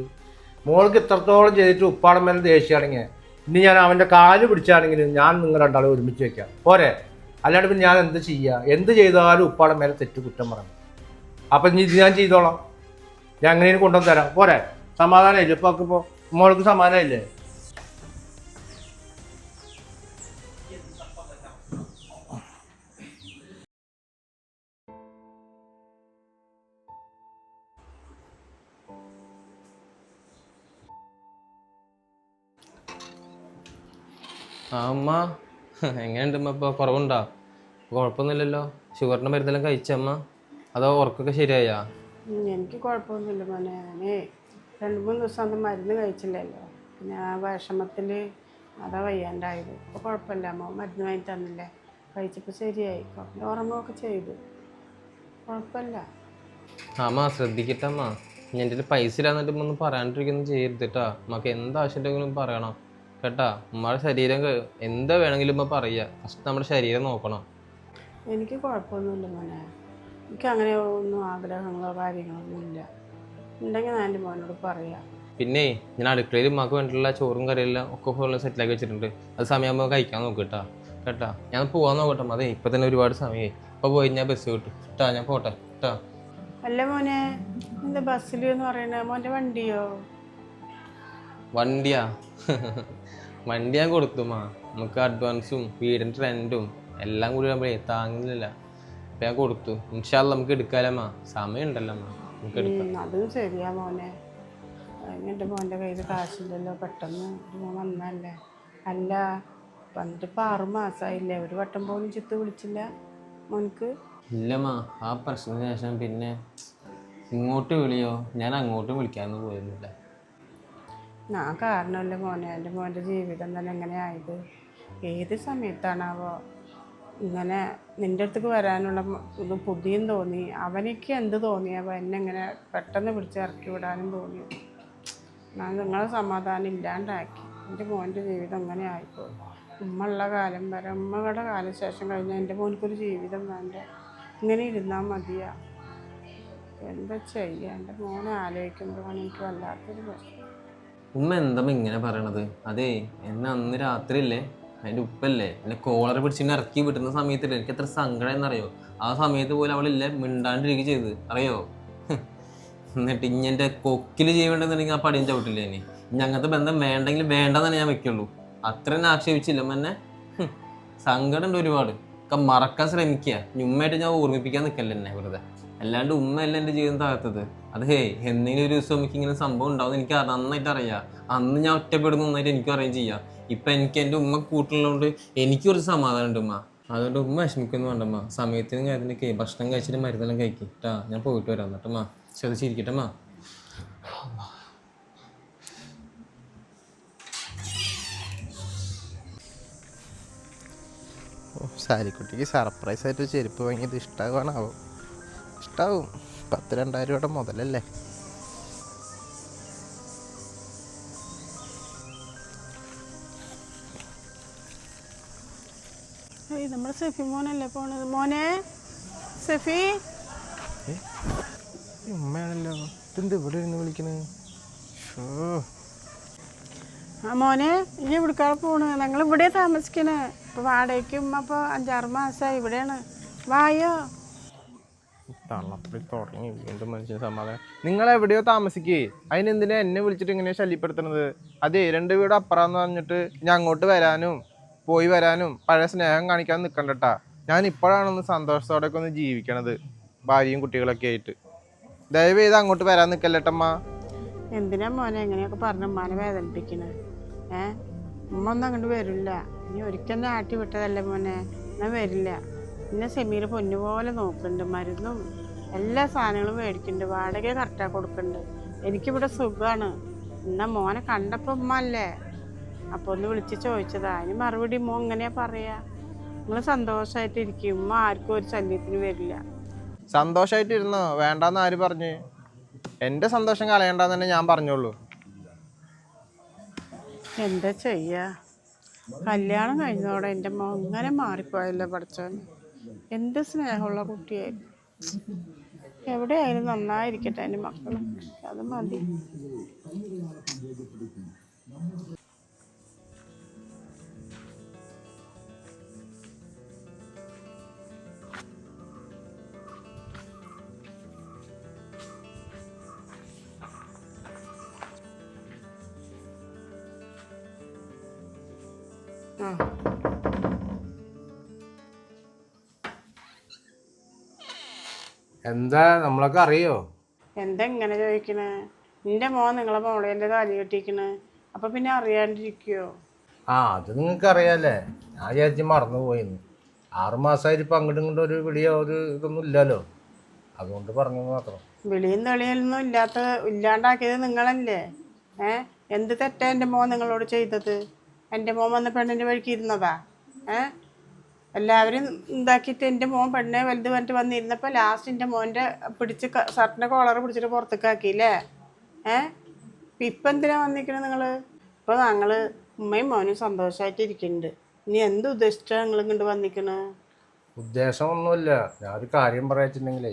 മോൾക്ക് ഇത്രത്തോളം ചെയ്തിട്ട് ഉപ്പാടെ മേലെ ദേഷ്യമാണെങ്കിൽ ഇനി ഞാൻ അവൻ്റെ കാല് പിടിച്ചാണെങ്കിലും ഞാൻ നിങ്ങൾ രണ്ടാളെ ഒരുമിച്ച് വെക്കാം പോരെ? അല്ലാണ്ട് പിന്നെ ഞാൻ എന്ത് ചെയ്യുക? എന്ത് ചെയ്താലും ഉപ്പാടെ മേലെ തെറ്റ് കുറ്റം പറയണം. അപ്പം ഇനി ഇത് ഞാൻ ചെയ്തോളാം, ഞാൻ എങ്ങനെയും കൊണ്ടുവന്ന് തരാം പോരെ? സമാധാനമില്ലേ ഇപ്പൊക്കെ? ഇപ്പോൾ മോൾക്ക് സമാധാനമില്ലേ? ആ അമ്മ എങ്ങനെയുണ്ട് അമ്മ? ഇപ്പോൾ കുറവുണ്ടോ? കുഴപ്പമൊന്നുമില്ലല്ലോ. ഷുഗറിൻ്റെ മരുന്നെല്ലാം കഴിച്ചമ്മ? അതോ ഉറക്കൊക്കെ ശരിയായാ? എനിക്ക് കുഴപ്പമൊന്നുമില്ല മോനെ. ഞാനേ 2-3 ദിവസം അന്ന് മരുന്ന് കഴിച്ചില്ലല്ലോ, പിന്നെ ആ വിഷമത്തിൽ അതാ വയ്യാണ്ടായത്. ഇപ്പോൾ കുഴപ്പമില്ല, അമ്മ മരുന്ന് വാങ്ങി തന്നില്ലേ, കഴിച്ചപ്പോൾ ശരിയായി. കുറഞ്ഞ ഉറങ്ങുകയൊക്കെ ചെയ്തു, കുഴപ്പമില്ല. അമ്മ ശ്രദ്ധിക്കട്ടമ്മ. ഞാൻ എൻ്റെ പൈസ ഇല്ലാന്നിട്ട് ഒന്നും പറയാണ്ടിരിക്കൊന്നും ചെയ്യരുത് കേട്ടാ. അമ്മക്ക് എന്താവശ്യമുണ്ടെങ്കിലും പറയണം കേട്ടാ. ഉമ്മയുടെ ശരീരം എന്താ വേണമെങ്കിലും ഉമ്മ പറയുക. ഫസ്റ്റ് നമ്മുടെ ശരീരം നോക്കണം. എനിക്ക് കുഴപ്പമൊന്നുമില്ല മോനെ. എനിക്ക് അങ്ങനെ ഒന്നും ആഗ്രഹങ്ങളോ കാര്യങ്ങളോ ഒന്നുമില്ല. ഉണ്ടെങ്കിൽ ഞാൻ എൻ്റെ മോനോട് പറയാം. പിന്നെ ഞാൻ അടുക്കളയിൽ ഉമ്മക്ക് വേണ്ടിയിട്ടുള്ള ചോറും കറിയെല്ലാം ഒക്കെ ഫുള്ള് സെറ്റിലാക്കി വെച്ചിട്ടുണ്ട്. അത് സമയമാകുമ്പോൾ കഴിക്കാൻ നോക്ക് കേട്ടാ. കേട്ടാ ഞാൻ പോകാൻ നോക്കട്ടെ. അതെ ഇപ്പം തന്നെ ഒരുപാട് സമയമായി. ഇപ്പോൾ പോയി ഞാൻ ബസ് കിട്ടും കേട്ടാ. ഞാൻ പോട്ടെ കേട്ടാ. അല്ല മോനെ, എന്താ ബസ്സിൽ എന്ന് പറയണേ? മോൻ്റെ വണ്ടിയോ? വണ്ടിയാ? വണ്ടി ഞാൻ കൊടുത്തുമാ. നമുക്ക് അഡ്വാൻസും വീടിൻ്റെ റെൻറ്റും എല്ലാം കൂടി ആകുമ്പോഴേ താങ്ങുന്നില്ല. അപ്പം ഞാൻ കൊടുത്തു. ഇൻഷാ അല്ലാ നമുക്ക് എടുക്കാലമ്മ. സമയം ഉണ്ടല്ലോ അമ്മ, നമുക്ക് എടുക്കാം. അതും ശരിയാ മോനെ. എൻ്റെ മോൻ്റെ കയ്യിൽ കാശില്ലല്ലോ, പെട്ടെന്ന് ഒരു മോൻ വന്നല്ലേ. അല്ല, വന്നിട്ട് ഇപ്പോൾ 6 മാസമായില്ലേ, ഒരു വട്ടം പോലും ചിത്ത് വിളിച്ചില്ല മോനക്ക്? ഇല്ലമ്മ, ആ പ്രശ്നത്തിന് ശേഷം പിന്നെ ഇങ്ങോട്ട് വിളിയോ ഞാൻ അങ്ങോട്ടും വിളിക്കാനൊന്നും പോയിരുന്നില്ല. ഞാൻ കാരണമല്ലേ മോനെ എൻ്റെ മോൻ്റെ ജീവിതം തന്നെ എങ്ങനെ ആയത്. ഏത് സമയത്താണാവോ ഇങ്ങനെ നിൻ്റെ അടുത്തേക്ക് വരാനുള്ള ഇത് പുതിയും തോന്നി, അവനിക്ക് എന്ത് തോന്നിയാവോ എന്നെ ഇങ്ങനെ പെട്ടെന്ന് പിടിച്ച് ഇറക്കി വിടാനും തോന്നി. ഞാൻ നിങ്ങളെ സമാധാനം ഇല്ലാണ്ടാക്കി. എൻ്റെ മോൻ്റെ ജീവിതം അങ്ങനെ ആയിപ്പോയി. ഉമ്മ ഉള്ള കാലം വരെ, ഉമ്മയുടെ കാലം ശേഷം കഴിഞ്ഞാൽ എൻ്റെ മോനക്കൊരു ജീവിതം വേണ്ടേ? ഇങ്ങനെ ഇരുന്നാൽ മതിയാ? എന്താ ചെയ്യുക? എൻ്റെ മോനെ ആലോചിക്കുമ്പോഴാണ് എനിക്ക് വല്ലാത്തൊരു പ്രശ്നം. ഉമ്മ എന്താ ഇങ്ങനെ പറയണത്? അതേ എന്നെ അന്ന് രാത്രി ഇല്ലേ അതിൻ്റെ ഉപ്പല്ലേ എന്നെ കോളർ പിടിച്ചിട്ട് ഇറക്കി വിട്ടുന്ന സമയത്തില്ലേ എനിക്ക് എത്ര സങ്കടം എന്നറിയോ? ആ സമയത്ത് പോലും അവളില്ലേ മിണ്ടാണ്ടിരിക്കുക ചെയ്ത് അറിയോ? എന്നിട്ട് ഇഞ്ഞെൻ്റെ കൊക്കിൽ ചെയ്യേണ്ടതെന്നുണ്ടെങ്കിൽ ആ പടിയും ചവിട്ടില്ലേ ഇനി. ഇനി അങ്ങനത്തെ ബന്ധം വേണ്ടെങ്കിൽ വേണ്ടെന്നാണ് ഞാൻ വെക്കുള്ളൂ. അത്ര തന്നെ ആക്ഷേപിച്ചില്ല എന്നെ. സങ്കടം ഉണ്ട് ഒരുപാട്. ഒക്കെ മറക്കാൻ ശ്രമിക്കുക. ഉമ്മയായിട്ട് ഞാൻ ഓർമ്മിപ്പിക്കാൻ നിൽക്കല്ലേ എന്നെ വെറുതെ. അല്ലാണ്ട് ഉമ്മയല്ല എൻ്റെ ജീവിതം തകർത്തത്. അതേ എന്തെങ്കിലും ഒരു ദിവസം എനിക്ക് ഇങ്ങനെ സംഭവം ഉണ്ടാവും എനിക്ക് നന്നായിട്ട് അറിയാം. അന്ന് ഞാൻ ഒറ്റപ്പെടുന്ന നന്നായിട്ട് എനിക്കും അറിയാൻ ചെയ്യാം. ഇപ്പം എനിക്ക് എൻ്റെ ഉമ്മ കൂട്ടുള്ളതുകൊണ്ട് എനിക്ക് കുറച്ച് സമാധാനം ഉണ്ട് ഉമ്മ. അതുകൊണ്ട് ഉമ്മ വിഷമിക്കൊന്നും വേണ്ടമ്മ. സമയത്തിനും കാര്യത്തിനൊക്കെ ഭക്ഷണം കഴിച്ചിട്ട് മരുന്നെല്ലാം കഴിക്കും കേട്ടാ. ഞാൻ പോയിട്ട് വരാം എന്നിട്ടമ്മ. ശ്രദ്ധിച്ചിരിക്കട്ടമ്മ. സാരിക്കുട്ടിക്ക് സർപ്രൈസ് ആയിട്ട് ചെരുപ്പ് വാങ്ങിയത് ഇഷ്ടമാവാണാവും. ഇഷ്ടാവും. 10,000-2000 രൂപയുടെ മുതലല്ലേ. നമ്മുടെ സെഫി മോനല്ലേ പോണത്? മോനെ സെഫി. ഉമ്മയാണല്ലോ. ഇതെന്ത് ഇവിടെ ഇരുന്ന് വിളിക്കണേ? ആ മോനെ, ഇനി ഇവിടേക്കാൾ പോണ്? ഞങ്ങൾ ഇവിടെ താമസിക്കണേ. ഇപ്പോൾ വാടകയ്ക്ക് ഉമ്മ ഇപ്പോൾ 5-6 മാസമായി ഇവിടെയാണ്. വായോ. തള്ളപ്പടി തുടങ്ങി വീണ്ടും മനുഷ്യന് സമാധാനം. നിങ്ങൾ എവിടെയോ താമസിക്കേ, അതിനെന്തിനാ എന്നെ വിളിച്ചിട്ട് ഇങ്ങനെ ശല്യപ്പെടുത്തുന്നത്? അതേ 2 വീട് അപ്പുറന്ന് പറഞ്ഞിട്ട് ഞാൻ അങ്ങോട്ട് വരാനും പോയി വരാനും പഴയ സ്നേഹം കാണിക്കാൻ നിൽക്കണ്ടട്ടാ. ഞാൻ ഇപ്പോഴാണൊന്ന് സന്തോഷത്തോടെ ഒന്ന് ജീവിക്കണത്, ഭാര്യയും കുട്ടികളൊക്കെ ആയിട്ട്. ദയവ് ചെയ്ത് അങ്ങോട്ട് വരാൻ നിൽക്കല്ലേട്ടമ്മ. എന്തിനാ മോനെ എങ്ങനെയൊക്കെ പറഞ്ഞ് ഉമ്മാനെ വേദനിപ്പിക്കണേ? ഉമ്മ ഒന്നും അങ്ങോട്ട് വരില്ല. ഇനി ഒരിക്കൽ ആട്ടി വിട്ടതല്ലേ മോനെ, ഞാൻ വരില്ല. പിന്നെ സെമീർ പൊന്നുപോലെ നോക്കുന്നുണ്ട്, മരുന്നും എല്ലാ സാധനങ്ങളും മേടിക്കുന്നുണ്ട്, വാടക കറക്റ്റാണ് കൊടുക്കുന്നുണ്ട്. എനിക്കിവിടെ സുഖമാണ്. എന്നാൽ മോനെ കണ്ടപ്പോൾ ഉമ്മ അല്ലേ അപ്പോൾ ഒന്ന് വിളിച്ച് ചോദിച്ചതാ. അതിന് മറുപടി ഉമ്മ എങ്ങനെയാ പറയാ? നിങ്ങൾ സന്തോഷമായിട്ടിരിക്കും, ഉമ്മ ആർക്കും ഒരു ശല്യത്തിന് വരില്ല. സന്തോഷമായിട്ടിരുന്നോ? വേണ്ടാന്ന് ആര് പറഞ്ഞ്? എൻ്റെ സന്തോഷം കളയണ്ടെന്ന് തന്നെ ഞാൻ പറഞ്ഞോളൂ. എന്താ ചെയ്യുക? കല്യാണം കഴിഞ്ഞതോടെ എൻ്റെ മോൻ ഇങ്ങനെ മാറിപ്പോയല്ലോ പഠിച്ചോൻ. എന്ത് സ്നേഹമുള്ള കുട്ടിയായിരുന്നു. എവിടെയായാലും നന്നായിരിക്കട്ടെ എൻ്റെ മക്കളും, അത് മതി. എന്താ നമ്മളൊക്കെ അറിയോ? എന്താ ഇങ്ങനെ ചോദിക്കണേ? എൻ്റെ മോൻ നിങ്ങളെ മോളേൻ്റെ താലി കെട്ടിക്കണേ, അപ്പം പിന്നെ അറിയാണ്ടിരിക്കുവോ? അത് നിങ്ങൾക്ക് അറിയാല്ലേ. ഞാൻ വിചാരിച്ച് മറന്നു പോയിന്ന്. 6 മാസമായിട്ട് ഇപ്പം അങ്ങോട്ടും ഇങ്ങോട്ടും ഒരു വിളിയോ ഒരു ഇതൊന്നും ഇല്ലല്ലോ, അതുകൊണ്ട് പറഞ്ഞു മാത്രം. വിളിയും തെളിയൊന്നും ഇല്ലാണ്ടാക്കിയത് നിങ്ങളല്ലേ? എന്ത് തെറ്റാ എൻ്റെ മോൻ നിങ്ങളോട് ചെയ്തത്? എൻ്റെ മോൻ വന്ന പെണ്ണിൻ്റെ വഴിക്ക് ഇരുന്നതാ? എല്ലാവരും ഇതാക്കിയിട്ട് എൻ്റെ മോൻ പെണ്ണെ വലുത് പറഞ്ഞിട്ട് വന്നിരുന്നപ്പോൾ ലാസ്റ്റ് എൻ്റെ മോൻ്റെ പിടിച്ച് ഷർട്ടിൻ്റെ കോളർ പിടിച്ചിട്ട് പുറത്തേക്ക് ആക്കിയില്ലേ? ഇപ്പം എന്തിനാ വന്നിരിക്കണത് നിങ്ങൾ? ഇപ്പോൾ ഞങ്ങൾ ഉമ്മയും മോനും സന്തോഷമായിട്ട് ഇരിക്കുന്നുണ്ട്. ഇനി എന്ത് ഉദ്ദേശിച്ചാണ് നിങ്ങൾ ഇങ്ങോട്ട് വന്നിരിക്കണത്? ഉദ്ദേശമൊന്നുമില്ല. ഞാനൊരു കാര്യം പറയാച്ചിട്ടുണ്ടെങ്കിലേ,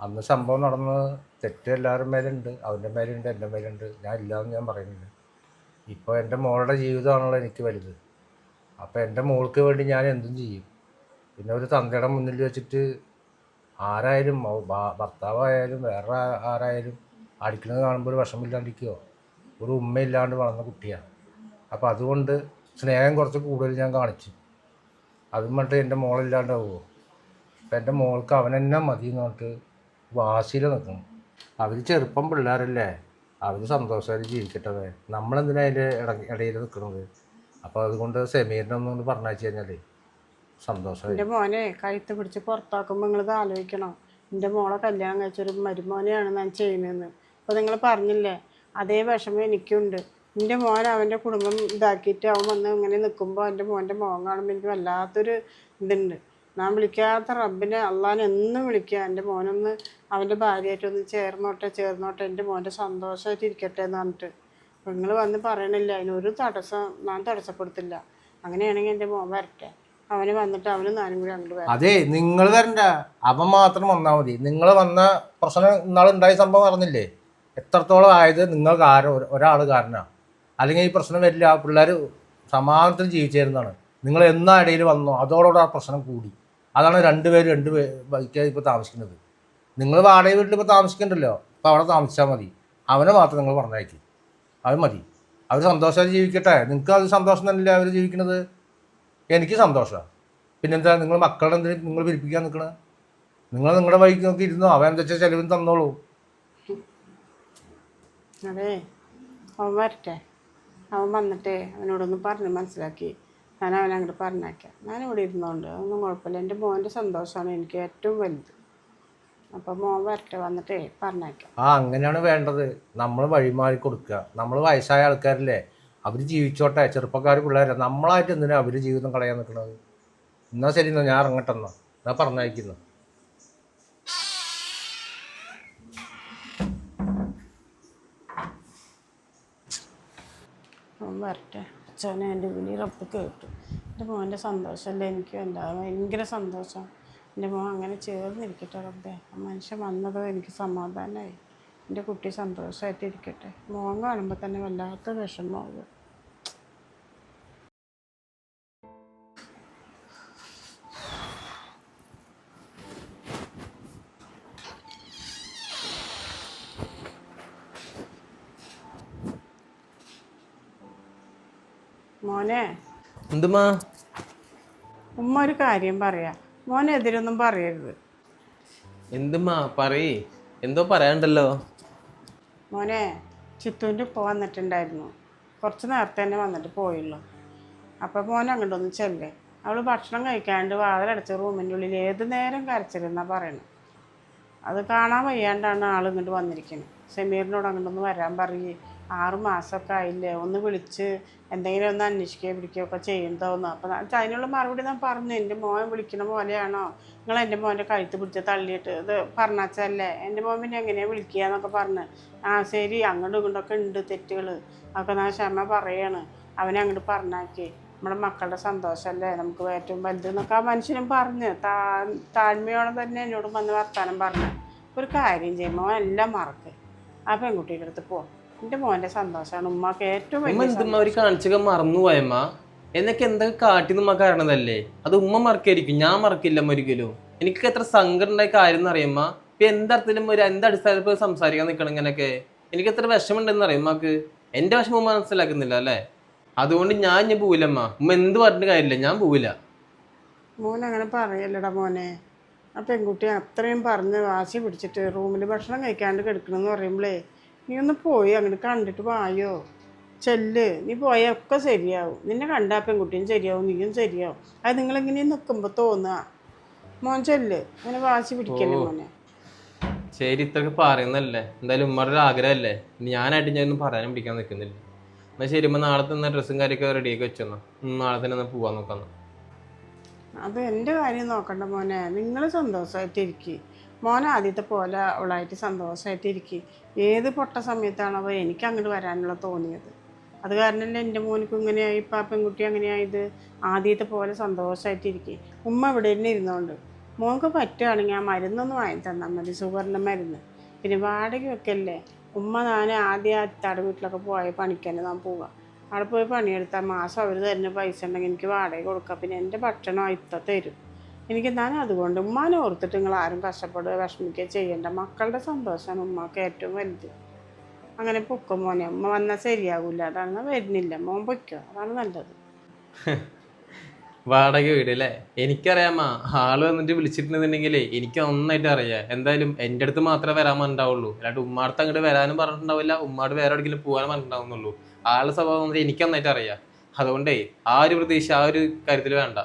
അന്ന് സംഭവം നടന്നത് തെറ്റ് എല്ലാവരും മേലുണ്ട്. അവൻ്റെ മേലുണ്ട്, എൻ്റെ മേലുണ്ട്. ഞാൻ ഇല്ലയെന്ന് ഞാൻ പറയുന്നില്ല. ഇപ്പോൾ എൻ്റെ മോളുടെ ജീവിതമാണല്ലോ എനിക്ക് വലുത്. അപ്പോൾ എൻ്റെ മോൾക്ക് വേണ്ടി ഞാൻ എന്തും ചെയ്യും. പിന്നെ ഒരു തന്തയുടെ മുന്നിൽ വെച്ചിട്ട് ആരായാലും ഭർത്താവായാലും വേറെ ആരായാലും അടിക്കുന്നത് കാണുമ്പോൾ ഒരു വിഷമില്ലാണ്ടിരിക്കുമോ? ഒരു ഉമ്മയില്ലാണ്ട് വളർന്ന കുട്ടിയാണ്. അപ്പോൾ അതുകൊണ്ട് സ്നേഹം കുറച്ച് കൂടുതൽ ഞാൻ കാണിച്ചു. അതും പറഞ്ഞിട്ട് എൻ്റെ മോളില്ലാണ്ടാവുമോ? അപ്പം എൻ്റെ മോൾക്ക് അവൻ തന്നെ മതി എന്ന് പറഞ്ഞിട്ട് വാശിയിൽ നിൽക്കണം. അവർ ചെറുപ്പം പിള്ളേരല്ലേ, അവർ സന്തോഷമായിട്ട് ജീവിക്കട്ടെ. നമ്മളെന്തിനാ അതിൻ്റെ ഇടയിൽ നിൽക്കുന്നത്? അപ്പോൾ അതുകൊണ്ട് സെമീറിനെ ഒന്നുകൊണ്ട് പറഞ്ഞു കഴിഞ്ഞാൽ സന്തോഷമായി. എൻ്റെ മോനെ കഴുത്ത് പിടിച്ച് പുറത്താക്കുമ്പോൾ നിങ്ങളിത് ആലോചിക്കണം. എൻ്റെ മോളെ കല്യാണം കഴിച്ചൊരു മരുമോനെയാണ് ഞാൻ ചെയ്യുന്നതെന്ന്. അപ്പോൾ നിങ്ങൾ പറഞ്ഞില്ലേ, അതേ വിഷമം എനിക്കുണ്ട്. എൻ്റെ മോൻ അവൻ്റെ കുടുംബം ഇതാക്കിയിട്ട് അവൻ വന്ന് ഇങ്ങനെ നിൽക്കുമ്പോൾ എൻ്റെ മോൻ്റെ മുഖം കാണുമ്പോൾ എനിക്ക് വല്ലാത്തൊരു ഇതുണ്ട്. ഞാൻ വിളിക്കാത്ത റബ്ബിനെ അള്ളാനെ എന്നും വിളിക്കുക, എൻ്റെ മോനൊന്ന് അവൻ്റെ ഭാര്യയായിട്ടൊന്ന് ചേർന്നോട്ടെ എൻ്റെ മോൻ്റെ സന്തോഷമായിട്ട് ഇരിക്കട്ടെ എന്ന് പറഞ്ഞിട്ട്. അപ്പോൾ നിങ്ങൾ വന്ന് പറയണില്ല, അതിനൊരു തടസ്സം ഞാൻ തടസ്സപ്പെടുത്തില്ല. അങ്ങനെയാണെങ്കിൽ എൻ്റെ മോൻ വരട്ടെ, അവന് വന്നിട്ട് അവനും ഞാനും കൂടി അങ്ങോട്ട് വരാം. അതെ, നിങ്ങൾ വരണ്ട, അവൻ മാത്രം വന്നാൽ മതി. നിങ്ങൾ വന്ന പ്രശ്നം ഇന്നാളുണ്ടായ സംഭവം അറിഞ്ഞില്ലേ? എത്രത്തോളം ആയത് നിങ്ങൾക്ക് ഒരാൾ കാരണമാണ്. അല്ലെങ്കിൽ ഈ പ്രശ്നം വരില്ല. പിള്ളേർ സമാധാനത്തിൽ ജീവിച്ചിരുന്നതാണ്. നിങ്ങൾ എന്നാ ഇടയിൽ വന്നോ അതോടുകൂടെ ആ പ്രശ്നം കൂടി. അതാണ് രണ്ട് ബൈക്കായി ഇപ്പോൾ താമസിക്കുന്നത്. നിങ്ങൾ വാടക വീട്ടിൽ ഇപ്പോൾ താമസിക്കണ്ടല്ലോ, അപ്പോൾ അവിടെ താമസിച്ചാൽ മതി. അവനെ മാത്രം നിങ്ങൾ പറഞ്ഞയക്കും, അത് മതി. അവർ സന്തോഷമായിട്ട് ജീവിക്കട്ടെ. നിങ്ങൾക്ക് അത് സന്തോഷം തന്നെയല്ലേ അവർ ജീവിക്കുന്നത്? എനിക്ക് സന്തോഷമാണ്. പിന്നെന്താ നിങ്ങൾ മക്കളുടെ എന്തെങ്കിലും നിങ്ങൾ പിരിപ്പിക്കാൻ നിൽക്കണത്? നിങ്ങൾ നിങ്ങളുടെ വഴിക്ക് നോക്കി ഇരുന്നോ, അവൻ എന്താ വെച്ചാൽ ചിലവിന് തന്നോളൂ. അതെ, അവൻ വരട്ടെ, അവൻ വന്നിട്ടേ അവനോടൊന്ന് പറഞ്ഞ് മനസ്സിലാക്കി ഞാൻ അവനെ അങ്ങോട്ട് പറഞ്ഞേക്കാം. ഞാനിവിടെ ഇരുന്നോണ്ട് അതൊന്നും കുഴപ്പമില്ല. എൻ്റെ മോൻ്റെ സന്തോഷമാണ് എനിക്ക് ഏറ്റവും വലുത്. അപ്പം മോൻ വരട്ടെ, വന്നിട്ടേ പറഞ്ഞേക്കാം. അങ്ങനെയാണ് വേണ്ടത്. നമ്മൾ വഴിമാറി കൊടുക്കുക. നമ്മൾ വയസ്സായ ആൾക്കാരല്ലേ, അവർ ജീവിച്ചോട്ടെ. ചെറുപ്പക്കാർ പിള്ളേരെ നമ്മളായിട്ട് എന്തിനാ അവർ ജീവിതം കളയാൻ നിൽക്കുന്നത്? എന്നാൽ ശരി, ഞാൻ ഇറങ്ങട്ടെന്നാ, ഞാൻ പറഞ്ഞയക്കുന്നു. അവൻ വരട്ടെ. അച്ഛനെ എൻ്റെ വിളി റബ്ബ് കേട്ടു. എൻ്റെ മോൻ്റെ സന്തോഷമല്ലേ എനിക്ക് ഉണ്ടാകും, ഭയങ്കര സന്തോഷം. എൻ്റെ മോൻ അങ്ങനെ ചേർന്നിരിക്കട്ടെ റബ്ബേ. ആ മനുഷ്യൻ വന്നതോ എനിക്ക് സമാധാനമായി. എൻ്റെ കുട്ടി സന്തോഷമായിട്ട് ഇരിക്കട്ടെ. മോൻ കാണുമ്പോൾ തന്നെ വല്ലാത്ത വിഷമമാകും. മോനെ, എന്തുമാ? ഉമ്മ ഒരു കാര്യം പറയാം, മോനെതിരൊന്നും പറയരുത്. എന്തുമാ പറയേ, എന്തോ പറയാണ്ടല്ലോ. മോനെ, ചിത്തുവിൻ്റെ ഉപ്പ വന്നിട്ടുണ്ടായിരുന്നു. കുറച്ച് നേരത്തെ തന്നെ വന്നിട്ട് പോയുള്ളൂ. അപ്പോൾ മോൻ അങ്ങോട്ടൊന്ന് ചെല്ലേ. അവൾ ഭക്ഷണം കഴിക്കാണ്ട് വാതിലടച്ച റൂമിൻ്റെ ഉള്ളിൽ ഏത് നേരം കരച്ചിലെന്നാണ് പറയണത്. അത് കാണാൻ വയ്യാണ്ടാണ് ആൾ ഇങ്ങോട്ട് വന്നിരിക്കുന്നത്. സമീറിനോട് അങ്ങോട്ടൊന്ന് വരാൻ പറയേ. 6 മാസമൊക്കെ ആയില്ലേ, ഒന്ന് വിളിച്ച് എന്തെങ്കിലും ഒന്ന് അന്വേഷിക്കുകയോ പിടിക്കുകയൊക്കെ ചെയ്യുന്നതാവുന്നു. അപ്പം അതിനുള്ള മറുപടി ഞാൻ പറഞ്ഞു, എൻ്റെ മോൻ വിളിക്കണ പോലെയാണോ നിങ്ങൾ എൻ്റെ മോൻ്റെ കഴുത്ത് പിടിച്ച് തള്ളിയിട്ട് ഇത് പറഞ്ഞാച്ചല്ലേ, എൻ്റെ മോൻ പിന്നെ എങ്ങനെയാണ് വിളിക്കുക എന്നൊക്കെ പറഞ്ഞ്. ശരി, അങ്ങോട്ടും ഇങ്ങോട്ടൊക്കെ ഉണ്ട് തെറ്റുകൾ, അതൊക്കെ ഞാൻ ക്ഷമ പറയാണ്. അവനെ അങ്ങോട്ട് പറഞ്ഞാക്കി, നമ്മുടെ മക്കളുടെ സന്തോഷമല്ലേ നമുക്ക് ഏറ്റവും വലുത് എന്നൊക്കെ ആ മനുഷ്യനും പറഞ്ഞ് താഴ്മയോടെ തന്നെ എന്നോട് വന്ന് വർത്താനം പറഞ്ഞ്. ഒരു കാര്യം ചെയ്യുമ്പോൾ എല്ലാം മറക്ക്, ആ പെൺകുട്ടിയുടെ അടുത്ത് പോ. എൻ്റെ മോൻ്റെ സന്തോഷമാണ് ഉമ്മക്ക് ഏറ്റവും വലിയ. എന്തുമ്മ അവർ കാണിച്ചൊക്കെ മറന്നുപോയമ്മ? എന്നൊക്കെ എന്തൊക്കെ കാട്ടി നമ്മ കാരണതല്ലേ? അത് ഉമ്മ മറക്കായിരിക്കും, ഞാൻ മറക്കില്ല ഒരിക്കലും. എനിക്ക് എത്ര സങ്കടം ഉണ്ടായ കാര്യം എന്നറിയമ്മ. ഇപ്പൊ എന്തർത്ഥത്തിലും ഒരു എന്തടിസ്ഥാനത്തിൽ സംസാരിക്കാൻ നിൽക്കണം ഇങ്ങനെയൊക്കെ? എനിക്ക് എത്ര വിഷമമുണ്ടെന്ന് അറിയാം ഉമ്മക്ക്. എൻ്റെ വിഷമം മനസ്സിലാക്കുന്നില്ല അല്ലേ? അതുകൊണ്ട് ഞാൻ പോവില്ലമ്മ. ഉമ്മ എന്ത് പറഞ്ഞിട്ട് കാര്യമില്ല, ഞാൻ പോവില്ല. മോൻ അങ്ങനെ പറയല്ലടാ മോനെ. ആ പെൺകുട്ടി അത്രയും പറഞ്ഞ് വാശി പിടിച്ചിട്ട് റൂമിൽ ഭക്ഷണം കഴിക്കാണ്ട് കിടക്കണമെന്ന് പറയുമ്പോഴേ നീ ഒന്ന് പോയി അങ്ങോട്ട് കണ്ടിട്ട് വായോ. ചെല്ല്, നീ പോയാൽ ഒക്കെ ശരിയാവും. നിന്നെ കണ്ടാ പെൺകുട്ടിയും ശരിയാവും, നീയും ശരിയാവും. അത് നിങ്ങളിങ്ങനെ നിൽക്കുമ്പോൾ തോന്നുക. മോൻ ചെല്ല്, അങ്ങനെ വാശി പിടിക്കല്ലേ മോനെ. ശരി, ഇത്രയൊക്കെ പറയുന്നല്ലേ, എന്തായാലും ഉമ്മയുടെ ഒരു ആഗ്രഹമല്ലേ, ഞാനായിട്ട് ഞാനൊന്നും പറയാനും പിടിക്കാൻ നിൽക്കുന്നില്ല. എന്നാൽ ശരി, നാളെ തന്നെ ഡ്രസ്സും കാര്യമൊക്കെ റെഡിയാക്കി വെച്ചെന്നാ, നാളെ തന്നെ ഒന്ന് പോവാൻ നോക്കാം. അത് എൻ്റെ കാര്യം നോക്കണ്ട മോനെ, നിങ്ങൾ സന്തോഷമായിട്ടിരിക്കുക. മോൻ ആദ്യത്തെ പോലെ അവളായിട്ട് സന്തോഷമായിട്ടിരിക്കുക. ഏത് പൊട്ട സമയത്താണോ എനിക്ക് അങ്ങോട്ട് വരാനുള്ള തോന്നിയത്. അത് കാരണമല്ലേ എൻ്റെ മോനിക്കും ഇങ്ങനെയായി, ഇപ്പം ആ പെൺകുട്ടി അങ്ങനെയായത്. ആദ്യത്തെ പോലെ സന്തോഷമായിട്ടിരിക്കുക. ഉമ്മ ഇവിടെ തന്നെ ഇരുന്നോണ്ട് മോൾക്ക് പറ്റുകയാണെങ്കിൽ ആ മരുന്നൊന്ന് വാങ്ങി തന്നാൽ മതി, ഷുഗറിൻ്റെ മരുന്ന്. പിന്നെ വാടകയൊക്കെ അല്ലേ ഉമ്മ. ഞാൻ ആദ്യം അത്താടെ വീട്ടിലൊക്കെ പോയ പണിക്ക് തന്നെ ഞാൻ പോവാം. അവിടെ പോയി പണിയെടുത്താൽ മാസം അവർ തരുന്ന പൈസ ഉണ്ടെങ്കിൽ എനിക്ക് വാടക കൊടുക്കാം. പിന്നെ എൻ്റെ ഭക്ഷണം ഇത്ത തരും എനിക്ക്. ഞാൻ അതുകൊണ്ട് ഉമ്മാനെ ഓർത്തിട്ട് നിങ്ങൾ ആരും കഷ്ടപ്പെടുക വിഷമിക്കുക ചെയ്യേണ്ട. മക്കളുടെ സന്തോഷമാണ് ഉമ്മക്ക് ഏറ്റവും വലുത്. അങ്ങനെ പൊക്കും മോനെ. ഉമ്മ വന്നാൽ ശരിയാകില്ല, അതാണ് വരുന്നില്ല. മോൻ പൊയ്ക്കോ, അതാണ് നല്ലത്. വാടക വീട് അല്ലേ? എനിക്കറിയാമാ, ആള് വന്നിട്ട് വിളിച്ചിട്ടുണ്ടെന്നുണ്ടെങ്കിലേ എനിക്ക് നന്നായിട്ട് അറിയാം. എന്തായാലും എൻ്റെ അടുത്ത് മാത്രമേ വരാൻ പറഞ്ഞിട്ടുണ്ടാവുള്ളൂ, അല്ലാണ്ട് ഉമ്മാടത്ത് അങ്ങോട്ട് വരാനും പറഞ്ഞിട്ടുണ്ടാവില്ല, ഉമ്മാട് വേറെ എവിടെയെങ്കിലും പോകാനും പറഞ്ഞിട്ടുണ്ടാവുന്നുള്ളൂ. ആളുടെ സ്വഭാവം വന്നിട്ട് എനിക്ക് നന്നായിട്ട് അറിയാം. അതുകൊണ്ടേ ആ ഒരു പ്രതീക്ഷ ആ ഒരു കാര്യത്തിൽ വേണ്ട.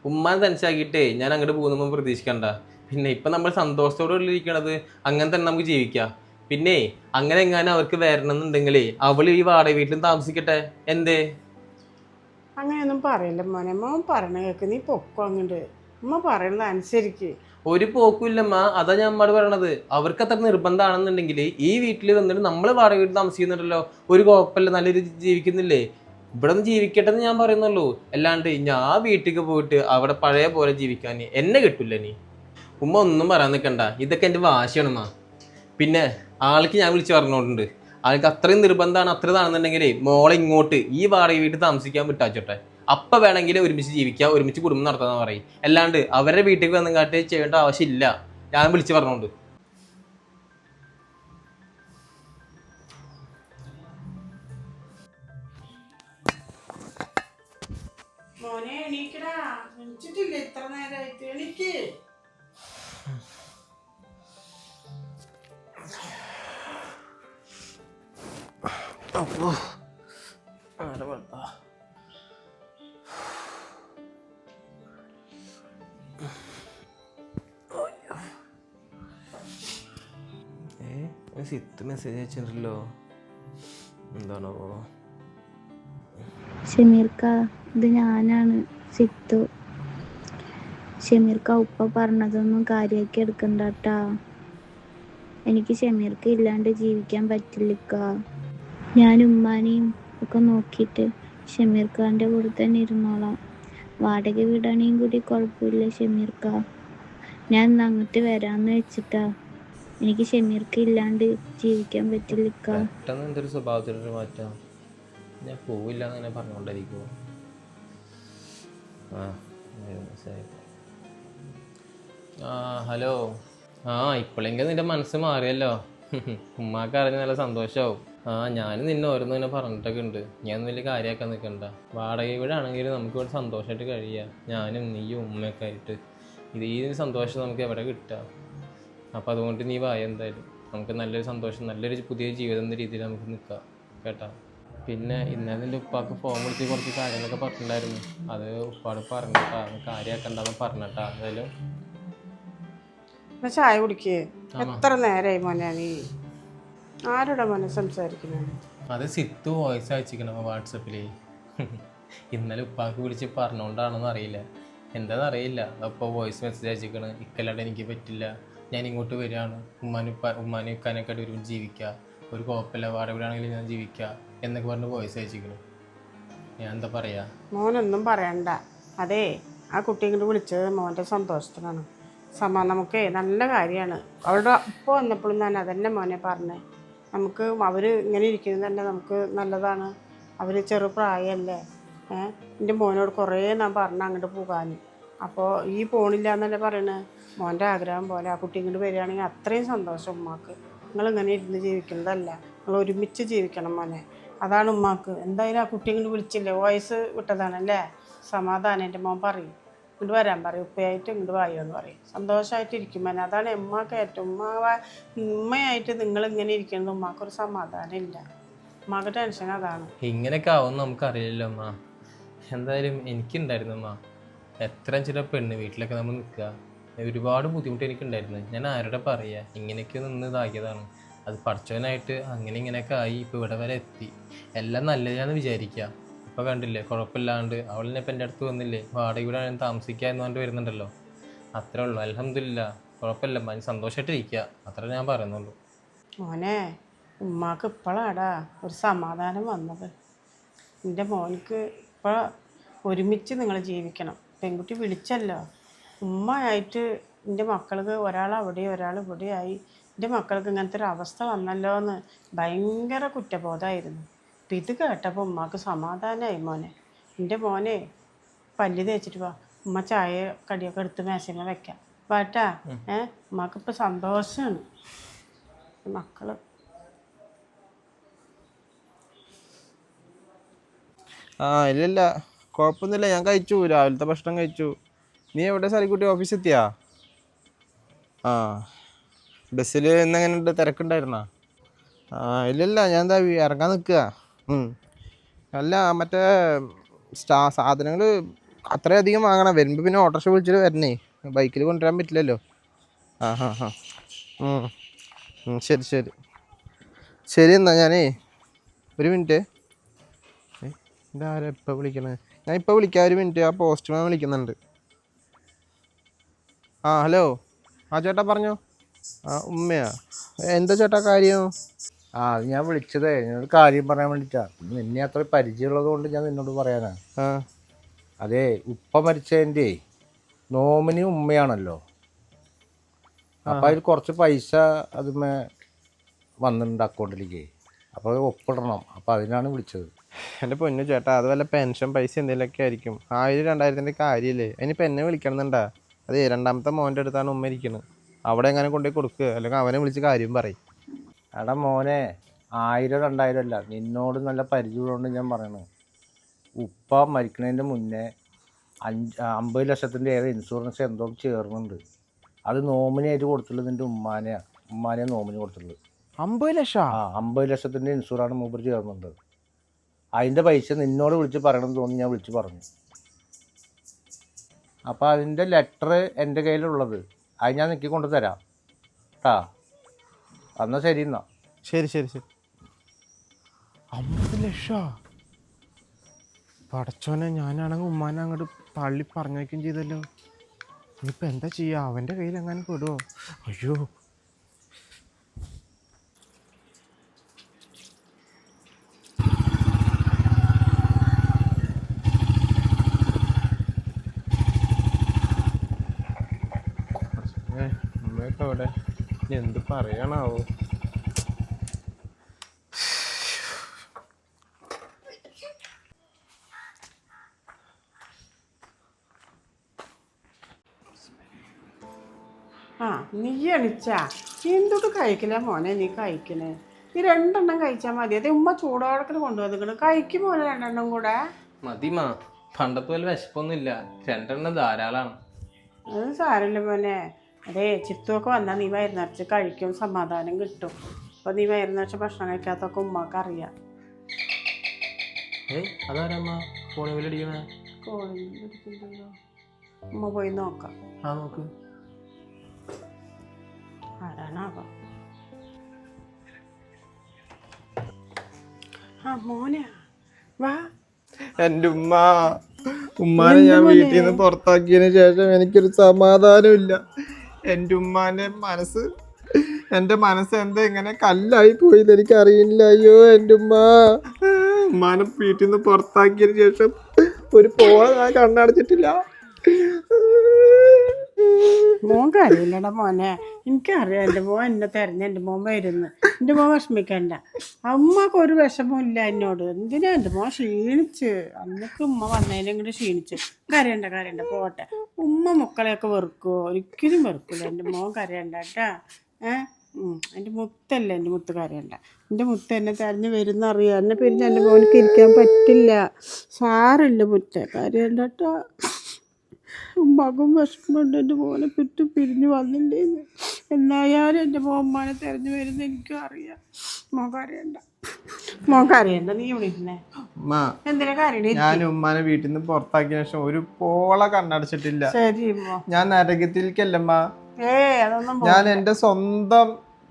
ഉമ്മാനെ തനിച്ചാക്കിയിട്ടേ ഞാൻ അങ്ങോട്ട് പോകുമ്പോൾ പ്രതീക്ഷിക്കണ്ട. പിന്നെ ഇപ്പം നമ്മൾ സന്തോഷത്തോടെ ഇരിക്കണത് അങ്ങനെ തന്നെ നമുക്ക് ജീവിക്കാം. പിന്നെ അങ്ങനെ എങ്ങാനും അവർക്ക് വരണം എന്നുണ്ടെങ്കിലേ അവൾ ഈ വാടക വീട്ടിലും താമസിക്കട്ടെ. എന്തേ? അങ്ങനെയൊന്നും പറയില്ല മോനെ. മോൻ പറയണ കേൾക്ക്, നീ പൊക്കോ അങ്ങോട്ട്. ഉമ്മ പറയണത് അനുസരിക്ക്. ഒരു പോക്കുമില്ലമ്മ, അതാ ഞാൻ അമ്മയോട് പറയണത്. അവർക്ക് അത്ര നിർബന്ധമാണെന്നുണ്ടെങ്കിൽ ഈ വീട്ടിൽ വന്നിട്ട് നമ്മൾ വാടക വീട്ടിൽ താമസിക്കുന്നുണ്ടല്ലോ, ഒരു കുഴപ്പമില്ല, നല്ല രീതി ജീവിക്കുന്നില്ലേ, ഇവിടെ നിന്ന് ജീവിക്കട്ടെ എന്ന് ഞാൻ പറയുന്നുള്ളൂ. അല്ലാണ്ട് ഞാൻ വീട്ടിലേക്ക് പോയിട്ട് അവിടെ പഴയ പോലെ ജീവിക്കാൻ എന്നെ കിട്ടില്ല. നീ ഉമ്മ ഒന്നും പറയാൻ നിൽക്കണ്ട, ഇതൊക്കെ എൻ്റെ വാശിയാണമ്മ. പിന്നെ ആൾക്ക് ഞാൻ വിളിച്ച് പറഞ്ഞോണ്ട്, ആൾക്ക് അത്രയും നിർബന്ധമാണ്, അത്ര ഇതാണെന്നുണ്ടെങ്കിലേ മോളെ ഇങ്ങോട്ട് ഈ വാടക വീട്ടിൽ താമസിക്കാൻ വിട്ടാച്ചോട്ടെ. അപ്പം വേണമെങ്കിൽ ഒരുമിച്ച് ജീവിക്കുക, ഒരുമിച്ച് കുടുംബം നടത്താന്ന് പറയും. അല്ലാണ്ട് അവരുടെ വീട്ടിൽ വന്നിങ്ങാട്ട് ചെയ്യേണ്ട ആവശ്യമില്ല. ഞാൻ വിളിച്ച് പറഞ്ഞോണ്ട്. മോനെ എണീക്കടാ, എണീച്ചിട്ടില്ല ഇത്ര നേരമായിട്ട്, എണീക്ക്. അപ്പോ ആരെ വേണ്ട. സിത്ത് മെസ്സേജ് അയച്ചിട്ടുണ്ടല്ലോ, എന്താണോ? ഷമീർക്ക, ഇത് ഞാനാണ് സിത്തു. ഷമീർക്ക, ഉപ്പ പറഞ്ഞതൊന്നും കാര്യമാക്കി എടുക്കണ്ട കേട്ടാ. എനിക്ക് ഷമീർക്ക ഇല്ലാണ്ട് ജീവിക്കാൻ പറ്റില്ലക്ക. ഞാൻ ഉമ്മാനെയും ഒക്കെ നോക്കിയിട്ട് ഷമീർക്കാൻ്റെ കൂടെ തന്നെ ഇരുന്നോളാം. വാടക വീടാണെങ്കിലും കൂടി കുഴപ്പമില്ല ഷമീർക്ക. ഞാൻ ഇന്ന് അങ്ങോട്ട് വരാമെന്ന് വെച്ചിട്ടാ. എനിക്ക് ഷമീർക്ക ഇല്ലാണ്ട് ജീവിക്കാൻ പറ്റില്ലക്ക. പെട്ടെന്ന് എന്തൊരു സ്വഭാവത്തിലൊരു മാറ്റം. ഞാൻ പോവില്ല എന്ന് തന്നെ പറഞ്ഞുകൊണ്ടിരിക്കുമോ? ഹലോ. ഇപ്പോഴെങ്കിലും നിന്റെ മനസ്സ് മാറിയല്ലോ. ഉമ്മാക്ക് അറിഞ്ഞ നല്ല സന്തോഷമാവും. ഞാൻ നിന്നെ ഓരോന്നും തന്നെ പറഞ്ഞിട്ടൊക്കെ ഉണ്ട്. ഞാൻ വലിയ കാര്യമാക്കാൻ നിൽക്കണ്ട. വാടക വീടാണെങ്കിലും നമുക്ക് ഇവിടെ സന്തോഷമായിട്ട് കഴിയാം, ഞാനും നീയും ഉമ്മയൊക്കെ ആയിട്ട്. ഈ സന്തോഷം നമുക്ക് എവിടെ കിട്ടാം. അപ്പോൾ അതുകൊണ്ട് നീ വായ, എന്തായാലും നമുക്ക് നല്ലൊരു സന്തോഷം, നല്ലൊരു പുതിയ ജീവിതം എന്ന രീതിയിൽ നമുക്ക് നിൽക്കാം കേട്ടോ. പിന്നെ ഇന്നലെ നിൻ്റെ ഉപ്പാക്ക് ഫോൺ വിളിച്ച് കുറച്ച് കാര്യങ്ങളൊക്കെ പറഞ്ഞിട്ടുണ്ടായിരുന്നു. അത് ഉപ്പാട് പറഞ്ഞിട്ടാ, കാര്യമാക്കണ്ടെന്ന് പറഞ്ഞിട്ടാ. എന്തായാലും ചായ കുടിക്കേ. എത്ര നേരമായി മോനെ നീ? ആരോടാ മോനെ സംസാരിക്കുന്നത്? അത് സിത്തു വോയിസ് അയച്ചിരിക്കണം വാട്സപ്പിൽ. ഇന്നലെ ഉപ്പാക്ക് വിളിച്ച് പറഞ്ഞുകൊണ്ടാണെന്ന് അറിയില്ല, എന്താണെന്ന് അറിയില്ല. അപ്പോൾ വോയിസ് മെസ്സേജ് അയച്ചിരിക്കണം. ഇക്കല്ലാണ്ട് എനിക്ക് പറ്റില്ല, ഞാൻ ഇങ്ങോട്ട് വരികയാണ്, ഉമ്മാനും ഉക്കാനൊക്കെ ഒരുമിച്ച് ജീവിക്കുക, ഒരു കുഴപ്പമില്ല, വാടക വീടാണെങ്കിലും ഞാൻ ജീവിക്കുക എന്നൊക്കെ പറഞ്ഞ് വോയിസ് അയച്ചിരിക്കണം. ഞാൻ എന്താ പറയുക? മോനൊന്നും പറയണ്ട. അതേ, ആ കുട്ടി ഇങ്ങോട്ട് വിളിച്ചത് മോൻ്റെ സന്തോഷത്തിനാണ്. നമുക്ക് നല്ല കാര്യമാണ്. അവളുടെ ഇപ്പോൾ വന്നപ്പോഴും ഞാൻ അതന്നെ മോനെ പറഞ്ഞേ. നമുക്ക് അവർ ഇങ്ങനെ ഇരിക്കുന്നത് തന്നെ നമുക്ക് നല്ലതാണ്. അവർ ചെറുപ്രായമല്ലേ. എൻ്റെ മോനോട് കുറേ ഞാൻ പറഞ്ഞു അങ്ങോട്ട് പോകാൻ. അപ്പോൾ ഈ പോണില്ല എന്നല്ലേ പറയണേ. മോൻ്റെ ആഗ്രഹം പോലെ ആ കുട്ടി ഇങ്ങോട്ട് വരികയാണെങ്കിൽ അത്രയും സന്തോഷം ഉമ്മാക്ക്. നിങ്ങളിങ്ങനെ ഇരുന്ന് ജീവിക്കുന്നതല്ല, നിങ്ങൾ ഒരുമിച്ച് ജീവിക്കണം മോനെ. അതാണ് ഉമ്മാക്ക്. എന്തായാലും ആ കുട്ടി ഇങ്ങോട്ട് വിളിച്ചില്ലേ, വോയിസ് വിട്ടതാണല്ലേ. സമാധാനം എൻ്റെ മോൻ പറയും, ഇങ്ങോട്ട് വരാൻ പറയും, ഉപ്പയായിട്ട് ഇങ്ങോട്ട് വായോ എന്ന് പറയും. സന്തോഷമായിട്ടിരിക്കും മോനെ. അതാണ് ഉമ്മാക്ക് ഏറ്റവും. ഉമ്മയായിട്ട് നിങ്ങളിങ്ങനെ ഇരിക്കുന്നത് ഉമ്മാക്കൊരു സമാധാനം ഇല്ല. ഉമ്മാക്ക് ടെൻഷൻ അതാണ്. ഇങ്ങനെയൊക്കെ ആവും നമുക്കറിയില്ലല്ലോ അമ്മ. എന്തായാലും എനിക്കുണ്ടായിരുന്നു അമ്മ. എത്ര ചില പെണ്ണ് വീട്ടിലൊക്കെ നമ്മൾ നിൽക്കുക. ഒരുപാട് ബുദ്ധിമുട്ട് എനിക്കുണ്ടായിരുന്നു. ഞാൻ ആരോടെ പറയുക, ഇങ്ങനെയൊക്കെ നിന്ന് ഇതാക്കിയതാണ്. അത് പഠിച്ചവനായിട്ട് അങ്ങനെ ഇങ്ങനെയൊക്കെ ആയി ഇപ്പോൾ ഇവിടെ വരെ എത്തി. എല്ലാം നല്ലതാണെന്ന് വിചാരിക്കുക. ഇപ്പോൾ കണ്ടില്ലേ, കുഴപ്പമില്ലാണ്ട് അവളിനെ ഇപ്പം എൻ്റെ അടുത്ത് വന്നില്ലേ, വാടക ഇവിടെ താമസിക്കുക എന്ന് പറഞ്ഞിട്ട് വരുന്നുണ്ടല്ലോ. അത്രേ ഉള്ളൂ. അൽഹംദുലില്ലാ, കുഴപ്പമില്ല അമ്മ, സന്തോഷമായിട്ടിരിക്കുക, അത്രേ ഞാൻ പറയുന്നുള്ളൂ. മോനെ ഉമ്മാക്ക് ഇപ്പോഴാടാ ഒരു സമാധാനം വന്നത്. എൻ്റെ മോനിക്ക് ഇപ്പോൾ ഒരുമിച്ച് നിങ്ങൾ ജീവിക്കണം. പെൺകുട്ടി വിളിച്ചല്ലോ, ഉമ്മയായിട്ട് എൻ്റെ മക്കൾക്ക് ഒരാൾ അവിടെ ഒരാൾ ഇവിടെയായി, എൻ്റെ മക്കൾക്ക് ഇങ്ങനത്തെ ഒരു അവസ്ഥ വന്നല്ലോ എന്ന് ഭയങ്കര കുറ്റബോധമായിരുന്നു. അപ്പം ഇത് കേട്ടപ്പോൾ ഉമ്മാക്ക് സമാധാനമായി. മോനെ, എൻ്റെ മോനെ പല്ല് തേച്ചിട്ട് വാ, ഉമ്മ ചായ കടിയൊക്കെ എടുത്ത് മേശമ വെക്കാം വാട്ടാ. ഉമ്മാക്കിപ്പോൾ സന്തോഷമാണ്. മക്കൾ ഇല്ലില്ല, കുഴപ്പമൊന്നുമില്ല. ഞാൻ കഴിച്ചു, രാവിലത്തെ ഭക്ഷണം കഴിച്ചു. നീ എവിടെ സാലിക്കുട്ടി, ഓഫീസ് എത്തിയാ? ബസ്സിൽ ഇന്ന് എങ്ങനെയുണ്ട്, തിരക്കുണ്ടായിരുന്നാ? ഇല്ലില്ല, ഞാൻ എന്താ ഇറങ്ങാൻ നിൽക്കുക. അല്ല, മറ്റേ സാധനങ്ങൾ അത്രയധികം വാങ്ങണം. വരുമ്പോൾ പിന്നെ ഓട്ടോറിക്ഷ വിളിച്ചിട്ട് വരണേ, ബൈക്കിൽ കൊണ്ടുവരാൻ പറ്റില്ലല്ലോ. ശരി ശരി ശരി. എന്നാ ഞാനേ ഒരു മിനിറ്റ്, ഇതാരാ ഇപ്പം വിളിക്കണേ? ഞാൻ ഇപ്പം വിളിക്കാം, ഒരു മിനിറ്റ്. ആ പോസ്റ്റ്മാൻ വിളിക്കുന്നുണ്ട്. ഹലോ. ചേട്ടാ പറഞ്ഞോ. ഉമ്മയാ? എന്താ ചേട്ടാ കാര്യം? അത് ഞാൻ വിളിച്ചതേ നിന്നോട് കാര്യം പറയാൻ വേണ്ടിയിട്ടാണ്. നിന്നെ അത്ര പരിചയമുള്ളത് കൊണ്ട് ഞാൻ നിന്നോട് പറയാനാ. അതേ, ഉപ്പ മരിച്ചതിൻ്റെ നോമിനി ഉമ്മയാണല്ലോ. അപ്പം അതിൽ കുറച്ച് പൈസ അതുമേ വന്നിട്ടുണ്ട് അക്കൗണ്ടിലേക്ക്. അപ്പോൾ ഒപ്പിടണം. അപ്പം അതിനാണ് വിളിച്ചത്. എൻ്റെ പൊന്നു ചേട്ടാ, അത് വല്ല പെൻഷൻ പൈസ എന്തെങ്കിലുമൊക്കെ ആയിരിക്കും. 1000-2000 കാര്യമില്ലേ? അതിനിപ്പോൾ എന്നെ വിളിക്കണമെന്നുണ്ടാ? അതേ, രണ്ടാമത്തെ മോൻ്റെ അടുത്താണ് ഉമ്മ ഇരിക്കുന്നത്. അവിടെ എങ്ങനെ കൊണ്ടുപോയി കൊടുക്കുക, അല്ലെങ്കിൽ അവനെ വിളിച്ച് കാര്യം പറയും. എടാ മോനെ, 1000-2000 അല്ല, നിന്നോട് നല്ല പരിചയമുള്ളതുകൊണ്ട് ഞാൻ പറയണത്. ഉപ്പ മരിക്കുന്നതിൻ്റെ മുന്നേ 50 ലക്ഷത്തിൻ്റെ ഏത് ഇൻഷുറൻസ് എന്തോ ചേർന്നുണ്ട്. അത് നോമിനിയായിട്ട് കൊടുത്തുള്ളത് നിൻ്റെ ഉമ്മാനെയാണ് നോമിനി കൊടുത്തുള്ളത്. 50 ലക്ഷം? 50 ലക്ഷത്തിൻ്റെ ഇൻഷുറാണ് മൂപ്പർ ചേർന്നുണ്ട്. അതിൻ്റെ പൈസ നിന്നോട് വിളിച്ച് പറയണമെന്ന് തോന്നി ഞാൻ വിളിച്ച് പറഞ്ഞു. അപ്പോൾ അതിൻ്റെ ലെറ്റർ എൻ്റെ കയ്യിലുള്ളത്, അത് ഞാൻ നിൽക്കി കൊണ്ട് തരാം കേട്ടാ. എന്നാൽ ശരി. എന്നാ ശരി ശരി ശരി. 50 ലക്ഷോ? പടച്ചോനെ, ഞാനാണെങ്കിൽ ഉമ്മാനെ അങ്ങോട്ട് തള്ളി പറഞ്ഞേക്കും ചെയ്തല്ലോ. ഇനിയിപ്പോൾ എന്താ ചെയ്യുക? അവൻ്റെ കയ്യിൽ എങ്ങനെ പെടുമോ? അയ്യോ. ഉമ്മയൊക്കെ അവിടെ എന്ത് പറയാനാവോ? നീ എണിച്ചാ എന്തൊട്ട് കഴിക്കില്ല മോനെ? നീ കഴിക്കണേ, നീ 2 എണ്ണം കഴിച്ചാൽ മതി. അതേ ഉമ്മ ചൂടോടക്കൽ കൊണ്ടുവന്നിക്കണ്. കഴിക്കും മോനെ 2 എണ്ണം കൂടെ. മതിമാ, പണ്ടത്തെ പോലെ വിശപ്പൊന്നുമില്ല. 2 എണ്ണം ധാരാളമാണ്. അത് സാരമില്ല മോനെ. അതേ, ചിത്തുമൊക്കെ വന്നാൽ നീ വയറ് നിറച്ച് കഴിക്കും, സമാധാനം കിട്ടും. അപ്പോൾ നീ വയറ് നിറച്ച് ഭക്ഷണം കഴിക്കാത്തൊക്കെ ഉമ്മക്ക് അറിയാം. അതാരമ്മ ഫോണിൽ വിളിക്കണേ? കോളിംഗ് ഉമ്മ പോയി നോക്കാം. നോക്ക്. ആരാണാവോ? മോനെ വാ. എൻ്റെ ഉമ്മാനെ ഞാൻ വീട്ടിൽ നിന്ന് പുറത്താക്കിയതിന് ശേഷം എനിക്കൊരു സമാധാനമില്ല. എൻ്റെ ഉമ്മാൻ്റെ മനസ്സ്, എൻ്റെ മനസ്സ് എന്താ ഇങ്ങനെ കല്ലായി പോയത് എനിക്കറിയില്ല. അയ്യോ, എൻ്റെ ഉമ്മാനെ വീട്ടിൽ നിന്ന് പുറത്താക്കിയതിന് ശേഷം ഒരു പോളെ ഞാൻ കണ്ണടച്ചിട്ടില്ല. മോൻ കരയില്ലടാ മോനെ, എനിക്കറിയാം. എൻ്റെ മോൻ എന്നെ തിരഞ്ഞ് എൻ്റെ മോൻ വരുന്നു. എൻ്റെ മോൻ വിഷമിക്കണ്ട. അമ്മക്ക് ഒരു വിഷമവും ഇല്ല എന്നോട്. എന്തിനാ? എൻ്റെ മോൻ ക്ഷീണിച്ച്, അന്നൊക്കെ ഉമ്മ വന്നതിനും കൂടി ക്ഷീണിച്ച്. കരയണ്ട പോട്ടെ. ഉമ്മ മക്കളെയൊക്കെ വെറുക്കുമോ? ഒരിക്കലും വെറുക്കില്ല. എൻ്റെ മോൻ കരയണ്ട കേട്ടാ. എൻ്റെ മുത്തല്ല, എൻ്റെ മുത്ത് കരയണ്ട. എൻ്റെ മുത്ത് എന്നെ തിരഞ്ഞ് വരുന്നറിയാം. എന്നെ പിരിഞ്ഞ് എൻ്റെ മോനിക്ക് ഇരിക്കാൻ പറ്റില്ല. സാറില്ല മുത്ത, കരയണ്ട കേട്ടാ. ഉമ്മാക്കും വിഷമമുണ്ട് എൻ്റെ മോനെ പറ്റി പിരിഞ്ഞ് വന്നില്ലേന്ന്. എന്നായാലും എൻ്റെ മോൻ ഉമ്മാനെ തിരഞ്ഞു വരുന്ന എനിക്കും അറിയാം. മോൻ കരയണ്ട. മോൻ കരയണ്ട, നീ ഇവിടെ ഇരുന്നേ. ഉമ്മ എന്തിനാ കരയണേ? ഞാൻ ഉമ്മാനെ വീട്ടിൽ നിന്ന് പുറത്താക്കിയ ശേഷം ഒരു പോള കണ്ണടച്ചിട്ടില്ല. ശരി മോ. ഞാൻ നരകത്തിലേക്കല്ലമ്മ. അതൊന്നും ഞാൻ എന്റെ സ്വന്തം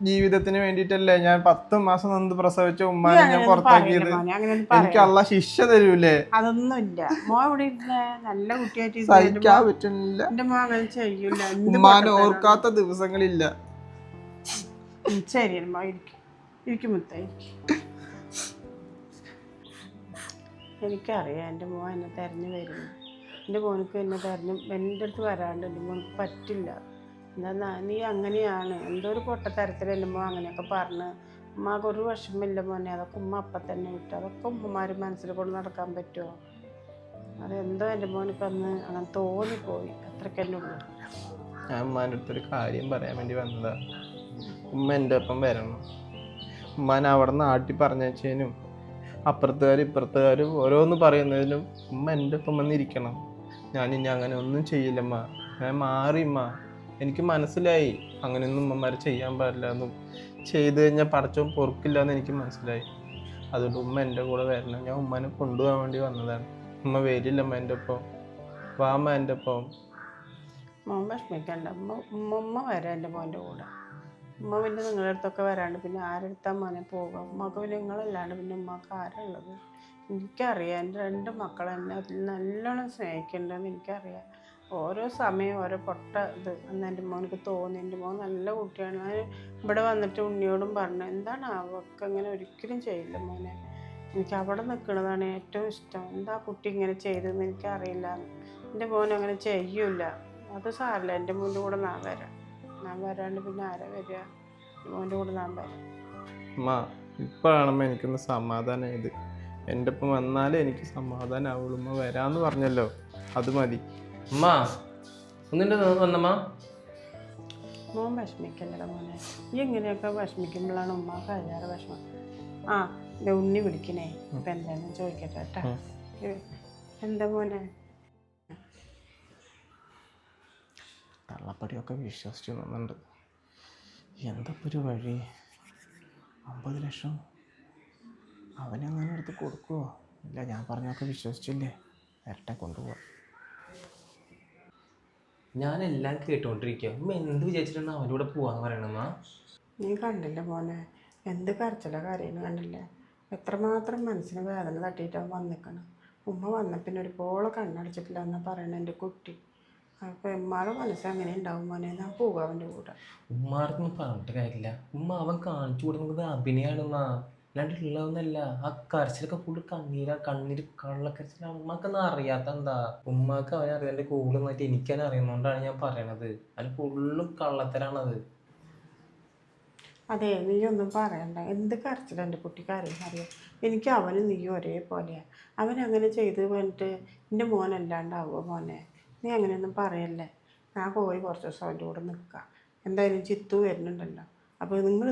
ജീവിതത്തിന് വേണ്ടിട്ടല്ലേ ഞാൻ 10 മാസം നിന്ന് പ്രസവിച്ച ഉമ്മാനെ ഞാൻ പുറത്താക്കിയത്. എനിക്ക് അള്ള ശിക്ഷ തരൂലേ? അതൊന്നുമില്ല. മോ ഇവിടെ ഇരുന്നേ, നല്ല കുട്ടിയായിട്ട് സഹിക്കാൻ പറ്റുന്നില്ല. എന്റെ മോ അങ്ങനെ ചെയ്യൂല. ഉമ്മാനെ ഓർക്കാത്ത ദിവസങ്ങളില്ല. ശരി അമ്മ, ഇരിക്കും മുത്തായി. എനിക്കറിയാം എൻ്റെ മോൻ എന്നെ തിരഞ്ഞു വരുന്നു. എൻ്റെ മോനക്ക് എന്നെ തിരഞ്ഞു എൻ്റെ അടുത്ത് വരാണ്ട് എൻ്റെ മോനക്ക് പറ്റില്ല. എന്താ നീ അങ്ങനെയാണ്, എന്തോ ഒരു പൊട്ടത്തരത്തിൽ എൻ്റെ മോൻ അങ്ങനെയൊക്കെ പറഞ്ഞ് ഉമ്മാക്ക് ഒരു വിഷമില്ല മോനെ. അതൊക്കെ ഉമ്മ അപ്പം തന്നെ വിട്ടു. അതൊക്കെ ഉമ്മമാർ മനസ്സിൽ കൊണ്ട് നടക്കാൻ പറ്റുമോ? അതെന്തോ എൻ്റെ മോനിക്ക് അന്ന് അങ്ങനെ തോന്നിപ്പോയി, അത്രയ്ക്ക് തന്നെ ഉള്ളൂ. ഞാൻ ഉമ്മാൻ്റെ അടുത്തൊരു കാര്യം പറയാൻ വേണ്ടി വന്നതാ. ഉമ്മ എൻ്റെ ഒപ്പം വരണം. ഉമ്മാനെ അവിടെ നിന്ന് ആട്ടി പറഞ്ഞേച്ചതിനും അപ്പുറത്തുകാരും ഇപ്പുറത്തുകാരും ഓരോന്ന് പറയുന്നതിനും ഉമ്മ എൻ്റെ ഒപ്പം വന്നിരിക്കണം. ഞാനിനി അങ്ങനെ ഒന്നും ചെയ്യില്ലമ്മ. ഞാൻ മാറിമ്മ. എനിക്ക് മനസ്സിലായി അങ്ങനെയൊന്നും ഉമ്മമാർ ചെയ്യാൻ പാടില്ല എന്നും ചെയ്ത് കഴിഞ്ഞാൽ പടച്ചോൻ പൊറുക്കില്ല എന്ന് എനിക്ക് മനസ്സിലായി. അതുകൊണ്ട് ഉമ്മ എൻ്റെ കൂടെ വരണം. ഞാൻ ഉമ്മനെ കൊണ്ടുപോകാൻ വേണ്ടി വന്നതാണ്. ഉമ്മ വരില്ലമ്മ എൻ്റെ ഒപ്പം. വാമ്മ എൻ്റെ ഒപ്പം. മോൻ വിഷമിക്കണ്ട. ഉമ്മ വരാം എൻ്റെ മോൻ്റെ കൂടെ. ഉമ്മ പിന്നെ നിങ്ങളുടെ അടുത്തൊക്കെ വരാണ്ട് പിന്നെ ആരെടുത്താൽ മോനെ പോകുക? ഉമ്മക്ക് പിന്നെ നിങ്ങളല്ലാണ്ട് പിന്നെ ഉമ്മക്ക് ആരുള്ളത്? എനിക്കറിയാം. എൻ്റെ 2 മക്കൾ എന്നെ നല്ലോണം സ്നേഹിക്കുന്നുണ്ടെന്ന് എനിക്കറിയാം. ഓരോ സമയം ഓരോ പൊട്ട ഇത് എന്ന് എൻ്റെ മോനക്ക് തോന്നി. എൻ്റെ മോൻ നല്ല കുട്ടിയാണ്. ഞാൻ ഇവിടെ വന്നിട്ട് ഉണ്ണിയോടും പറഞ്ഞു, എന്താണ് അവർക്ക് അങ്ങനെ ഒരിക്കലും ചെയ്യില്ല മോനെ. എനിക്ക് അവിടെ നിൽക്കുന്നതാണ് ഏറ്റവും ഇഷ്ടം. എന്താ കുട്ടി ഇങ്ങനെ ചെയ്തതെന്ന് എനിക്കറിയില്ല. എൻ്റെ മോൻ അങ്ങനെ ചെയ്യൂല. അത് സാറില്ല. എൻ്റെ മോൻ്റെ കൂടെ ഞാൻ വരാം. ഞാൻ വരാണ്ട് പിന്നെ ആരാ വരിക? മോൻ്റെ കൂടെ ഞാൻ വരാം. അമ്മ ഇപ്പോഴാണമ്മ എനിക്കൊന്ന് സമാധാനമായത്. എൻ്റെ ഒപ്പം വന്നാലേ എനിക്ക് സമാധാനമാവുള്ളൂ. ഉമ്മ വരാമെന്ന് പറഞ്ഞല്ലോ, അത് മതി. അമ്മ ഒന്നിൻ്റെ വന്നമ്മ. മോൻ വിഷമിക്കല്ലട മോനെ. ഈ ഇങ്ങനെയൊക്കെ വിഷമിക്കുമ്പോഴാണ് ഉമ്മ കഴിയാറ് വിഷമം. ആ ഉണ്ണി വിളിക്കണേ. ഇപ്പം എന്തായാലും ചോദിക്കട്ടെ കേട്ടാ. എന്താ മോനെ? കള്ളപ്പടിയൊക്കെ വിശ്വസിച്ച് നിന്നുണ്ട്. എന്താ ഒരു വഴി? 50 ലക്ഷം അവനങ്ങനെ എടുത്ത് കൊടുക്കുമോ? ഇല്ല, ഞാൻ പറഞ്ഞൊക്കെ വിശ്വസിച്ചില്ലേ. വരട്ടെ, കൊണ്ടുപോവാം. ഞാനെല്ലാം കേട്ടോണ്ടിരിക്കുക. ഉമ്മ എന്ത് വിചാരിച്ചിട്ടാണ് അവൻ്റെ കൂടെ പോവാന്ന് പറയണമ്മ? നീ കണ്ടില്ല മോനെ, എന്ത് കരച്ചില കാര്യമെന്ന് കണ്ടില്ലേ? എത്രമാത്രം മനസ്സിന് വേദന തട്ടിയിട്ടാണ് വന്നിക്കണം. ഉമ്മ വന്ന പിന്നെ ഒരു പോളെ കണ്ണടച്ചിട്ടില്ല എന്നാ പറയണ എൻ്റെ കുട്ടി. അപ്പോൾ ഉമ്മാടെ മനസ്സ് അങ്ങനെ ഉണ്ടാവും മോനെ. ഞാൻ പോകാം അവൻ്റെ കൂടെ. ഉമ്മാർക്കൊന്നും പറഞ്ഞിട്ട് കാര്യമില്ല. ഉമ്മ അവൻ കാണിച്ചു കൊടുക്കുന്നത് അഭിനയമാണ് ഉമ്മ, അല്ലാണ്ട് ഉള്ളതൊന്നല്ല. ആ കരച്ചിലൊക്കെ ഫുള്ള് കണ്ണീര് കള്ളക്കരച്ചിലാണ്. ഉമ്മക്കൊന്നും അറിയാത്ത എന്താ? ഉമ്മക്ക് അവനെ അറിയാൻ്റെ കൂടുതൽ നന്നായിട്ട് എനിക്കതിനെ അറിയുന്നതുകൊണ്ടാണ് ഞാൻ പറയണത്. അതിൽ ഫുള്ളും കള്ളത്തരാണത്. അതെ, നീ ഒന്നും പറയണ്ട. എന്ത് കരച്ചില എൻ്റെ കുട്ടിക്ക് അറിയാം. എനിക്ക് അവനും നീയും ഒരേപോലെയാണ്. അവനങ്ങനെ ചെയ്ത് പറഞ്ഞിട്ട് എൻ്റെ മോനല്ലാണ്ടാവുമോ മോനെ? നീ അങ്ങനെയൊന്നും പറയല്ലേ. ഞാൻ പോയി കുറച്ച് ദിവസം അവൻ്റെ കൂടെ നിൽക്കാം. എന്തായാലും ചിത്തു വരുന്നുണ്ടല്ലോ. അപ്പോൾ നിങ്ങൾ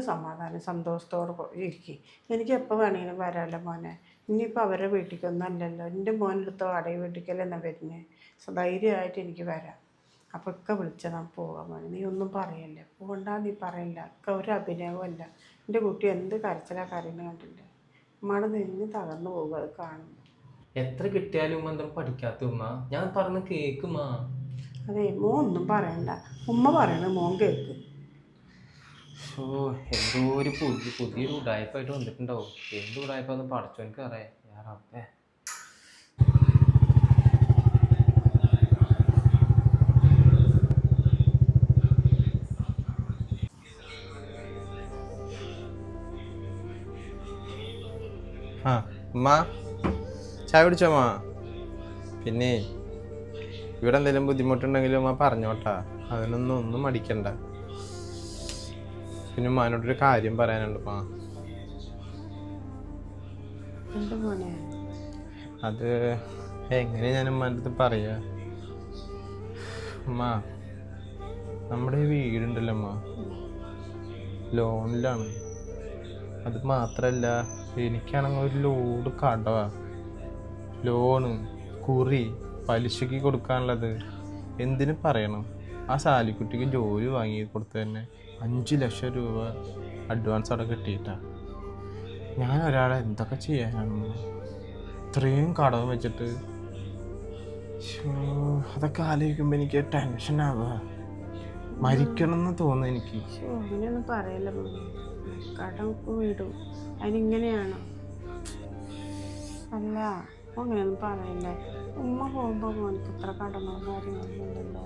സന്തോഷത്തോടെ ഇരിക്കും. എനിക്ക് എപ്പോൾ വേണമെങ്കിലും വരാമല്ലോ മോനെ. ഇനിയിപ്പോൾ അവരുടെ വീട്ടിലേക്കൊന്നും അല്ലല്ലോ. എൻ്റെ മോനെടുത്ത് വാടക വീട്ടിലേക്കല്ലേ എന്നാ വരുന്നത്. ധൈര്യമായിട്ട് എനിക്ക് വരാം. അപ്പോൾ ഒക്കെ വിളിച്ചാൽ ഞാൻ പോകാൻ മോനെ. നീ ഒന്നും പറയല്ലേ. പോകണ്ടാ, നീ പറയില്ല. ഒക്കെ ഒരു അഭിനയമല്ല. എൻ്റെ കുട്ടി എന്ത് കരച്ചിലാണ് കരയുന്നത് കണ്ടില്ല. ഉമ്മയുടെ നെഞ്ഞ് തകർന്നു പോകുക അത് കാണുന്നു. എത്ര കിട്ടിയാലും ഉമ്മ എന്താ പഠിക്കാത്ത ഉമ്മ? ഞാൻ പറഞ്ഞ കേക്കുമാ. അതെ, മോൻ ഒന്നും പറയണ്ട. ഉമ്മ പറയണ മോൻ കേൾക്ക്. ഓ, എന്തോ ഒരു പുതിയൊരു ഉടായ്പായിട്ട് വന്നിട്ടുണ്ടാവും. എന്ത് ഉടായ്പാന്ന് പഠിച്ചോ എനിക്ക് അറിയാം. യാറേ, ആ ഉമ്മ ചായ കുടിച്ചോമ്മ? പിന്നെ ഇവിടെ എന്തെങ്കിലും ബുദ്ധിമുട്ടുണ്ടെങ്കിലും ഉമ്മ പറഞ്ഞോട്ടാ. അതിനൊന്നും മടിക്കണ്ട. പിന്നെ ഉമ്മാനോടൊരു കാര്യം പറയാനുണ്ട് ഉമ്മ. അത് എങ്ങനെ ഞാൻ ഉമ്മാൻ്റെ അടുത്ത് പറയാ? ഉമ്മ, നമ്മുടെ ഈ വീടുണ്ടല്ലോ ഉമ്മ, ലോണിലാണ്. അത് മാത്രല്ല, എനിക്കാണെങ്കിൽ ഒരു ലോഡ് കടവാ. ലോണ്, കുറി, പലിശയ്ക്ക് കൊടുക്കാനുള്ളത്. എന്തിനു പറയണം? ആ സാലിക്കുട്ടിക്ക് ജോലി വാങ്ങി കൊടുത്ത് തന്നെ 5 ലക്ഷം രൂപ അഡ്വാൻസ് അവിടെ കിട്ടിയിട്ടാ. ഞാൻ ഒരാളെ എന്തൊക്കെ ചെയ്യാനാണ് ഇത്രയും കടവ് വെച്ചിട്ട്. ശ്ശോ, അതൊക്കെ ആലോചിക്കുമ്പോൾ എനിക്ക് ടെൻഷനാവുക. മരിക്കണം എന്ന് തോന്നുന്നു എനിക്ക്. അങ്ങനെയൊന്നും പറയല്ല മോനെ, കടമൊക്കെ വിടും. അതിനിങ്ങനെയാണോ? അല്ല അങ്ങനെയൊന്നും പറയല്ലേ. ഉമ്മ പോകുമ്പോൾ മോനക്ക് ഇത്ര കടമോ കാര്യങ്ങളൊന്നും ഇല്ലല്ലോ.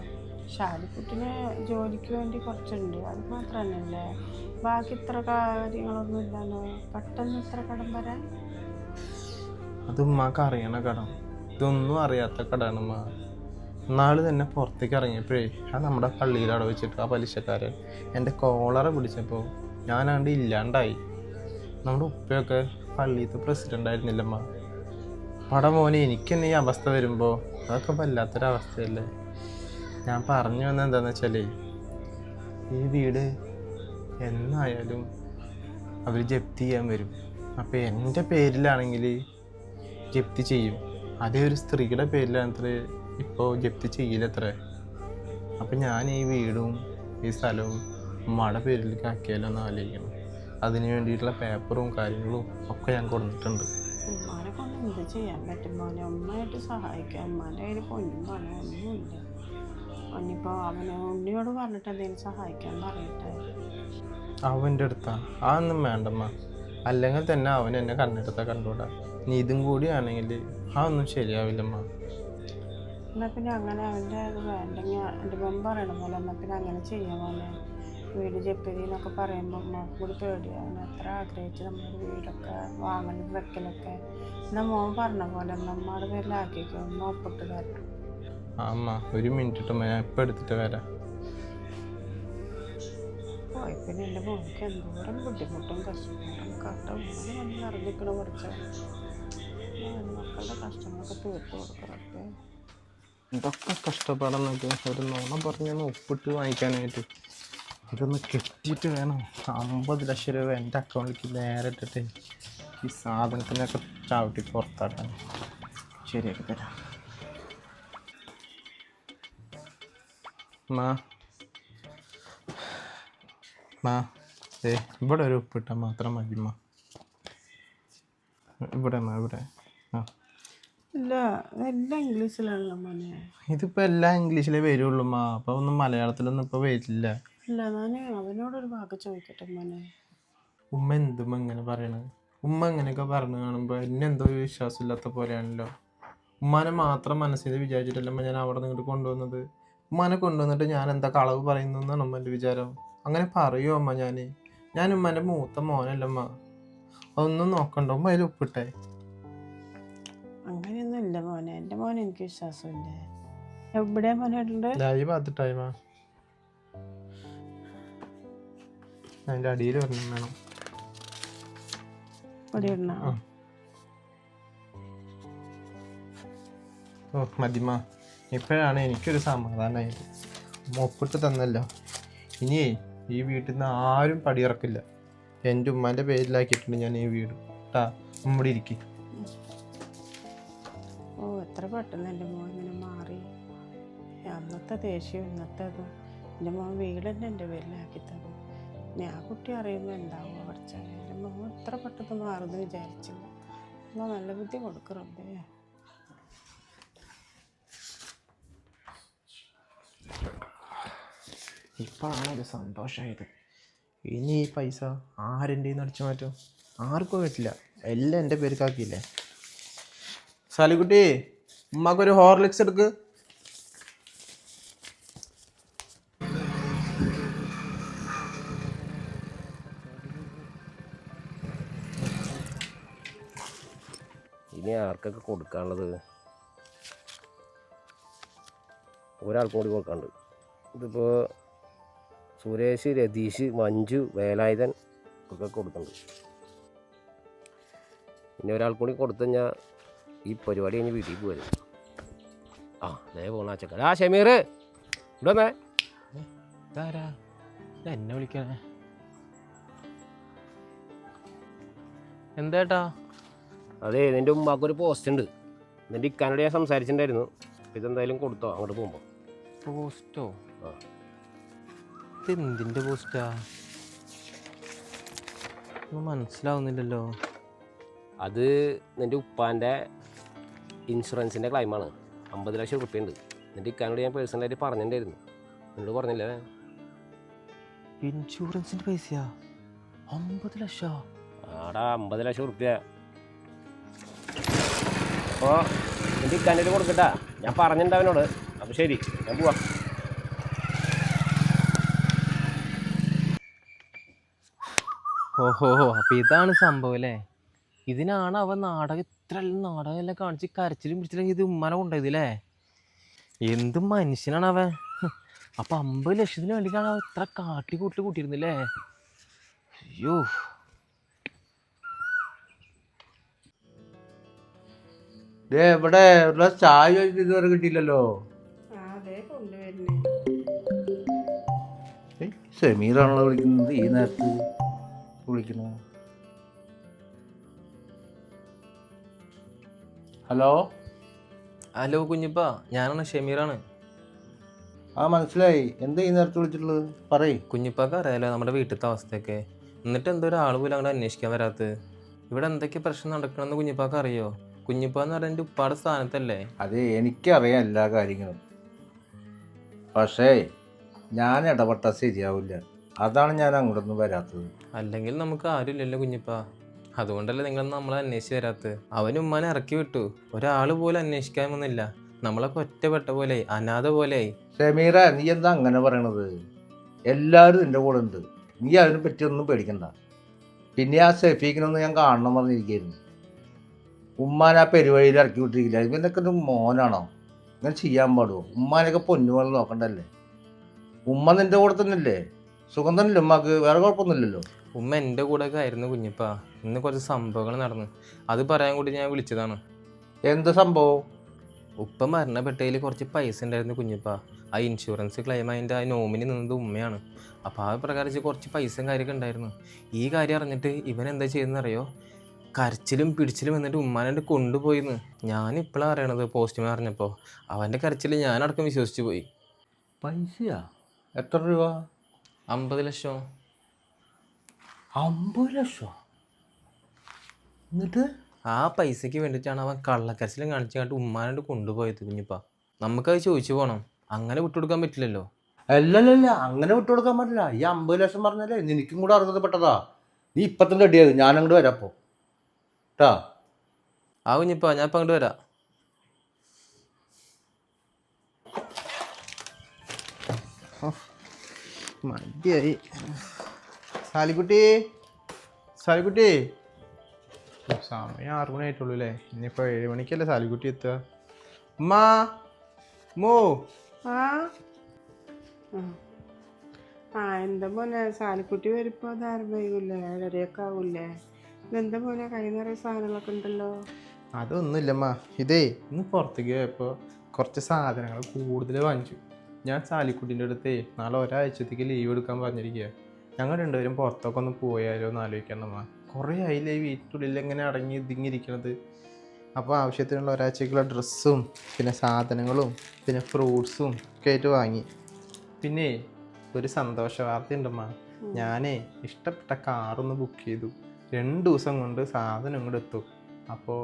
ഷാലിക്കുട്ടിന് ജോലിക്ക് വേണ്ടി കുറച്ചുണ്ട്, അത് മാത്രമല്ലേ. ബാക്കി ഇത്ര കാര്യങ്ങളൊന്നും ഇല്ലല്ലോ. പെട്ടെന്ന് ഇത്ര കടം വരാൻ? അത് ഉമ്മാക്ക് അറിയണ കടം, ഇതൊന്നും അറിയാത്ത കടമാണ് ഉമ്മ. നാളെ തന്നെ പുറത്തേക്ക് ഇറങ്ങിയപ്പോഴേ ആ നമ്മുടെ പള്ളിയിൽ അവിടെ വെച്ചിട്ട് ആ പലിശക്കാരൻ എൻ്റെ കോളറ പിടിച്ചപ്പോൾ ഞാനാണ്ട് ഇല്ലാണ്ടായി. നമ്മുടെ ഉപ്പയൊക്കെ പള്ളിയിലത്തെ പ്രസിഡൻ്റ് ആയിരുന്നില്ലമ്മ. മോനെ എനിക്ക് തന്നെ ഈ അവസ്ഥ വരുമ്പോൾ അതൊക്കെ വല്ലാത്തൊരവസ്ഥയല്ലേ. ഞാൻ പറഞ്ഞു വന്നത് എന്താണെന്ന് വെച്ചാൽ ഈ വീട് എന്നായാലും അവർ ജപ്തി ചെയ്യാൻ വരും. അപ്പോൾ എൻ്റെ പേരിലാണെങ്കിൽ ജപ്തി ചെയ്യും. അതേ ഒരു സ്ത്രീയുടെ പേരിലാണത്ര ഇപ്പോൾ ജപ്തി ചെയ്യില്ലത്ര. അപ്പം ഞാൻ ഈ വീടും ഈ സ്ഥലവും ഉമ്മയുടെ പേരിലേക്ക് ആക്കിയാലോ എന്ന് ആലോചിക്കണം. അതിന് വേണ്ടിയിട്ടുള്ള പേപ്പറും കാര്യങ്ങളും ഒക്കെ ഞാൻ കൊടുത്തിട്ടുണ്ട്. ഉമ്മാനെ കൊണ്ട് എന്ത് ചെയ്യാൻ പറ്റും മോനെ? ഉമ്മയായിട്ട് സഹായിക്കാം. ഉമ്മാൻ്റെ കയ്യിൽ പൊന്നും പണം ഒന്നുമില്ല. ഇനിയിപ്പോൾ അവന് ഉണ്ണിയോട് പറഞ്ഞിട്ട് എന്തെങ്കിലും സഹായിക്കാൻ പറയട്ടെ. അവൻ്റെ അടുത്താ അതൊന്നും വേണ്ടമ്മ. അല്ലെങ്കിൽ തന്നെ അവൻ എന്നെ കണ്ണെടുത്താൽ കണ്ടുകൂടാ. നീ ഇതും കൂടി ആണെങ്കിൽ അതൊന്നും ശരിയാവില്ലമ്മ. എന്നാൽ പിന്നെ അങ്ങനെ അവൻ്റെ അത് വേണ്ടെങ്കിൽ എൻ്റെ മുമ്പ് പറയണ പോലെ എന്നാൽ പിന്നെ അങ്ങനെ ചെയ്യാൻ പോലെ. വീട് ജപ്തി എന്നൊക്കെ പറയുമ്പോൾ ഉമ്മക്ക് കൂടി പേടിയാണ്. എത്ര ആഗ്രഹിച്ച് നമ്മളൊരു വീടൊക്കെ വാങ്ങലും വെക്കലൊക്കെ. എന്നാൽ മോൻ പറഞ്ഞ പോലെ നമ്മളുടെ പേരിലാക്കിക്കോ, ഒന്ന് ഒപ്പിട്ട് തരാം. ആ അമ്മ, ഒരു മിനിറ്റ് ഇട്ടമ്മ, ഞാൻ ഇപ്പം എടുത്തിട്ട് വരാം. പോയി പിന്നെ എൻ്റെ മോൾക്ക് എന്തോരം ബുദ്ധിമുട്ടും കഷ്ടപ്പാടും കട്ട ഉമ്മനെ വന്ന് അറിഞ്ഞിക്കണ കുറച്ച് മക്കളുടെ കഷ്ടങ്ങളൊക്കെ തീർത്തു കൊടുക്കറൊക്കെ. ഇതൊക്കെ കഷ്ടപ്പാടെന്നൊക്കെ ഒരു നോണ പറഞ്ഞൊന്ന് ഒപ്പിട്ട് വാങ്ങിക്കാനായിട്ട്. ഇതൊന്ന് കെട്ടിയിട്ട് വേണം 50 ലക്ഷം രൂപ എൻ്റെ അക്കൗണ്ടിലേക്ക് നേരെ ഇട്ടിട്ട് ഈ സാധനത്തിനൊക്കെ ചവിട്ടി പുറത്താക്കാൻ. ശരിയാക്കി തരാം. ഇവിടെ ഒരു ഉപ്പിട്ടാൽ മാത്രം മതിമ്മ. ഇവിടെ ഇവിടെ ആ ഇല്ല, എല്ലാം ഇംഗ്ലീഷിലാണല്ലോ മോനെ. ഇതിപ്പോൾ എല്ലാം ഇംഗ്ലീഷിലേ വരുള്ളൂ മാ. അപ്പോൾ ഒന്നും മലയാളത്തിലൊന്നും ഇപ്പോൾ വരില്ല. ഇല്ല, ഞാൻ അവനോടൊരു വാക്ക് ചോദിക്കട്ടെ മോനെ. ഉമ്മ എന്തുമ്മ ഇങ്ങനെ പറയണത്? ഉമ്മ ഇങ്ങനെയൊക്കെ പറഞ്ഞു കാണുമ്പോൾ എന്നെ എന്തോ ഒരു വിശ്വാസമില്ലാത്ത പോലെയാണല്ലോ. ഉമ്മാനെ മാത്രം മനസ്സിൽ വിചാരിച്ചിട്ടല്ലമ്മ ഞാൻ അവിടെ നിന്ന് ഇങ്ങോട്ട് കൊണ്ടുവന്നത്. ഉമ്മാനെ കൊണ്ടുവന്നിട്ട് ഞാൻ എന്താ കളവ് പറയുന്നു എന്നാണ് ഉമ്മൻ്റെ വിചാരം. അങ്ങനെ പറയുമോ അമ്മ? ഞാൻ ഉമ്മൻ്റെ മൂത്ത മോനല്ലമ്മ. അതൊന്നും നോക്കണ്ട. ഉമ്മ അതിൽ ഉപ്പിട്ടെ. അങ്ങനെയൊന്നും ഇല്ല മോനെ, എൻ്റെ മോനെ എനിക്ക് വിശ്വാസമില്ല. എവിടെ മോനെ ഉണ്ട്? ലൈവ് ആത്തിട്ടായ്മ അതിൻ്റെ അടിയിൽ വരണം വേണം. ഇവിടെ ഇടണോ? ഓ മതിമ്മ, ഇപ്പോഴാണ് എനിക്കൊരു സമാധാനമായത്. ഒപ്പിട്ട് തന്നല്ലോ. ഇനിയേ ഈ വീട്ടിൽ നിന്ന് ആരും പടിയിറക്കില്ല. എൻ്റെ ഉമ്മാൻ്റെ പേരിലാക്കിയിട്ടുണ്ട് ഞാൻ ഈ വീട് കേട്ടാ. ഇവിടെ ഇരിക്കും. ഓ, എത്ര പെട്ടെന്ന് എൻ്റെ മോൻ ഇങ്ങനെ മാറി. അന്നത്തെ ദേഷ്യം ഇന്നത്തേതും. എൻ്റെ മോൻ വീട് തന്നെ എൻ്റെ പേരിലാക്കി തന്നു. ഞാൻ കുട്ടി അറിയുമ്പോൾ എന്താവും പഠിച്ചാൽ. എൻ്റെ മോൻ ഇത്ര പെട്ടെന്ന് മാറുമെന്ന് വിചാരിച്ചില്ല. എന്നാൽ നല്ല ബുദ്ധി കൊടുക്കറേ. ഇപ്പോഴാണ് ഒരു സന്തോഷമായത്. ഇനി ഈ പൈസ ആരെൻ്റെ അടിച്ചു മാറ്റും? ആർക്കും പറ്റില്ല. എല്ലാം എൻ്റെ പേർക്കാക്കിയില്ലേ. സാലിക്കുട്ടി, ഉമ്മാക്കൊരു ഹോർലിക്സ് എടുക്ക്. ഇനി ആർക്കൊക്കെ കൊടുക്കാനുള്ളത്? ഒരാൾക്കും കൂടി കൊടുക്കാനുണ്ട്. ഇതിപ്പോൾ സുരേഷ്, രതീഷ്, മഞ്ജു, വേലായുധൻ ഒക്കെ കൊടുക്കുന്നുണ്ട്. ഇനി ഒരാൾക്കും കൂടി കൊടുത്തു കഴിഞ്ഞാൽ ഈ പരിപാടി കഴിഞ്ഞ് വീട്ടിൽ പോരും. ആ അതേ പോണ ചക്കര. ആ ഷമീർ ഇവിടെ വന്നേ. ഇതാരാ എന്നെ വിളിക്കണേ? എന്താ? അതെ, നിൻ്റെ ഉമ്മാക്കൊരു പോസ്റ്റ് ഉണ്ട്. നിൻ്റെ ഇക്കാനോട് ഞാൻ സംസാരിച്ചിട്ടുണ്ടായിരുന്നു. ഇതെന്തായാലും കൊടുത്തോ അങ്ങോട്ട് പോകുമ്പോൾ. പോസ്റ്റോ? ആ, ഇതെന്തിൻ്റെ പോസ്റ്റാ? ഒന്നും മനസ്സിലാവുന്നില്ലല്ലോ. അത് നിൻ്റെ ഉപ്പാൻ്റെ ഇൻഷുറൻസിൻ്റെ ക്ലൈമാണ്. 50 ലക്ഷം റുപ്യ ഉണ്ട്. നിൻ്റെ ഇക്കാനോട് ഞാൻ പേഴ്സണലായിട്ട് പറഞ്ഞിട്ടുണ്ടായിരുന്നു. എന്നോട് പറഞ്ഞില്ലേ? ഇൻഷുറൻസിന്റെ പൈസയാ 50 ലക്ഷം? ആടാ 50 ലക്ഷം റുപ്യ. അപ്പോൾ നിൻ്റെ ഇക്കാൻ്റെ കൊടുക്കട്ടാ, ഞാൻ പറഞ്ഞിട്ടുണ്ട് അവനോട്. അപ്പോൾ ശരി, ഞാൻ പോവാ. ഓഹോ, അപ്പൊ ഇതാണ് സംഭവം അല്ലേ? ഇതിനാണ് അവൻ നാടകമെല്ലാം കാണിച്ച് കരച്ചിലും പിടിച്ചില്ലെങ്കിൽ ഇത് ഉമ്മാനെ കൊണ്ടുപോയത് അല്ലേ? എന്ത് മനുഷ്യനാണ് അവൻ. അപ്പൊ 50 ലക്ഷത്തിന് വേണ്ടിയിട്ടാണ് അവൻ ഇത്ര കാട്ടിക്കൂട്ടിൽ കൂട്ടിയിരുന്നില്ലേ? അയ്യോ. ഇവിടെ ഉള്ള ചായ ചോദിച്ചിട്ട് ഇതുവരെ കിട്ടിയില്ലല്ലോ. അതെ കൊണ്ടുവരുന്നേ. സെമീറാണല്ലോ വിളിക്കുന്നത് ഈ നേരത്ത് വിളിക്കണോ? ഹലോ ഹലോ കുഞ്ഞിപ്പ, ഞാനാണ് ഷമീറാണ്. ആ മനസ്സിലായി. എന്താ ഈ നേരത്ത് വിളിച്ചിട്ടുള്ളത്? പറയ്. കുഞ്ഞിപ്പാക്ക് അറിയാലോ നമ്മുടെ വീട്ടിലത്തെ അവസ്ഥയൊക്കെ. എന്നിട്ട് എന്തോ ഒരാൾ പോലും അങ്ങോട്ട് അന്വേഷിക്കാൻ വരാത്തത്. ഇവിടെ എന്തൊക്കെ പ്രശ്നം നടക്കണമെന്ന് കുഞ്ഞിപ്പാക്ക് അറിയോ? കുഞ്ഞിപ്പാന്ന് പറഞ്ഞാൽ എൻ്റെ ഉപ്പാടെ സ്ഥാനത്തല്ലേ? അതെ, എനിക്കറിയാം എല്ലാ കാര്യങ്ങളും. പക്ഷേ ഞാൻ ഇടപെട്ട ശരിയാവില്ല. അതാണ് ഞാൻ അങ്ങോട്ടൊന്നും വരാത്തത്. അല്ലെങ്കിൽ നമുക്ക് ആരുമില്ലല്ലോ കുഞ്ഞിപ്പ. അതുകൊണ്ടല്ലേ നിങ്ങളൊന്നും നമ്മളെ അന്വേഷിച്ച് വരാത്തത്. അവന് ഉമ്മാനെ ഇറക്കി വിട്ടു. ഒരാൾ പോലും അന്വേഷിക്കാൻ വന്നില്ല. നമ്മളൊക്കെ ഒറ്റപ്പെട്ട പോലെ, അനാഥ പോലെയായി. ഷമീറ, നീ എന്താ അങ്ങനെ പറയണത്? എല്ലാവരും നിൻ്റെ കൂടെ ഉണ്ട്. നീ അതിനെ പറ്റിയൊന്നും പേടിക്കണ്ട. പിന്നെ ആ ഷെഫീഖിനൊന്ന് ഞാൻ കാണണം പറഞ്ഞിരിക്കുകയായിരുന്നു. ഉമ്മാനെ ആ പെരുവഴിയിൽ ഇറക്കി വിട്ടിരിക്കില്ല. ഇവനൊക്കെ ഒരു മോനാണോ? ഇങ്ങനെ ചെയ്യാൻ പാടുമോ? ഉമ്മാനൊക്കെ പൊന്നുപോലെ നോക്കണ്ടല്ലേ? ഉമ്മ നിൻ്റെ കൂടെ തന്നെയല്ലേ? സുഖം തന്നെയല്ലേ ഉമ്മാക്ക്? വേറെ കുഴപ്പമൊന്നുമില്ലല്ലോ. ഉമ്മ എൻ്റെ കൂടെയൊക്കെ ആയിരുന്നു കുഞ്ഞിപ്പ. ഇന്ന് കുറച്ച് സംഭവങ്ങൾ നടന്നു. അത് പറയാൻ കൂടി ഞാൻ വിളിച്ചതാണ്. എന്ത് സംഭവം? ഉപ്പ മരണപ്പെട്ടതിൽ കുറച്ച് പൈസ ഉണ്ടായിരുന്നു കുഞ്ഞിപ്പ. ആ ഇൻഷുറൻസ് ക്ലെയിം അതിൻ്റെ ആ നോമിനി നിന്നത് ഉമ്മയാണ്. അപ്പോൾ ആ പ്രകാരം കുറച്ച് പൈസയും കാര്യമൊക്കെ ഉണ്ടായിരുന്നു. ഈ കാര്യം അറിഞ്ഞിട്ട് ഇവൻ എന്താ ചെയ്യുന്നറിയോ? കരച്ചിലും പിടിച്ചിലും എന്നിട്ട് ഉമ്മാനെ കൊണ്ടുപോയിന്ന്. ഞാനിപ്പോഴാണ് അറിയണത് പോസ്റ്റ്മാൻ അറിഞ്ഞപ്പോൾ. അവൻ്റെ കരച്ചിൽ ഞാനടക്കം വിശ്വസിച്ച് പോയി. പൈസയാ? എത്ര രൂപ? 50 ലക്ഷം. 50 ലക്ഷം? എന്നിട്ട് ആ പൈസയ്ക്ക് വേണ്ടിയിട്ടാണ് അവൻ കള്ളക്കരച്ചിലും കാണിച്ചു കണ്ട് ഉമ്മാനോട് കൊണ്ടുപോയത് കുഞ്ഞിപ്പ. നമുക്കത് ചോദിച്ചു പോകണം. അങ്ങനെ വിട്ടുകൊടുക്കാൻ പറ്റില്ലല്ലോ. അല്ലല്ല, അങ്ങനെ വിട്ടുകൊടുക്കാൻ പറ്റില്ല. ഈ 50 ലക്ഷം പറഞ്ഞാലേ നിനക്കും കൂടെ അർഹതപ്പെട്ടതാ. നീ ഇപ്പം തന്നെ റെഡിയായത്. ഞാൻ അങ്ങോട്ട് വരാപ്പോ ട്ടാ. ആ കുഞ്ഞിപ്പ, ഞാൻ ഇപ്പം അങ്ങോട്ട് വരാം. മതിയായി. സാലിക്കുട്ടി, സാലിക്കുട്ടി, സമയം 6 മണി ആയിട്ടുള്ളൂ അല്ലേ? ഇനിയിപ്പോൾ 7 മണിക്കല്ലേ സാലിക്കുട്ടി എത്തുക? ഉമ്മാ, മോ. ആ ആ എന്താ മോനെ, സാലിക്കുട്ടി വരുമ്പോൾ ധാരം വൈകില്ലേ? 7:30 ആവൂലേ? ഇതെന്താ മോനെ, കൈ നിറയെ സാധനങ്ങളൊക്കെ ഉണ്ടല്ലോ. അതൊന്നുമില്ലമ്മ. ഇതേ ഇന്ന് പുറത്തേക്ക് പോയപ്പോൾ കുറച്ച് സാധനങ്ങൾ കൂടുതൽ വാങ്ങിച്ചു. ഞാൻ സാലിക്കുട്ടീൻ്റെ അടുത്ത് നാളെ ഒരാഴ്ചത്തേക്ക് ലീവ് എടുക്കാൻ പറഞ്ഞിരിക്കുക. ഞങ്ങൾ രണ്ടുപേരും പുറത്തൊക്കെ ഒന്ന് പോയാലോ എന്ന് ആലോചിക്കണമ്മ. കുറേ ആയില്ലേ വീട്ടിനുള്ളിൽ എങ്ങനെ അടങ്ങി ഇതിങ്ങിരിക്കണത്. അപ്പോൾ ആവശ്യത്തിനുള്ള ഒരാഴ്ചക്കുള്ള ഡ്രസ്സും പിന്നെ സാധനങ്ങളും പിന്നെ ഫ്രൂട്ട്സും ഒക്കെ ആയിട്ട് വാങ്ങി. പിന്നെ ഒരു സന്തോഷ വാർത്ത ഉണ്ടമ്മ. ഞാനേ ഇഷ്ടപ്പെട്ട കാറൊന്ന് ബുക്ക് ചെയ്തു. 2 ദിവസം കൊണ്ട് സാധനം ഇങ്ങോട്ട് എത്തും. അപ്പോൾ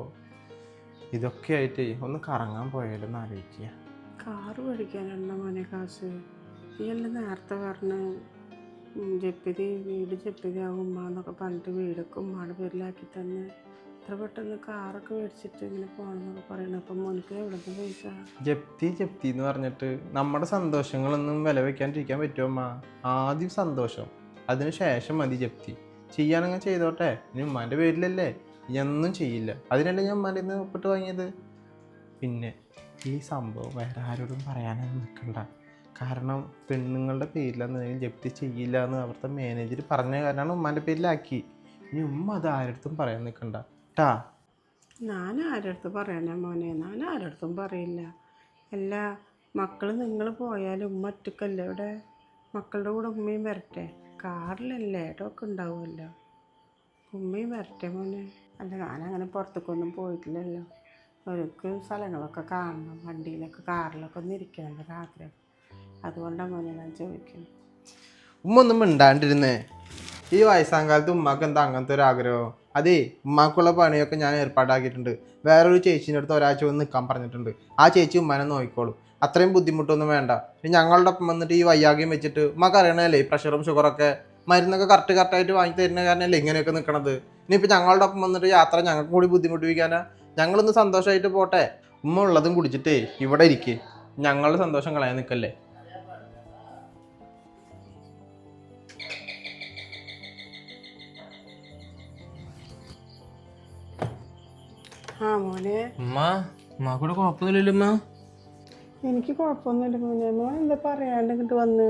ഇതൊക്കെ ആയിട്ട് ഒന്ന് കറങ്ങാൻ പോയാലോ എന്ന് ആലോചിക്കുക. കാറ് പഠിക്കാനുള്ള മോനെ കാശ്? ഈ എല്ലാം നേരത്തെ പറഞ്ഞ് ജപ്പിതി വീട് ജപ്പിതി ആകുമ്പോന്നൊക്കെ പറഞ്ഞിട്ട് വീടൊക്കെ ഉമ്മാടെ പേരിലാക്കി തന്നെ ഇത്ര പെട്ടെന്ന് കാറൊക്കെ മേടിച്ചിട്ട് ഇങ്ങനെ പോകണമെന്നൊക്കെ പറയണം. അപ്പം മോനിക്ക് എവിടുത്തെ പൈസ? ജപ്തി ജപ്തി എന്ന് പറഞ്ഞിട്ട് നമ്മുടെ സന്തോഷങ്ങളൊന്നും വില വെക്കാണ്ടിരിക്കാൻ പറ്റുമോ അമ്മ? ആദ്യം സന്തോഷം, അതിന് ശേഷം മതി ജപ്തി. ചെയ്യാനങ്ങനെ ചെയ്തോട്ടെ. ഇനി ഉമ്മാൻ്റെ പേരിലല്ലേ, ഇനിയൊന്നും ചെയ്യില്ല. അതിനല്ലേ ഞാൻ ഉമ്മാൻ്റെ നിന്ന് ഒപ്പിട്ട് വാങ്ങിയത്. പിന്നെ ഈ സംഭവം വേറെ ആരോടും പറയാനൊന്നും നിൽക്കണ്ട. കാരണം പെണ്ണുങ്ങളുടെ പേരിലെന്നുണ്ടെങ്കിൽ ജപ്തി ചെയ്യില്ല എന്ന് അവിടുത്തെ മാനേജർ പറഞ്ഞ കാരണമാണ് ഉമ്മാൻ്റെ പേരിലാക്കി. ഇനി ഉമ്മ അത് ആരടുത്തും പറയാൻ നിൽക്കണ്ട ട്ടാ. ഞാൻ ആരടുത്ത് പറയാനാ മോനെ? ഞാൻ ആരടുത്തും പറയില്ല. അല്ല മക്കൾ നിങ്ങൾ പോയാലും ഉമ്മ ഒറ്റക്കല്ലേ ഇവിടെ? മക്കളുടെ കൂടെ ഉമ്മയും വരട്ടെ. കാറിലല്ലേ ഇടമൊക്കെ ഉണ്ടാവുമല്ലോ. ഉമ്മയും വരട്ടെ മോനെ. അല്ല ഞാനങ്ങനെ പുറത്തേക്കൊന്നും പോയിട്ടില്ലല്ലോ. അവർക്ക് സ്ഥലങ്ങളൊക്കെ കാണണം, വണ്ടിയിലൊക്കെ കാറിലൊക്കെ ഒന്ന് ഇരിക്കണം എന്നൊക്കെ ആഗ്രഹം. അതുകൊണ്ടാണ് മോനെ ഞാൻ ചോദിക്കുന്നത്. ഉമ്മ ഒന്നും മിണ്ടാണ്ടിരുന്നേ. ഈ വയസ്സാം കാലത്ത് ഉമ്മാക്ക് എന്താ അങ്ങനത്തെ ഒരു ആഗ്രഹം? അതേ, ഉമ്മാക്കുള്ള പണിയൊക്കെ ഞാൻ ഏർപ്പാടാക്കിയിട്ടുണ്ട്. വേറൊരു ചേച്ചീൻ്റെ അടുത്ത് ഒരാഴ്ച വന്ന് നിൽക്കാൻ പറഞ്ഞിട്ടുണ്ട്. ആ ചേച്ചി ഉമ്മാനെ നോക്കിക്കോളും. അത്രയും ബുദ്ധിമുട്ടൊന്നും വേണ്ട. പിന്നെ ഞങ്ങളുടെ ഒപ്പം വന്നിട്ട് ഈ വയ്യാകയും വെച്ചിട്ട് ഉമ്മക്ക് അറിയണല്ലേ ഈ പ്രഷറും ഷുഗറൊക്കെ മരുന്നൊക്കെ കറക്റ്റായിട്ട് വാങ്ങി തരുന്ന കാരണമല്ലേ ഇങ്ങനെയൊക്കെ നിൽക്കണത്. ഇനിയിപ്പോൾ ഞങ്ങളുടെ ഒപ്പം വന്നിട്ട് യാത്ര ഞങ്ങൾക്ക് കൂടി ബുദ്ധിമുട്ടിപ്പിക്കാനാ? ഞങ്ങളൊന്ന് സന്തോഷമായിട്ട് പോട്ടെ. ഉമ്മ ഉള്ളതും കുടിച്ചിട്ടേ ഇവിടെ ഇരിക്കേ, ഞങ്ങളുടെ സന്തോഷം കളയാൻ നിൽക്കല്ലേ. ആ മോനെ, ഉമ്മാക്കൂടെ കുഴപ്പമൊന്നുമില്ലല്ലോ ഉമ്മ. എനിക്ക് കുഴപ്പമൊന്നുമില്ല മോനെ. മോൻ എന്താ പറയാണ്ട് ഇങ്ങോട്ട് വന്ന്?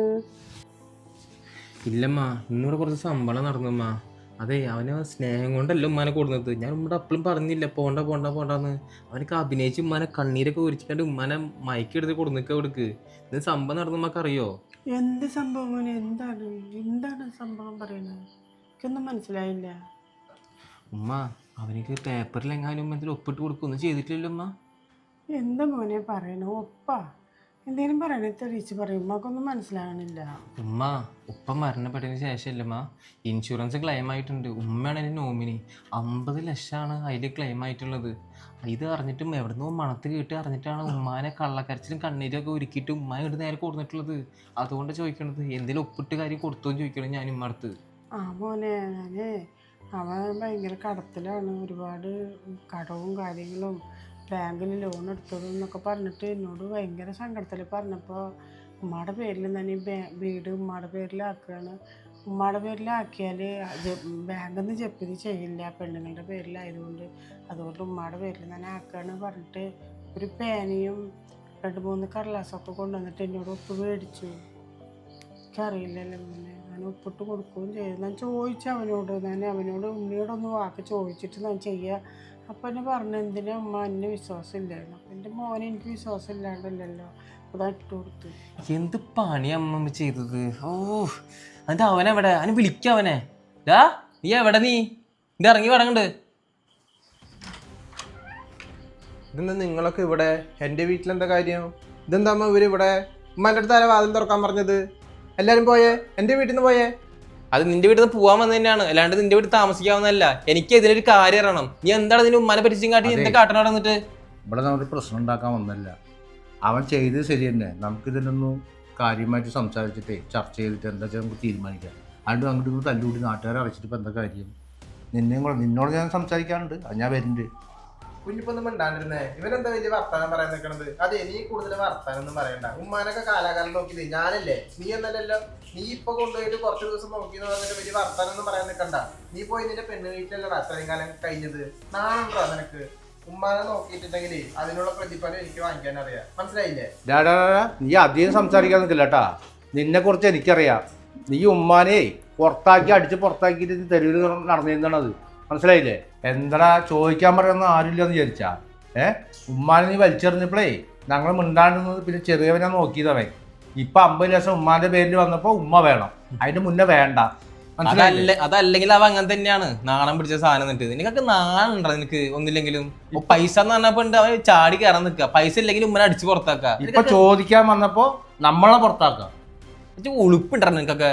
ഇല്ലമ്മ, ഇന്നിവിടെ കുറച്ച് സംഭവം നടന്നമ്മ. അതെ, അവന് സ്നേഹം കൊണ്ടല്ല ഉമ്മാനെ കൊടുക്കുന്നത്. ഞാൻ ഉമ്മയുടെ അപ്പളും പറഞ്ഞില്ല പോണ്ടെന്ന്. അവനക്ക് അഭിനയിച്ച് ഉമ്മാനെ കണ്ണീരൊക്കെ ഉരിച്ചിട്ട് ഉമ്മാനെ മയക്കെടുത്ത് കൊടുന്നിക്ക കൊടുക്ക്. ഇത് സംഭവം നടന്നമ്മക്ക് അറിയോ? എന്ത് സംഭവം മോനെ? എന്താണ് സംഭവം പറയുന്നത്? എനിക്കൊന്നും മനസ്സിലായില്ല. ഉമ്മ, അവനിക്ക് പേപ്പറിലെങ്ങാനും എന്തെങ്കിലും ഒപ്പിട്ട് കൊടുക്കൊന്നും ചെയ്തിട്ടില്ലല്ലോ ഉമ്മ. എന്താ മോനെ പറയണ? ഒപ്പാ എന്തെങ്കിലും പറയണേ തെളിയിച്ച് പറയും. ഉമ്മക്കൊന്നും മനസ്സിലാകണില്ല. ഉമ്മ, ഉപ്പ മരണപ്പെട്ടതിന് ശേഷമല്ലമ്മ ഇൻഷുറൻസ് ക്ലെയിം ആയിട്ടുണ്ട്. ഉമ്മയാണ് എൻ്റെ നോമിനി. 50 ലക്ഷമാണ് അതിൽ ക്ലെയിം ആയിട്ടുള്ളത്. ഇത് അറിഞ്ഞിട്ടും എവിടുന്നോ മണത്ത് കേട്ട് അറിഞ്ഞിട്ടാണ് ഉമ്മാനെ കള്ളക്കരച്ചിലും കണ്ണീരൊക്കെ ഒരുക്കിയിട്ട് ഉമ്മ ഇവിടെ നേരെ കൊടുത്തിട്ടുള്ളത്. അതുകൊണ്ട് ചോദിക്കണത് എന്തെങ്കിലും ഒപ്പിട്ട് കാര്യം കൊടുത്തോന്ന് ചോദിക്കണം ഞാൻ ഉമ്മ അടുത്ത്. ആ മോനെ, അവൻ ഭയങ്കര കടത്തിലാണ്. ഒരുപാട് കടവും കാര്യങ്ങളും ബാങ്കിൽ ലോൺ എടുത്തതും എന്നൊക്കെ പറഞ്ഞിട്ട് എന്നോട് ഭയങ്കര സങ്കടത്തിൽ പറഞ്ഞപ്പോൾ ഉമ്മയുടെ പേരിൽ തന്നെ വീട് ഉമ്മയുടെ പേരിലാക്കുകയാണ്. ഉമ്മയുടെ പേരിലാക്കിയാൽ അത് ബാങ്കിൽ നിന്ന് ജപ്തി ചെയ്യില്ല, പെണ്ണുങ്ങളുടെ പേരിലായതുകൊണ്ട്. അതുകൊണ്ട് ഉമ്മയുടെ പേരിൽ തന്നെ ആക്കുകയാണ് പറഞ്ഞിട്ട് ഒരു പേനയും 2-3 കടലാസൊക്കെ കൊണ്ടുവന്നിട്ട് എന്നോട് ഒപ്പ് മേടിച്ചു. എനിക്കറിയില്ലല്ലോ മോനെ. ഞാൻ ഒപ്പിട്ട് കൊടുക്കുകയും ചെയ്തു. ഞാൻ ചോദിച്ചു അവനോട് ഉണ്ണിയോടൊന്ന് വാക്ക് ചോദിച്ചിട്ട് ഞാൻ ചെയ്യുക. അപ്പം എന്നെ പറഞ്ഞു എന്തിനാ ഉമ്മ എന്നെ വിശ്വാസം ഇല്ലായിരുന്നു. അപ്പം എൻ്റെ മോനെ എനിക്ക് വിശ്വാസം ഇല്ലാണ്ടല്ലോ അതാ ഇട്ട് കൊടുത്തു. എന്ത് പണിയാ അമ്മ ചെയ്തത്? ഓ, എന്നിട്ട് അവനെവിടെ? അവന് വിളിക്ക അവനെ. നീ എവിടെ? നീ ഇത് ഇറങ്ങി വടങ്ങണ്ട്. ഇതെന്താ നിങ്ങളൊക്കെ ഇവിടെ? എൻ്റെ വീട്ടിലെന്താ കാര്യം? ഇതെന്താ അമ്മ ഇവരിവിടെ? ഉമ്മാൻ്റെ അടുത്ത് ആരാ വാതിൽ തുറക്കാൻ പറഞ്ഞത്? എല്ലാവരും പോയേ? എൻ്റെ വീട്ടിൽ നിന്ന് പോയേ? അത് നിന്റെ വീട്ടിൽ നിന്ന് പോകാൻ വന്നത് തന്നെയാണ്, അല്ലാണ്ട് നിന്റെ വീട്ടിൽ താമസിക്കാവുന്നതല്ല. എനിക്ക് ഇതിനൊരു കാര്യം അറിയണം. നീ എന്താണ് ഇതിന് ഉമ്മാനെ പരിചയം കാട്ടി എന്താ കാട്ടണം നടന്നിട്ട്? ഇവിടെ നമുക്ക് പ്രശ്നം ഉണ്ടാക്കാൻ വന്നല്ല. അവൻ ചെയ്തത് ശരി തന്നെ. നമുക്കിതിനൊന്നും കാര്യമായിട്ട് സംസാരിച്ചിട്ടേ ചർച്ച ചെയ്തിട്ട് എന്താ വെച്ചാൽ നമുക്ക് തീരുമാനിക്കാം. അതുകൊണ്ട് അങ്ങോട്ട് തല്ലുകൂടി നാട്ടുകാരെ അറിയിച്ചിട്ട് ഇപ്പം എന്താ കാര്യം? നിന്നോട് ഞാൻ സംസാരിക്കാറുണ്ട്, അത് ഞാൻ വരുന്നുണ്ട്. കുഞ്ഞിപ്പൊന്നും മിണ്ടാണ്ടിരുന്നേ. ഇവരെന്താ വലിയ വർത്താനം പറയാൻ നിൽക്കണത്? അതെ, നീ കൂടുതൽ വർത്താനം ഒന്നും പറയണ്ട. ഉമ്മാനൊക്കെ കാലാകാലം നോക്കിയത് ഞാനല്ലേ, നീ എന്നല്ലല്ലോ. നീ ഇപ്പൊ കൊണ്ടുപോയിട്ട് കുറച്ച് ദിവസം നോക്കിയെന്ന് പറഞ്ഞിട്ട് വലിയ വർത്താനം ഒന്നും പറയാൻ നിൽക്കണ്ട. നീ പോയി നിന്റെ പെണ്ണ് വീട്ടിലല്ലടാ അത്രയും കാലം കഴിഞ്ഞത്. നാണുണ്ടോ നിനക്ക്? ഉമ്മാനെ നോക്കിയിട്ടുണ്ടെങ്കിൽ അതിനുള്ള പ്രതിഫലം എനിക്ക് വാങ്ങിക്കാൻ അറിയാം. മനസ്സിലായില്ലേ? നീ അധികം സംസാരിക്കാൻ നിൽക്കില്ല കേട്ടാ. നിന്നെ കുറിച്ച് എനിക്കറിയാം. നീ ഉമ്മാനെ അടിച്ച് പുറത്താക്കിയിട്ട് തെരുവിൽ നടന്നിരുന്നത് മനസ്സിലായില്ലേ? എന്താ ചോദിക്കാൻ പറയുന്ന ആരുമില്ലെന്ന് വിചാരിച്ചാ? ഉമ്മാനെ നീ വലിച്ചെറിഞ്ഞപ്പോഴേ ഞങ്ങൾ മിണ്ടാണ്ടുന്നത്. പിന്നെ ചെറിയവനെ നോക്കിയതവൻ. ഇപ്പൊ 50 ലക്ഷം ഉമ്മാന്റെ പേരിൽ വന്നപ്പോ ഉമ്മ വേണം, അതിന് മുന്നേ വേണ്ട. അതല്ലെങ്കിൽ അവ അങ്ങനെ തന്നെയാണ്, നാണം പിടിച്ച സാധനം. എന്നിട്ട് നിനക്കൊക്കെ നാണം ഉണ്ടോ? നിനക്ക് ഒന്നില്ലെങ്കിലും പൈസ എന്ന് പറഞ്ഞപ്പോ അവൻ ചാടി കയറാൻ നിൽക്കുക. പൈസ ഇല്ലെങ്കിൽ ഉമ്മനെ അടിച്ച് പുറത്താക്കുക. ഇപ്പൊ ചോദിക്കാൻ വന്നപ്പോ നമ്മളെ പുറത്താക്കുക. ഉളുപ്പുണ്ടോ നിനക്കൊക്കെ?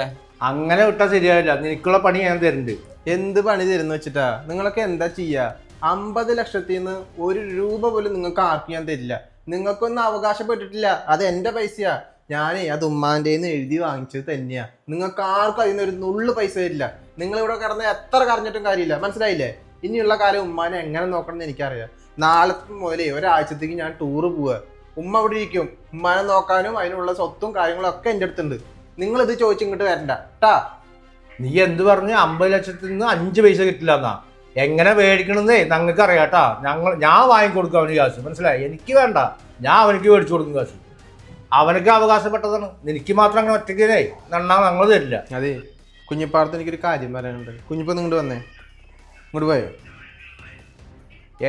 അങ്ങനെ വിട്ടാൽ ശരിയാവില്ല. നിനക്കുള്ള പണി ഞാൻ തരുന്നുണ്ട്. എന്ത് പണി തരുന്നു വെച്ചിട്ടാ? നിങ്ങളൊക്കെ എന്താ ചെയ്യാ? 50 ലക്ഷത്തിൽ നിന്ന് 1 രൂപ പോലും നിങ്ങൾക്ക് ആർക്കും ഞാൻ തരില്ല. നിങ്ങൾക്കൊന്നും അവകാശപ്പെട്ടിട്ടില്ല. അത് എൻ്റെ പൈസയാ. ഞാനേ അത് ഉമ്മാൻ്റെ എഴുതി വാങ്ങിച്ചത് തന്നെയാ. നിങ്ങൾക്ക് ആർക്കും അതിന് ഒരു നുള്ളു പൈസ തരില്ല. നിങ്ങളിവിടെ കിടന്ന് എത്ര കരഞ്ഞിട്ടും കാര്യമില്ല. മനസ്സിലായില്ലേ? ഇനിയുള്ള കാലം ഉമ്മാനെ എങ്ങനെ നോക്കണം എന്ന് എനിക്കറിയാം. നാളെ മുതലേ ഒരാഴ്ചത്തേക്ക് ഞാൻ ടൂറ് പോവുക. ഉമ്മ ഇവിടെ ഇരിക്കും. ഉമ്മാനെ നോക്കാനും അതിനുള്ള സ്വത്തും കാര്യങ്ങളും ഒക്കെ എൻ്റെ അടുത്തുണ്ട്. നിങ്ങളിത് ചോദിച്ചിങ്ങോട്ട് വരണ്ട ട്ടാ. നീ എന്ത് പറഞ്ഞു? 50 ലക്ഷത്തിൽ നിന്ന് 5 പൈസ കിട്ടില്ല എന്നാ? എങ്ങനെ മേടിക്കണമെന്നേ ഞങ്ങൾക്ക് അറിയാട്ടാ. ഞാൻ വാങ്ങിക്കൊടുക്കും അവന് കാശ്. മനസ്സിലായി? എനിക്ക് വേണ്ട, ഞാൻ അവനക്ക് മേടിച്ചു കൊടുക്കും കാശ്. അവനക്ക് അവകാശപ്പെട്ടതാണ്. എനിക്ക് മാത്രം അങ്ങനെ ഒറ്റയ്ക്ക് നന്നാ ഞങ്ങൾ തരില്ല. അതെ, കുഞ്ഞിപ്പാടത്ത് എനിക്കൊരു കാര്യം പറയാനുണ്ട്. കുഞ്ഞിപ്പം ഇങ്ങോട്ട് വന്നേ. ഇങ്ങോട്ട് പോയോ?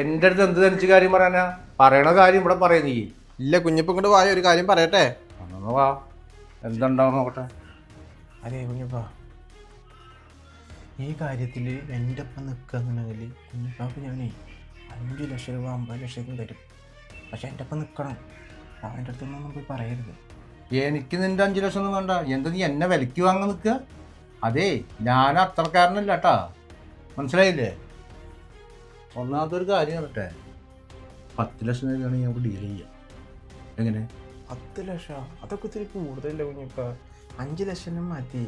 എൻ്റെ അടുത്ത് എന്ത് തനിച്ച് കാര്യം പറയാനാ? പറയണ കാര്യം ഇവിടെ പറയാ നീ. ഇല്ല, കുഞ്ഞിപ്പം ഇങ്ങോട്ട് വായോ, ഒരു കാര്യം പറയട്ടെ. വാ, എന്തുണ്ടാവും നോക്കട്ടെ. അതെ കുഞ്ഞിപ്പാ, ഈ കാര്യത്തിൽ എൻ്റെ ഒപ്പം നിൽക്കുകയെന്നുണ്ടെങ്കിൽ കുഞ്ഞിപ്പാക്ക് ഞാനേ 5 ലക്ഷം രൂപ 50 ലക്ഷം തരും. പക്ഷെ എൻ്റെ ഒപ്പം നിൽക്കണം. അവൻ്റെ അടുത്തൊന്നും പോയി പറയരുത്. എനിക്ക് നിന്റെ 5 ലക്ഷം ഒന്നും വേണ്ട. എന്താ നീ എന്നെ വിലയ്ക്ക് വാങ്ങാൻ നിൽക്കുക? അതേ ഞാൻ അത്രക്കാരനല്ല കേട്ടാ, മനസ്സിലായില്ലേ? ഒന്നാമതൊരു കാര്യം പറയട്ടെ, 10 ലക്ഷം രൂപയാണെങ്കിൽ നമുക്ക് ഡീൽ ചെയ്യാം. എങ്ങനെ? 10 ലക്ഷം അതൊക്കെ ഇത്തിരി കൂടുതലല്ലേ കുഞ്ഞിപ്പ? 5 ലക്ഷം മതി.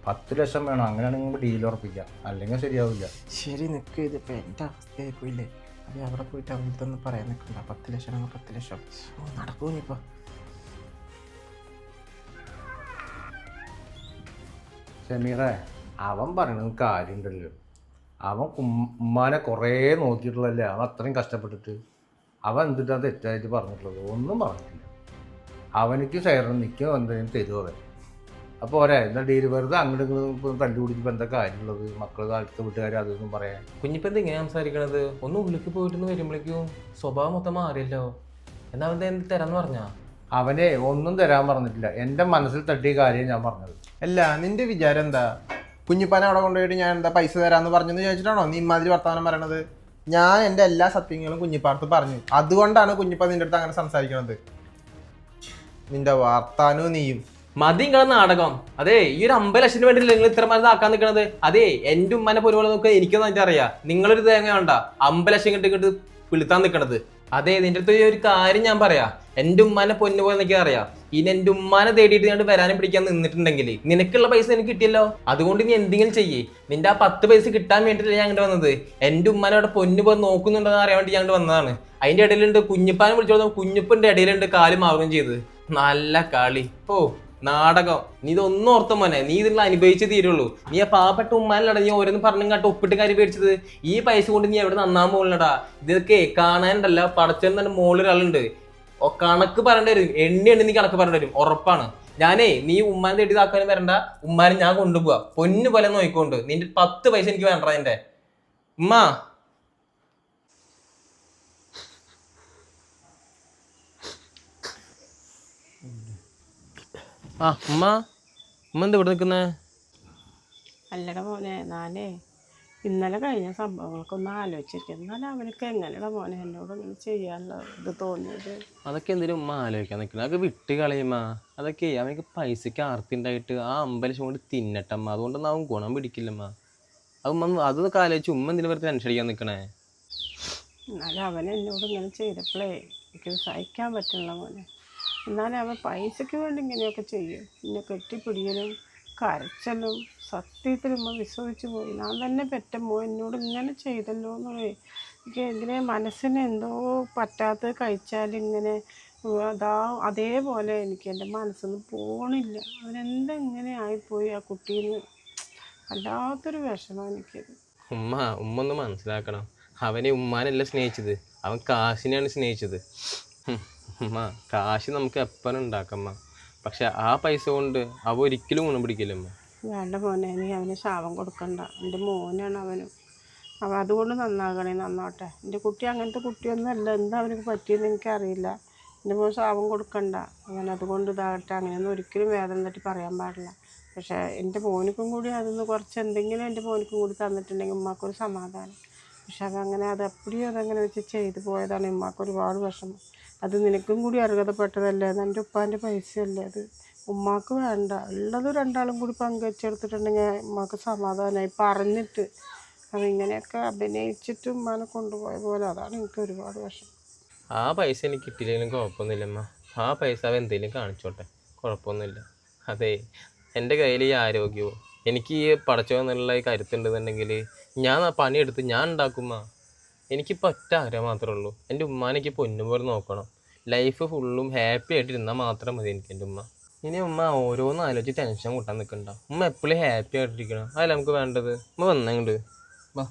10 ലക്ഷം വേണം, അങ്ങനെയാണെങ്കിൽ നമുക്ക് ഡീൽ ഉറപ്പിക്കാം, അല്ലെങ്കിൽ ശരിയാവില്ല. ശരി നിൽക്കുക, ഇതിപ്പോൾ എൻ്റെ അവസ്ഥയായി പോയില്ലേ? അത് അവിടെ പോയിട്ട് അവരുടെ പറയാൻ നിൽക്കണ്ട. 10 ലക്ഷം ആണെങ്കിൽ 10 ലക്ഷം നടക്കൂ ഇനിയിപ്പോൾ. ഷമീറെ, അവൻ പറയണത് കാര്യമുണ്ടല്ലോ. അവൻ ഉമ്മാനെ കുറേ നോക്കിയിട്ടുള്ളല്ലേ, അവൻ അത്രയും കഷ്ടപ്പെട്ടിട്ട് അവൻ എന്തിട്ടാണ് തെറ്റായിട്ട് പറഞ്ഞിട്ടുള്ളത്? ഒന്നും പറഞ്ഞിട്ടില്ല. അവനിക്ക് ഷെയറിന് നിൽക്കുക എന്തെങ്കിലും തരുമോ അവൻ? അപ്പോൾ ഒരേ എന്താ ഡീല് വെറുതെ അങ്ങോട്ട് ഇങ്ങോട്ട് തല്ലുപിടിച്ചപ്പോൾ എന്താ കാര്യമുള്ളത്? മക്കൾ അടുത്ത വീട്ടുകാർ അതൊന്നും പറയാൻ. കുഞ്ഞിപ്പം എന്ത് ഇങ്ങനെ സംസാരിക്കണത്? ഒന്ന് ഉള്ളിലേക്ക് പോയിട്ട് വരുമ്പോഴേക്കും സ്വഭാവം മൊത്തം മാറിയല്ലോ. എന്നാ അവൻ എന്ത് തരാന്ന് പറഞ്ഞാ? അവനെ ഒന്നും തരാൻ പറഞ്ഞിട്ടില്ല, എൻ്റെ മനസ്സിൽ തട്ടിയ കാര്യം ഞാൻ പറഞ്ഞത്. അല്ല, നിന്റെ വിചാരം എന്താ? കുഞ്ഞിപ്പാനെ അവിടെ കൊണ്ടുപോയിട്ട് ഞാൻ എന്താ പൈസ തരാമെന്ന് പറഞ്ഞെന്ന് ചോദിച്ചിട്ടാണോ നീ ഇമാതിരി വർത്തമാനം പറയണത്? ഞാൻ എൻ്റെ എല്ലാ സത്യങ്ങളും കുഞ്ഞിപ്പാടത്ത് പറഞ്ഞു. അതുകൊണ്ടാണ് കുഞ്ഞിപ്പ നിന്റെ അടുത്ത് അങ്ങനെ സംസാരിക്കണത്. നിന്റെ വർത്താനവും നീയും മതി നിങ്ങളെ നാടകം. അതെ, ഈ ഒരു 50 ലക്ഷത്തിന് വേണ്ടിയില്ല നിങ്ങൾ ഇത്ര മരുന്നാക്കാൻ നിൽക്കണത്. അതെ, എൻ്റെ ഉമ്മനെ പോലെ നോക്കുക എനിക്കൊന്നും എനിക്ക് അറിയാം. നിങ്ങളൊരു തേങ്ങ വേണ്ട 50 ലക്ഷം ഇങ്ങോട്ട് പിളുത്താൻ നിൽക്കണത്. അതെ, നിന്റെ അടുത്ത് ഒരു കാര്യം ഞാൻ പറയാം. എൻ്റെ ഉമ്മാനെ പൊന്നു പോലെ എനിക്ക് അറിയാം. ഇനി എൻ്റെ ഉമ്മാനെ തേടിയിട്ട് ഞാൻ വരാനും പിടിക്കാൻ നിന്നിട്ടുണ്ടെങ്കിൽ നിനക്കുള്ള പൈസ എനിക്ക് കിട്ടിയല്ലോ. അതുകൊണ്ട് നീ എന്തെങ്കിലും ചെയ്യേ. നിന്റെ ആ 10 പൈസ കിട്ടാൻ വേണ്ടിയില്ല ഞാൻ അങ്ങോട്ട് വന്നത്. എൻ്റെ ഉമ്മാനെ അവിടെ പൊന്നു പോലെ നോക്കുന്നുണ്ടെന്ന് അറിയാൻ വേണ്ടി ഞാൻ വന്നതാണ്. അതിൻ്റെ ഇടയിലുണ്ട് കുഞ്ഞിപ്പാനെ വിളിച്ചോളൂ, കുഞ്ഞിപ്പിന്റെ ഇടയിലുണ്ട് കാല് മാറുകയും ചെയ്ത്. നല്ല കളി. ഓ നാടകം. നീ ഇതൊന്നും ഓർത്ത മോനെ, നീ ഇതിൽ അനുഭവിച്ച് തീരുള്ളൂ. നീ ആ പാവപ്പെട്ട ഉമ്മാനല്ലടാ നീ ഓരോന്ന് പറഞ്ഞും കാട്ട് ഒപ്പിട്ട് കാര്യം മേടിച്ചത്. ഈ പൈസ കൊണ്ട് നീ എവിടെ നന്നാൻ പോകണടാ? ഇതൊക്കെ കാണാനുണ്ടല്ല, പടച്ചവൻ തന്നെ മുകളിലൊരാളുണ്ട്. കണക്ക് പറയേണ്ടി വരും, എണ്ണി നീ കണക്ക് പറയേണ്ടി വരും, ഉറപ്പാണ്. ഞാനേ നീ ഉമ്മാനെ തേടി ഇതാക്കാനും വരണ്ട, ഉമ്മാനെ ഞാൻ കൊണ്ടുപോവാ പൊന്നു പോലെ നോക്കിക്കൊണ്ട്. നിന്റെ 10 പൈസ എനിക്ക് വേണ്ട. എന്റെ ഉമ്മ ഉമ്മ എന്താ ഇവിടെ നിൽക്കുന്നേ? അല്ലട മോനെ, ഞാനേ ഇന്നലെ കഴിഞ്ഞ സംഭവങ്ങളൊക്കെ ഒന്ന് ആലോചിച്ചിരിക്കും. എന്നാലും അവനക്ക് എങ്ങനെയാ മോനെ എന്നോട് ഇങ്ങനെ ചെയ്യാനുള്ള ഇത് തോന്നിയത്? അതൊക്കെ എന്തിനും ഉമ്മ ആലോചിക്കാൻ നിൽക്കണം? അതൊക്കെ വിട്ട് കളയുമ്മ. അതൊക്കെ അവനക്ക് പൈസക്ക് ആർത്തിണ്ടായിട്ട് ആ 50 ലക്ഷം കൊണ്ട് തിന്നട്ടമ്മ. അതുകൊണ്ടൊന്നും അവൻ ഗുണം പിടിക്കില്ലമ്മ. അതൊക്കെ ആലോചിച്ച് ഉമ്മ എന്തിനു വെറുതെ ടെൻഷൻ അടിക്കാൻ നിൽക്കണേ? എന്നാലും അവൻ എന്നോട് ഇങ്ങനെ ചെയ്തപ്പോഴേ എനിക്ക് സഹിക്കാൻ പറ്റില്ല മോനെ. എന്നാലും അവൻ പൈസയ്ക്ക് വേണ്ടി ഇങ്ങനെയൊക്കെ ചെയ്യും. പിന്നെ കെട്ടിപ്പിടിയലും കരച്ചലും സത്യത്തിലും വിശ്വസിച്ച് പോയി. ഞാൻ തന്നെ പെറ്റമ്മോ എന്നോട് ഇങ്ങനെ ചെയ്തല്ലോ എന്നുള്ളത് എനിക്ക് ഇങ്ങനെ മനസ്സിന് എന്തോ പറ്റാത്തത് കഴിച്ചാൽ ഇങ്ങനെ അതേപോലെ എനിക്ക് എൻ്റെ മനസ്സൊന്നും പോണില്ല. അവനെന്താ ഇങ്ങനെ ആയിപ്പോയി ആ കുട്ടീന്ന്. വല്ലാത്തൊരു വിഷമം എനിക്കത്. ഉമ്മ ഒന്ന് മനസ്സിലാക്കണം. അവനെ ഉമ്മാനല്ല സ്നേഹിച്ചത്, അവൻ കാശിനെയാണ് സ്നേഹിച്ചത്. ഉമ്മ, കാശ് നമുക്ക് എപ്പോഴും ഉണ്ടാക്കമ്മ. പക്ഷെ ആ പൈസ കൊണ്ട് അവ ഒരിക്കലും ഗുണം പിടിക്കില്ലമ്മ. വേണ്ട മോനെ, നീ അവന് ശാപം കൊടുക്കണ്ട. എൻ്റെ മോനാണ് അവനും. അവൻ അതുകൊണ്ട് നന്നാകണേ നന്നാവട്ടെ. എൻ്റെ കുട്ടി അങ്ങനത്തെ കുട്ടിയൊന്നും അല്ല. എന്താ അവനക്ക് പറ്റിയെന്ന് എനിക്കറിയില്ല. എൻ്റെ മോൻ ശാപം കൊടുക്കണ്ട. അവൻ അതുകൊണ്ട് ഇതാകട്ടെ. അങ്ങനെയൊന്നും ഒരിക്കലും വേദന തട്ടി പറയാൻ പാടില്ല. പക്ഷേ എൻ്റെ മോനിക്കും കൂടി അതൊന്ന് കുറച്ച് എന്തെങ്കിലും എൻ്റെ മോനിക്കും കൂടി തന്നിട്ടുണ്ടെങ്കിൽ ഉമ്മാക്കൊരു സമാധാനം. പക്ഷെ അതങ്ങനെ അതെപ്പോഴും അതങ്ങനെ വെച്ച് ചെയ്തു പോയതാണ്. ഉമ്മാക്ക് ഒരുപാട് വിഷമം. അത് നിനക്കും കൂടി അർഹതപ്പെട്ടതല്ലേ? അത് എൻ്റെ ഉപ്പാൻ്റെ പൈസയല്ലേ? അത് ഉമ്മാക്ക് വേണ്ട. ഉള്ളത് രണ്ടാളും കൂടി പങ്കുവെച്ചെടുത്തിട്ടുണ്ടെങ്കിൽ ഉമ്മാക്ക് സമാധാനമായി പറഞ്ഞിട്ട്. അതിങ്ങനെയൊക്കെ അഭിനയിച്ചിട്ട് ഉമ്മാനെ കൊണ്ടുപോയ പോലെ. അതാണ് എനിക്ക് ഒരുപാട് വിഷമം. ആ പൈസ എനിക്ക് കിട്ടിയില്ലെങ്കിലും കുഴപ്പമൊന്നുമില്ലമ്മ. ആ പൈസ അവ എന്തെങ്കിലും കാണിച്ചോട്ടെ, കുഴപ്പമൊന്നുമില്ല. അതെ, എൻ്റെ കയ്യിൽ ഈ ആരോഗ്യവും എനിക്ക് ഈ പടച്ചോന്നുള്ള ഈ കരുത്തുണ്ടെന്നുണ്ടെങ്കിൽ ഞാൻ ആ പണിയെടുത്ത് ഞാൻ ഉണ്ടാക്കുമ്മ. എനിക്കിപ്പോൾ ഒറ്റ ആഗ്രഹം മാത്രമേ ഉള്ളൂ, എൻ്റെ ഉമ്മാനെനിക്ക് പൊന്നുപോലെ നോക്കണം. ലൈഫ് ഫുള്ളും ഹാപ്പി ആയിട്ട് ഇരുന്നാൽ മാത്രം മതി എനിക്ക് എൻ്റെ ഉമ്മ. ഇനി ഉമ്മ ഓരോന്നും ആലോചിച്ച് ടെൻഷൻ കൂട്ടാൻ നിൽക്കണ്ട. ഉമ്മ എപ്പോഴും ഹാപ്പി ആയിട്ടിരിക്കണം, അതല്ല നമുക്ക് വേണ്ടത്. ഉമ്മ വന്നങ്ങോട്ട് വാ.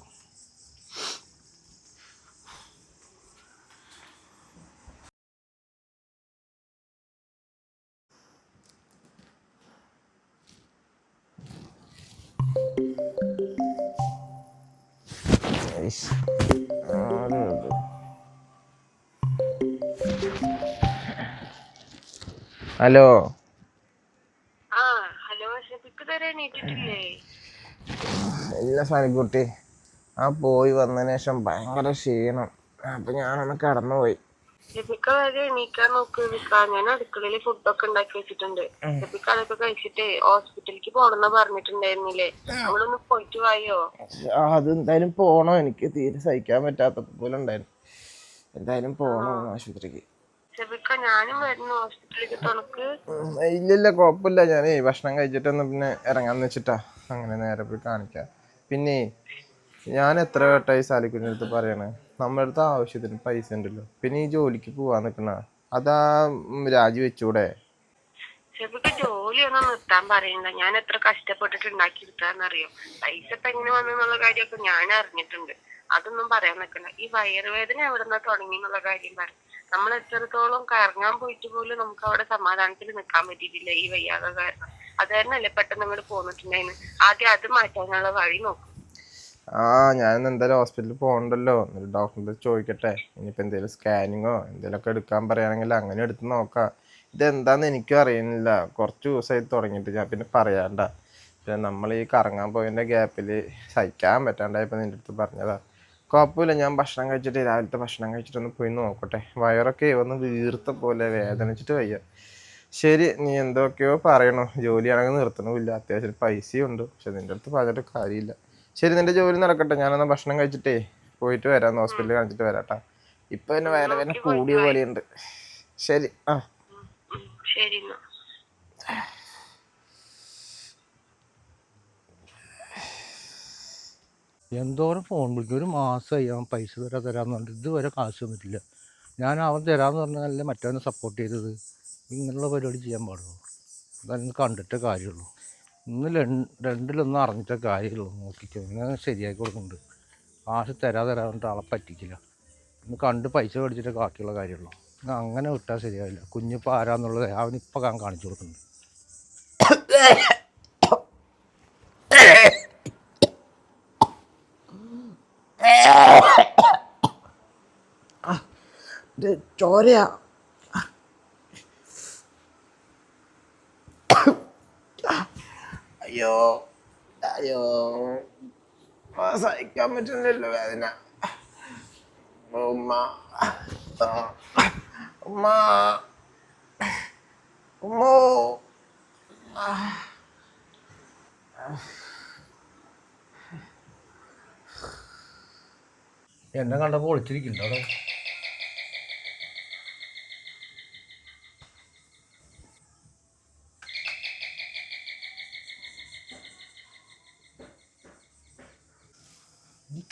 ഹലോ. ഹലോ, ഷെഫിക്ക് തരാൻ എണീറ്റിട്ടില്ലേ? ഇല്ല സാനിക്കുട്ടി, ആ പോയി വന്നതിന് ശേഷം ഭയങ്കര ക്ഷീണം. അപ്പം ഞാനൊന്ന് കിടന്നുപോയി. ഷെഫിക്ക വരെ എണീക്കാൻ നോക്ക് ഞാൻ അടുക്കളയില് ഫുഡൊക്കെ ഉണ്ടാക്കി വെച്ചിട്ടുണ്ട്. ഷെഫിക്ക അതൊക്കെ കഴിച്ചിട്ടേ ഹോസ്പിറ്റലിലേക്ക് പോണെന്ന് പറഞ്ഞിട്ടുണ്ടായിരുന്നില്ലേ? നമ്മളൊന്ന് പോയിട്ട് വായോ. അതെന്തായാലും പോണം, എനിക്ക് തീരെ സഹിക്കാൻ പറ്റാത്ത പോലെ ഉണ്ടായിരുന്നു. എന്തായാലും പോണം ആശുപത്രിക്ക്. ഷെഫിക്ക ഞാനും വരുന്നു ഹോസ്പിറ്റലിലേക്ക് തുണക്ക്. ഇല്ലില്ല കുഴപ്പമില്ല, ഞാനേ ഭക്ഷണം കഴിച്ചിട്ടൊന്ന് പിന്നെ ഇറങ്ങാന്ന് വെച്ചിട്ടാ അങ്ങനെ നേരെ പോയി കാണിക്കാം. പിന്നെ ഞാൻ എത്ര വട്ടമായി സാലിക്കുഞ്ഞിൻ്റെ അടുത്ത് പറയണേ, നമ്മുടെ അടുത്ത് ആവശ്യത്തിന് പൈസ ഉണ്ടല്ലോ, പിന്നെ ഈ ജോലിക്ക് പോവാൻ നിൽക്കണ അതാ രാജി വെച്ചൂടെ? ഷെഫിക്ക് ജോലിയൊന്നും നിർത്താൻ പറയണ്ട. ഞാൻ എത്ര കഷ്ടപ്പെട്ടിട്ട് ഉണ്ടാക്കിയെടുത്താന്നറിയോ? പൈസ ഇപ്പൊ എങ്ങനെ വന്നെന്നുള്ള കാര്യമൊക്കെ ഞാൻ അറിഞ്ഞിട്ടുണ്ട്. അതൊന്നും പറയാൻ നിൽക്കണ്ട. ഈ വയറുവേദന എവിടെന്നാ തുടങ്ങി എന്നുള്ള കാര്യം പറ. നമ്മൾ എത്രത്തോളം കറങ്ങാൻ പോയിട്ട് പോലും നമുക്ക് അവിടെ സമാധാനത്തിൽ നിൽക്കാൻ പറ്റിയിട്ടില്ല ഈ വയ്യാക കാരണം. അത് കാരണല്ലേ പെട്ടെന്ന് അങ്ങോട്ട് പോന്നിട്ടുണ്ടായിരുന്നു. ആദ്യം അത് മാറ്റാനുള്ള വഴി നോക്കും. ഞാൻ എന്തായാലും ഹോസ്പിറ്റലിൽ പോകണ്ടല്ലോ, ഡോക്ടറിന്റെ ചോദിക്കട്ടെ. ഇനിയിപ്പോൾ എന്തെങ്കിലും സ്കാനിങ്ങോ എന്തെങ്കിലുമൊക്കെ എടുക്കാൻ പറയുകയാണെങ്കിൽ അങ്ങനെ എടുത്ത് നോക്കാം. ഇതെന്താന്ന് എനിക്കും അറിയുന്നില്ല, കുറച്ച് ദിവസമായി തുടങ്ങിയിട്ട്. ഞാൻ പിന്നെ പറയാണ്ട, പിന്നെ നമ്മൾ ഈ കറങ്ങാൻ പോയതിൻ്റെ ഗ്യാപ്പിൽ സഹിക്കാൻ പറ്റാണ്ടായപ്പോൾ നിൻ്റെ അടുത്ത് പറഞ്ഞതാ. കുഴപ്പമില്ല, ഞാൻ ഭക്ഷണം കഴിച്ചിട്ട് രാവിലത്തെ ഭക്ഷണം കഴിച്ചിട്ടൊന്ന് പോയി നോക്കട്ടെ. വയറൊക്കെ ഒന്ന് വീർത്ത പോലെ വേദനിച്ചിട്ട് വയ്യ. ശരി, നീ എന്തൊക്കെയോ പറയണോ, ജോലിയാണെങ്കിൽ നിർത്തണമില്ല, അത്യാവശ്യം പൈസയും ഉണ്ട്, പക്ഷെ നിൻ്റെ അടുത്ത് പറഞ്ഞിട്ട് കാര്യമില്ല. ശരി, നിൻ്റെ ജോലി നടക്കട്ടെ, ഞാനെന്നാ ഭക്ഷണം കഴിച്ചിട്ടേ പോയിട്ട് വരാം, ഹോസ്പിറ്റലിൽ കാണിച്ചിട്ട് വരാട്ടാ. ഇപ്പം പിന്നെ വേദന കൂടിയ പോലെയുണ്ട്. ശരി. ശരി. എന്തോരം ഫോൺ വിളിക്കും, ഒരു മാസമായി അവൻ പൈസ തരാമെന്ന് പറഞ്ഞിട്ട് ഇതുവരെ കാശ് തന്നിട്ടില്ല. ഞാൻ അവൻ തരാമെന്ന് പറഞ്ഞാലല്ലേ മറ്റവനെ സപ്പോർട്ട് ചെയ്തത്. ഇങ്ങനെയുള്ള പരിപാടി ചെയ്യാൻ പാടുള്ളൂ. അതൊന്ന് കണ്ടിട്ടേ കാര്യമുള്ളൂ. ഇന്ന് രണ്ടിലൊന്നും അറിഞ്ഞിട്ടേ കാര്യമുള്ളൂ. നോക്കിക്കോ, ഇങ്ങനെ ശരിയാക്കി കൊടുക്കുന്നുണ്ട്. കാശ് തരാമെന്നിട്ട് ആളെ പറ്റിക്കില്ല. ഇന്ന് കണ്ട് പൈസ മേടിച്ചിട്ടേ ബാക്കിയുള്ള കാര്യമുള്ളൂ. അങ്ങനെ വിട്ടാൽ ശരിയാവില്ല. കുഞ്ഞിപ്പോൾ ആരാന്നുള്ളത് അവനിപ്പോൾ കാണിച്ചു കൊടുക്കുന്നുണ്ട്. ചോരയാ. അയ്യോ അയ്യോ, സഹിക്കാൻ പറ്റുന്നില്ലല്ലോ വേദന. ഉമ്മ ഉമ്മ ഉമ്മോ. എന്നെ കണ്ടപ്പോൾ ഒളിച്ചിരിക്കുന്നുണ്ട് അവിടെ.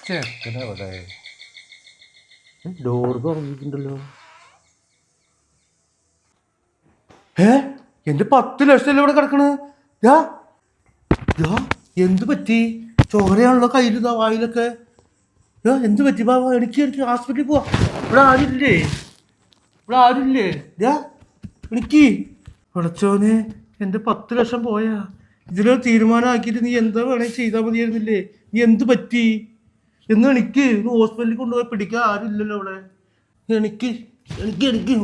ചെക്കനെവിടെ? ഡോർ തുറന്നിട്ടുണ്ടല്ലോ. എന്റെ 10 ലക്ഷം ഇവിടെ കിടക്കണ്. എന്ത് പറ്റി? ചോരയാണല്ലോ കയ്യിലിതാ വായിലൊക്കെ. എന്ത് പറ്റി? ബാബാ എനിക്ക് ഹോസ്പിറ്റലിൽ പോവാ. ഇവിടെ ആരുമില്ലേ? എനിക്ക് വിളച്ചോനെ, എൻ്റെ 10 ലക്ഷം പോയാ. ഇതിലൊരു തീരുമാനമാക്കിയിട്ട് നീ എന്താ വേണേ ചെയ്താൽ മതിയായിരുന്നില്ലേ? നീ എന്ത് പറ്റി എന്ന് എനിക്ക് ഹോസ്പിറ്റലിൽ കൊണ്ടുപോയി പിടിക്കാൻ ആരും ഇല്ലല്ലോ അവിടെ. എനിക്ക്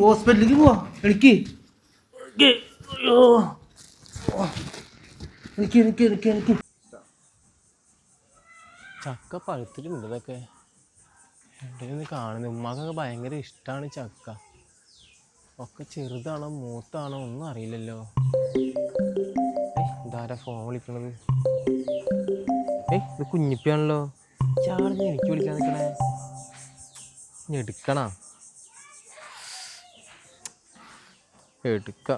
ഹോസ്പിറ്റലിലേക്ക് പോവാ. എനിക്ക് ചക്ക പഴുത്തിട്ടുണ്ട്. ഇതൊക്കെ എവിടെയൊന്ന് കാണുന്നത്. ഉമ്മാക്കൊക്കെ ഭയങ്കര ഇഷ്ടമാണ് ചക്ക. ഒക്കെ ചെറുതാണോ മൂത്താണോ ഒന്നും അറിയില്ലല്ലോ. ഇതാരാ ഫോൺ വിളിക്കണത്? ഇത് കുഞ്ഞിപ്പിയാണല്ലോ. ചാടുന്ന് എനിക്ക് വിളിക്കാൻ നിൽക്കണേ. എടുക്കണ എടുക്ക.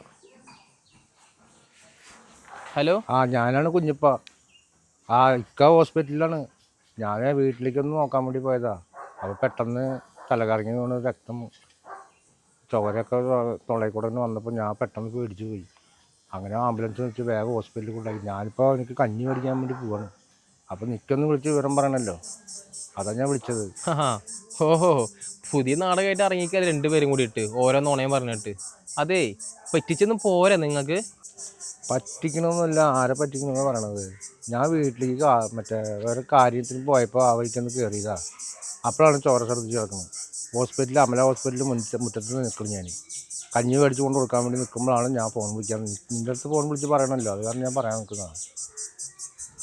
ഹലോ. ഞാനാണ് കുഞ്ഞിപ്പ. ഇക്ക ഹോസ്പിറ്റലിലാണ്. ഞാൻ വീട്ടിലേക്കൊന്ന് നോക്കാൻ വേണ്ടി പോയതാ. അപ്പോൾ പെട്ടെന്ന് തലകറങ്ങി വീണ് രക്തം ചോരയൊക്കെ തൊള്ളയിൽ കൂടെ വന്നപ്പോൾ ഞാൻ പെട്ടെന്ന് പേടിച്ചു പോയി. അങ്ങനെ ആംബുലൻസ് വെച്ച് വേഗം ഹോസ്പിറ്റലിൽ കൊണ്ടാക്കി. ഞാനിപ്പോൾ എനിക്ക് കഞ്ഞി മേടിക്കാൻ വേണ്ടി പോവാണ്. അപ്പോൾ നിൽക്കൊന്ന് വിളിച്ച് വിവരം പറയണല്ലോ, അതാണ് ഞാൻ വിളിച്ചത്. ഓഹോ, പുതിയ നാടകമായിട്ട് ഇറങ്ങിക്കാല് 2 പേരും കൂടി ഇട്ട് ഓരോ നുണയും പറഞ്ഞിട്ട്. അതേ, പറ്റിച്ചൊന്നും പോരാ നിങ്ങൾക്ക്. പറ്റിക്കണമെന്നല്ല, ആരെ പറ്റിക്കണമെന്ന് പറയണത്. ഞാൻ വീട്ടിലേക്ക് മറ്റേ വേറെ കാര്യത്തിന് പോയപ്പോൾ ആ വഴിക്കൊന്ന് കയറിയതാ. അപ്പോഴാണ് ചോര ശ്രദ്ധിച്ച് കിടക്കുന്നത്. ഹോസ്പിറ്റലിൽ അമല ഹോസ്പിറ്റലിൽ മുറ്റത്ത് നിൽക്കണം. ഞാൻ കഞ്ഞി മേടിച്ച് കൊണ്ട് കൊടുക്കാൻ വേണ്ടി നിൽക്കുമ്പോഴാണ് ഞാൻ ഫോൺ വിളിക്കാൻ. നിൻ്റെ അടുത്ത് ഫോൺ വിളിച്ച് പറയണമല്ലോ, അത് കാരണം ഞാൻ പറയാൻ നിൽക്കുന്നതാണ്.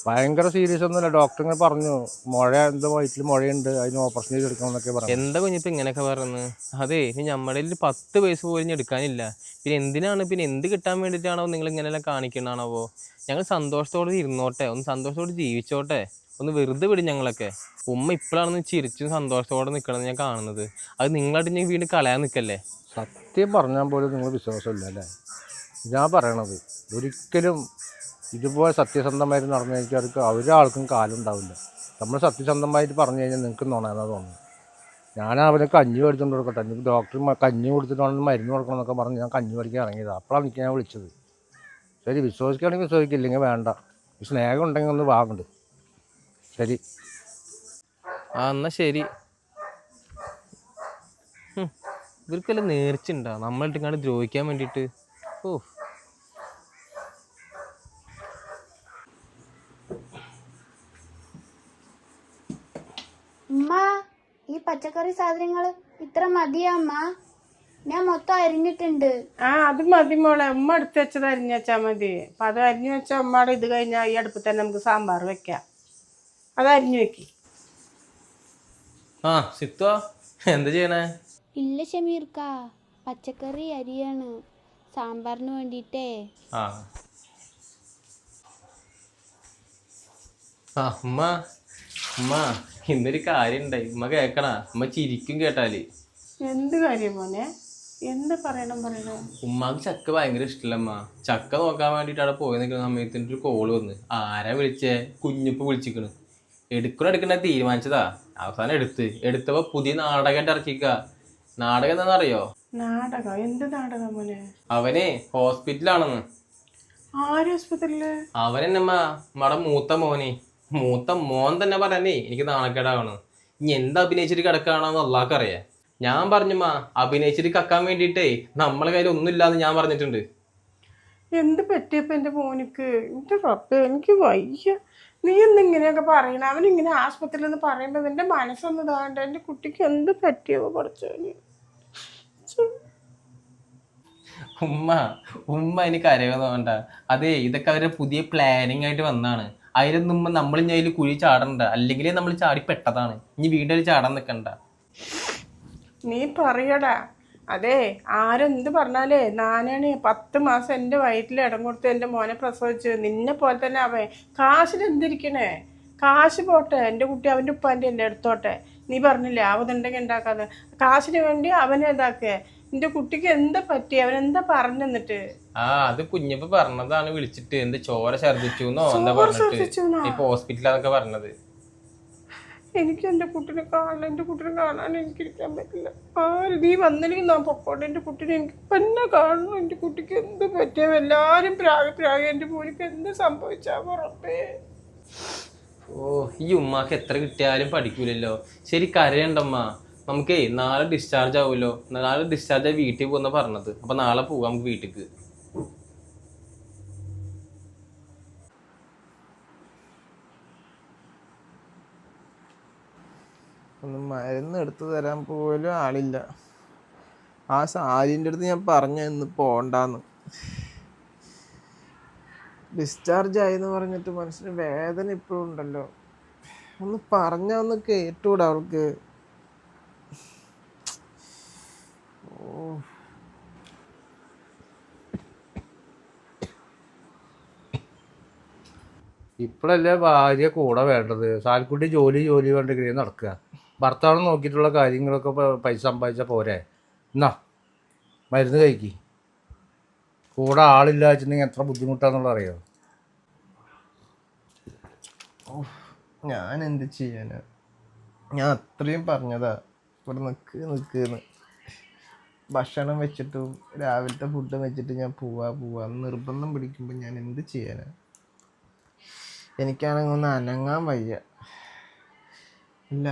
ഭയങ്കര സീരിയസ് ഒന്നുമില്ല. ഡോക്ടർ ഇങ്ങനെ പറഞ്ഞു മുഴ എന്തോ വയറ്റിൽ മുഴയുണ്ട്, അതിന് ഓപ്പറേഷൻ ചെയ്തെടുക്കണം എന്നൊക്കെ പറഞ്ഞു. എന്താ കുഞ്ഞിപ്പോൾ ഇങ്ങനെയൊക്കെ പറയുന്നത്? അതെ, ഇനി നമ്മുടെ കയ്യിൽ 10 പൈസ പോലും ഇനി എടുക്കാനില്ല. പിന്നെ എന്തിനാണ്, പിന്നെ എന്ത് കിട്ടാൻ വേണ്ടിയിട്ടാണോ നിങ്ങൾ ഇങ്ങനെയെല്ലാം കാണിക്കണാണോ? ഞങ്ങൾ സന്തോഷത്തോടെ ഇരുന്നോട്ടെ, ഒന്ന് സന്തോഷത്തോടെ ജീവിച്ചോട്ടെ, ഒന്ന് വെറുതെ വിടും ഞങ്ങളൊക്കെ. ഉമ്മ ഇപ്പോഴാണെന്ന് ചിരിച്ചും സന്തോഷത്തോടെ നിൽക്കണമെന്ന് ഞാൻ കാണുന്നത്. അത് നിങ്ങളായിട്ട് ഞാൻ വീണ്ടും കളയാൻ നിൽക്കല്ലേ? സത്യം പറഞ്ഞാൽ പോലും നിങ്ങൾ വിശ്വാസമില്ല അല്ലേ? ഞാൻ പറയണത് ഒരിക്കലും ഇതുപോലെ സത്യസന്ധമായിട്ട് നടന്നു കഴിഞ്ഞാൽ ഒരാൾക്കും കാലം ഉണ്ടാവില്ല. നമ്മൾ സത്യസന്ധമായിട്ട് പറഞ്ഞു കഴിഞ്ഞാൽ നിങ്ങൾക്ക് നുണയെന്നാ തോന്നുന്നു. ഞാൻ അവന് കഞ്ഞി മേടിച്ചുകൊണ്ട് കൊടുക്കട്ടെ, എനിക്ക് ഡോക്ടർ കഞ്ഞി കൊടുത്തിട്ടാണ് മരുന്ന് കൊടുക്കണം എന്നൊക്കെ പറഞ്ഞ് ഞാൻ കഞ്ഞി മേടിക്കാൻ ഇറങ്ങിയതാണ്. അപ്പോഴാണ് എനിക്ക് ഞാൻ വിളിച്ചത്. ശരി, വിശ്വസിക്കുകയാണെങ്കിൽ വിശ്വസിക്കില്ലെങ്കിൽ വേണ്ട. സ്നേഹം ഉണ്ടെങ്കിൽ ഒന്ന് വാങ്ങുന്നുണ്ട്. ശരി. എന്നാ ശരി. ഇവർക്കെല്ലാം നേർച്ചുണ്ടാ നമ്മളിട്ട് ഇങ്ങോട്ട് ദ്രോഹിക്കാൻ വേണ്ടിയിട്ട്. ഓ, ഉമ്മ, ഈ പച്ചക്കറി സാധനങ്ങൾ ഇത്ര മതിയാ അമ്മ? ഞാൻ മൊത്തം അരിഞ്ഞിട്ടുണ്ട്. അത് മതി മോളെ, ഉമ്മ എടുത്ത് വെച്ചത് അരിഞ്ഞു വെച്ചാൽ മതി. അപ്പം അത് അരിഞ്ഞു വെച്ചാൽ ഉമ്മയുടെ ഇത് കഴിഞ്ഞാൽ ഈ അടുപ്പിൽ തന്നെ നമുക്ക് സാമ്പാർ വെക്കാം. അത് അരിഞ്ഞു വെക്കി. സിത്വ എന്താ ചെയ്യണേ? ഇല്ല ഷമീർക്ക, പച്ചക്കറി അരിയാണ് സാമ്പാറിന് വേണ്ടിയിട്ടേ. ഉമ്മ ഇന്നൊരു കാര്യം ഉണ്ടായി. ഉമ്മ കേക്കണ? ഉമ്മ ചിരിക്കും കേട്ടാല്. എന്ത് കാര്യം മോനെ? എന്ത് പറയണം? ഉമ്മാക്ക് ചക്ക ഭയങ്കര ഇഷ്ടമല്ലമ്മ. ചക്ക നോക്കാൻ വേണ്ടിയിട്ട് അവിടെ പോയി നിൽക്കുന്ന സമയത്ത് ഒരു കോള് വന്ന്. ആരാ വിളിച്ചേ? കുഞ്ഞിപ്പ് വിളിച്ചിക്കണ്. എടുക്കണ തീരുമാനിച്ചതാ. അവസാനം എടുത്തപ്പോ പുതിയ നാടകമായിട്ട് ഇറക്കിക്ക. നാടകം എന്താണെന്നറിയോ? നാടകം? എന്ത് നാടകം മോനെ? അവനെ ഹോസ്പിറ്റലാണെന്ന്. ആര് ഹോസ്പിറ്റലില്? അവനെന്നമ്മ നമ്മടെ മൂത്ത മോൻ തന്നെ പറഞ്ഞേ എനിക്ക് നാണക്കേടാവണം. ഇനി എന്താ അഭിനയിച്ചിട്ട് കിടക്കാണെന്ന് അള്ളാഹ്ക്കറിയാം. ഞാൻ പറഞ്ഞുമ്മ, അഭിനയിച്ചിട്ട് കക്കാൻ വേണ്ടിയിട്ടേ നമ്മളെ കയ്യിൽ ഒന്നുമില്ലാന്ന് ഞാൻ പറഞ്ഞിട്ടുണ്ട്. എന്ത് പറ്റിയപ്പോ എന്റെ മോനിക്ക്? എന്റെ റബ്ബേ, എനിക്ക് വയ്യ. നീ എന്തിങ്ങനെയൊക്കെ പറയണ? അവനിങ്ങനെ ആശുപത്രിയിൽ നിന്ന് പറയുമ്പോൾ എന്റെ മനസ്സൊന്നും ഇതാണ്ട്. എന്റെ കുട്ടിക്ക് എന്ത് പറ്റിയോ പഠിച്ചോന്? ഉമ്മ എനിക്ക് അറിയാവുന്ന വേണ്ട. അതെ, ഇതൊക്കെ അവരുടെ പുതിയ പ്ലാനിങ് ആയിട്ട് വന്നാണ്. അതിലൊന്നും നമ്മൾ ഇനി അതിൽ കുഴി ചാടണ്ട. അല്ലെങ്കിലേ നമ്മൾ ചാടിപ്പെട്ടതാണ്. ഇനി വീണ്ടും ചാടാൻ നിൽക്കണ്ട. നീ പറയടാ. അതെ, ആരെന്ത് പറഞ്ഞാലേ നാനാണ് 10 മാസം എൻ്റെ വയറ്റിൽ ഇടം കൊടുത്ത് എൻ്റെ മോനെ പ്രസവിച്ച്. നിന്നെ പോലെ തന്നെ അവൻ. കാശിനെന്തിരിക്കണേ? കാശ് പോട്ടെ, എൻ്റെ കുട്ടി അവൻ്റെ ഉപ്പാൻ്റെ അല്ലേ, എടുത്തോട്ടെ. നീ പറഞ്ഞില്ലേ അവതുണ്ടെങ്കിൽ ഉണ്ടാക്കാതെ. കാശിന് വേണ്ടി അവനെ ഇതാക്കേ. എൻ്റെ കുട്ടിക്ക് എന്താ പറ്റി? അവനെന്താ പറഞ്ഞെന്നിട്ട്? അത് കുഞ്ഞിപ്പ പറഞ്ഞതാണ് വിളിച്ചിട്ട്. എന്ത് ചോര ഛർദിച്ചു എന്നോ എന്താ പറഞ്ഞിട്ട് ഇപ്പൊ ഹോസ്പിറ്റലാന്നൊക്കെ പറഞ്ഞത്. എനിക്ക് എൻ്റെ കുട്ടിനെ കാണാൻ എനിക്കിരിക്കാൻ പറ്റില്ല. നീ വന്നില്ലെങ്കിൽ ഞാൻ പൊക്കോട്ടെ. എൻ്റെ കുട്ടിനെ എനിക്ക് തന്നെ കാണണം. എൻ്റെ കുട്ടിക്ക് എന്ത് പറ്റിയ? എല്ലാവരും പ്രാഗ എൻ്റെ മോനിക്ക് എന്ത് സംഭവിച്ചാ പുറത്തേ? ഈ ഉമ്മാക്ക് എത്ര കിട്ടിയാലും പഠിക്കൂലല്ലോ. ശരി, കരയണ്ടമ്മ. നമുക്കേ നാളെ ഡിസ്ചാർജ് ആവുമല്ലോ. നാളെ ഡിസ്ചാർജ് ആയി വീട്ടിൽ പോകുന്ന പറഞ്ഞത്. അപ്പൊ നാളെ പോവാം നമുക്ക് വീട്ടിക്ക്. ഒന്ന് മരുന്ന് എടുത്തു തരാൻ പോലും ആളില്ല. ആ സാരിൻ്റെ അടുത്ത് ഞാൻ പറഞ്ഞു ഇന്ന് പോണ്ടാന്ന്. ഡിസ്ചാർജ് ആയെന്ന് പറഞ്ഞിട്ട് മനസ്സിന് വേദന ഇപ്പോഴും ഉണ്ടല്ലോ. ഒന്ന് പറഞ്ഞാൽ ഒന്ന് കേട്ടൂടെ അവൾക്ക്? ഇപ്പോഴല്ലേ ഭാര്യ കൂടെ വേണ്ടത്. സാൽക്കുട്ടി ജോലി വേണ്ടിങ്ങനെ നടക്കുക. ഭർത്താവ് നോക്കിയിട്ടുള്ള കാര്യങ്ങളൊക്കെ പൈസ സമ്പാദിച്ചാൽ പോരെ? എന്നാ മരുന്ന് കഴിക്കി. കൂടെ ആളില്ല വെച്ചിട്ടുണ്ടെങ്കിൽ എത്ര ബുദ്ധിമുട്ടാന്നുള്ളത് അറിയോ? ഞാൻ എന്ത് ചെയ്യാനാ? ഞാൻ അത്രയും പറഞ്ഞതാ ഇവിടെ നിൽക്കുന്നു. ഭക്ഷണം വെച്ചിട്ടും രാവിലത്തെ ഫുഡ് വെച്ചിട്ട് ഞാൻ പോവാ നിർബന്ധം പിടിക്കുമ്പോൾ ഞാൻ എന്ത് ചെയ്യാനാ? എനിക്കാണെങ്കിൽ ഒന്ന് അനങ്ങാൻ വയ്യ. ഇല്ല,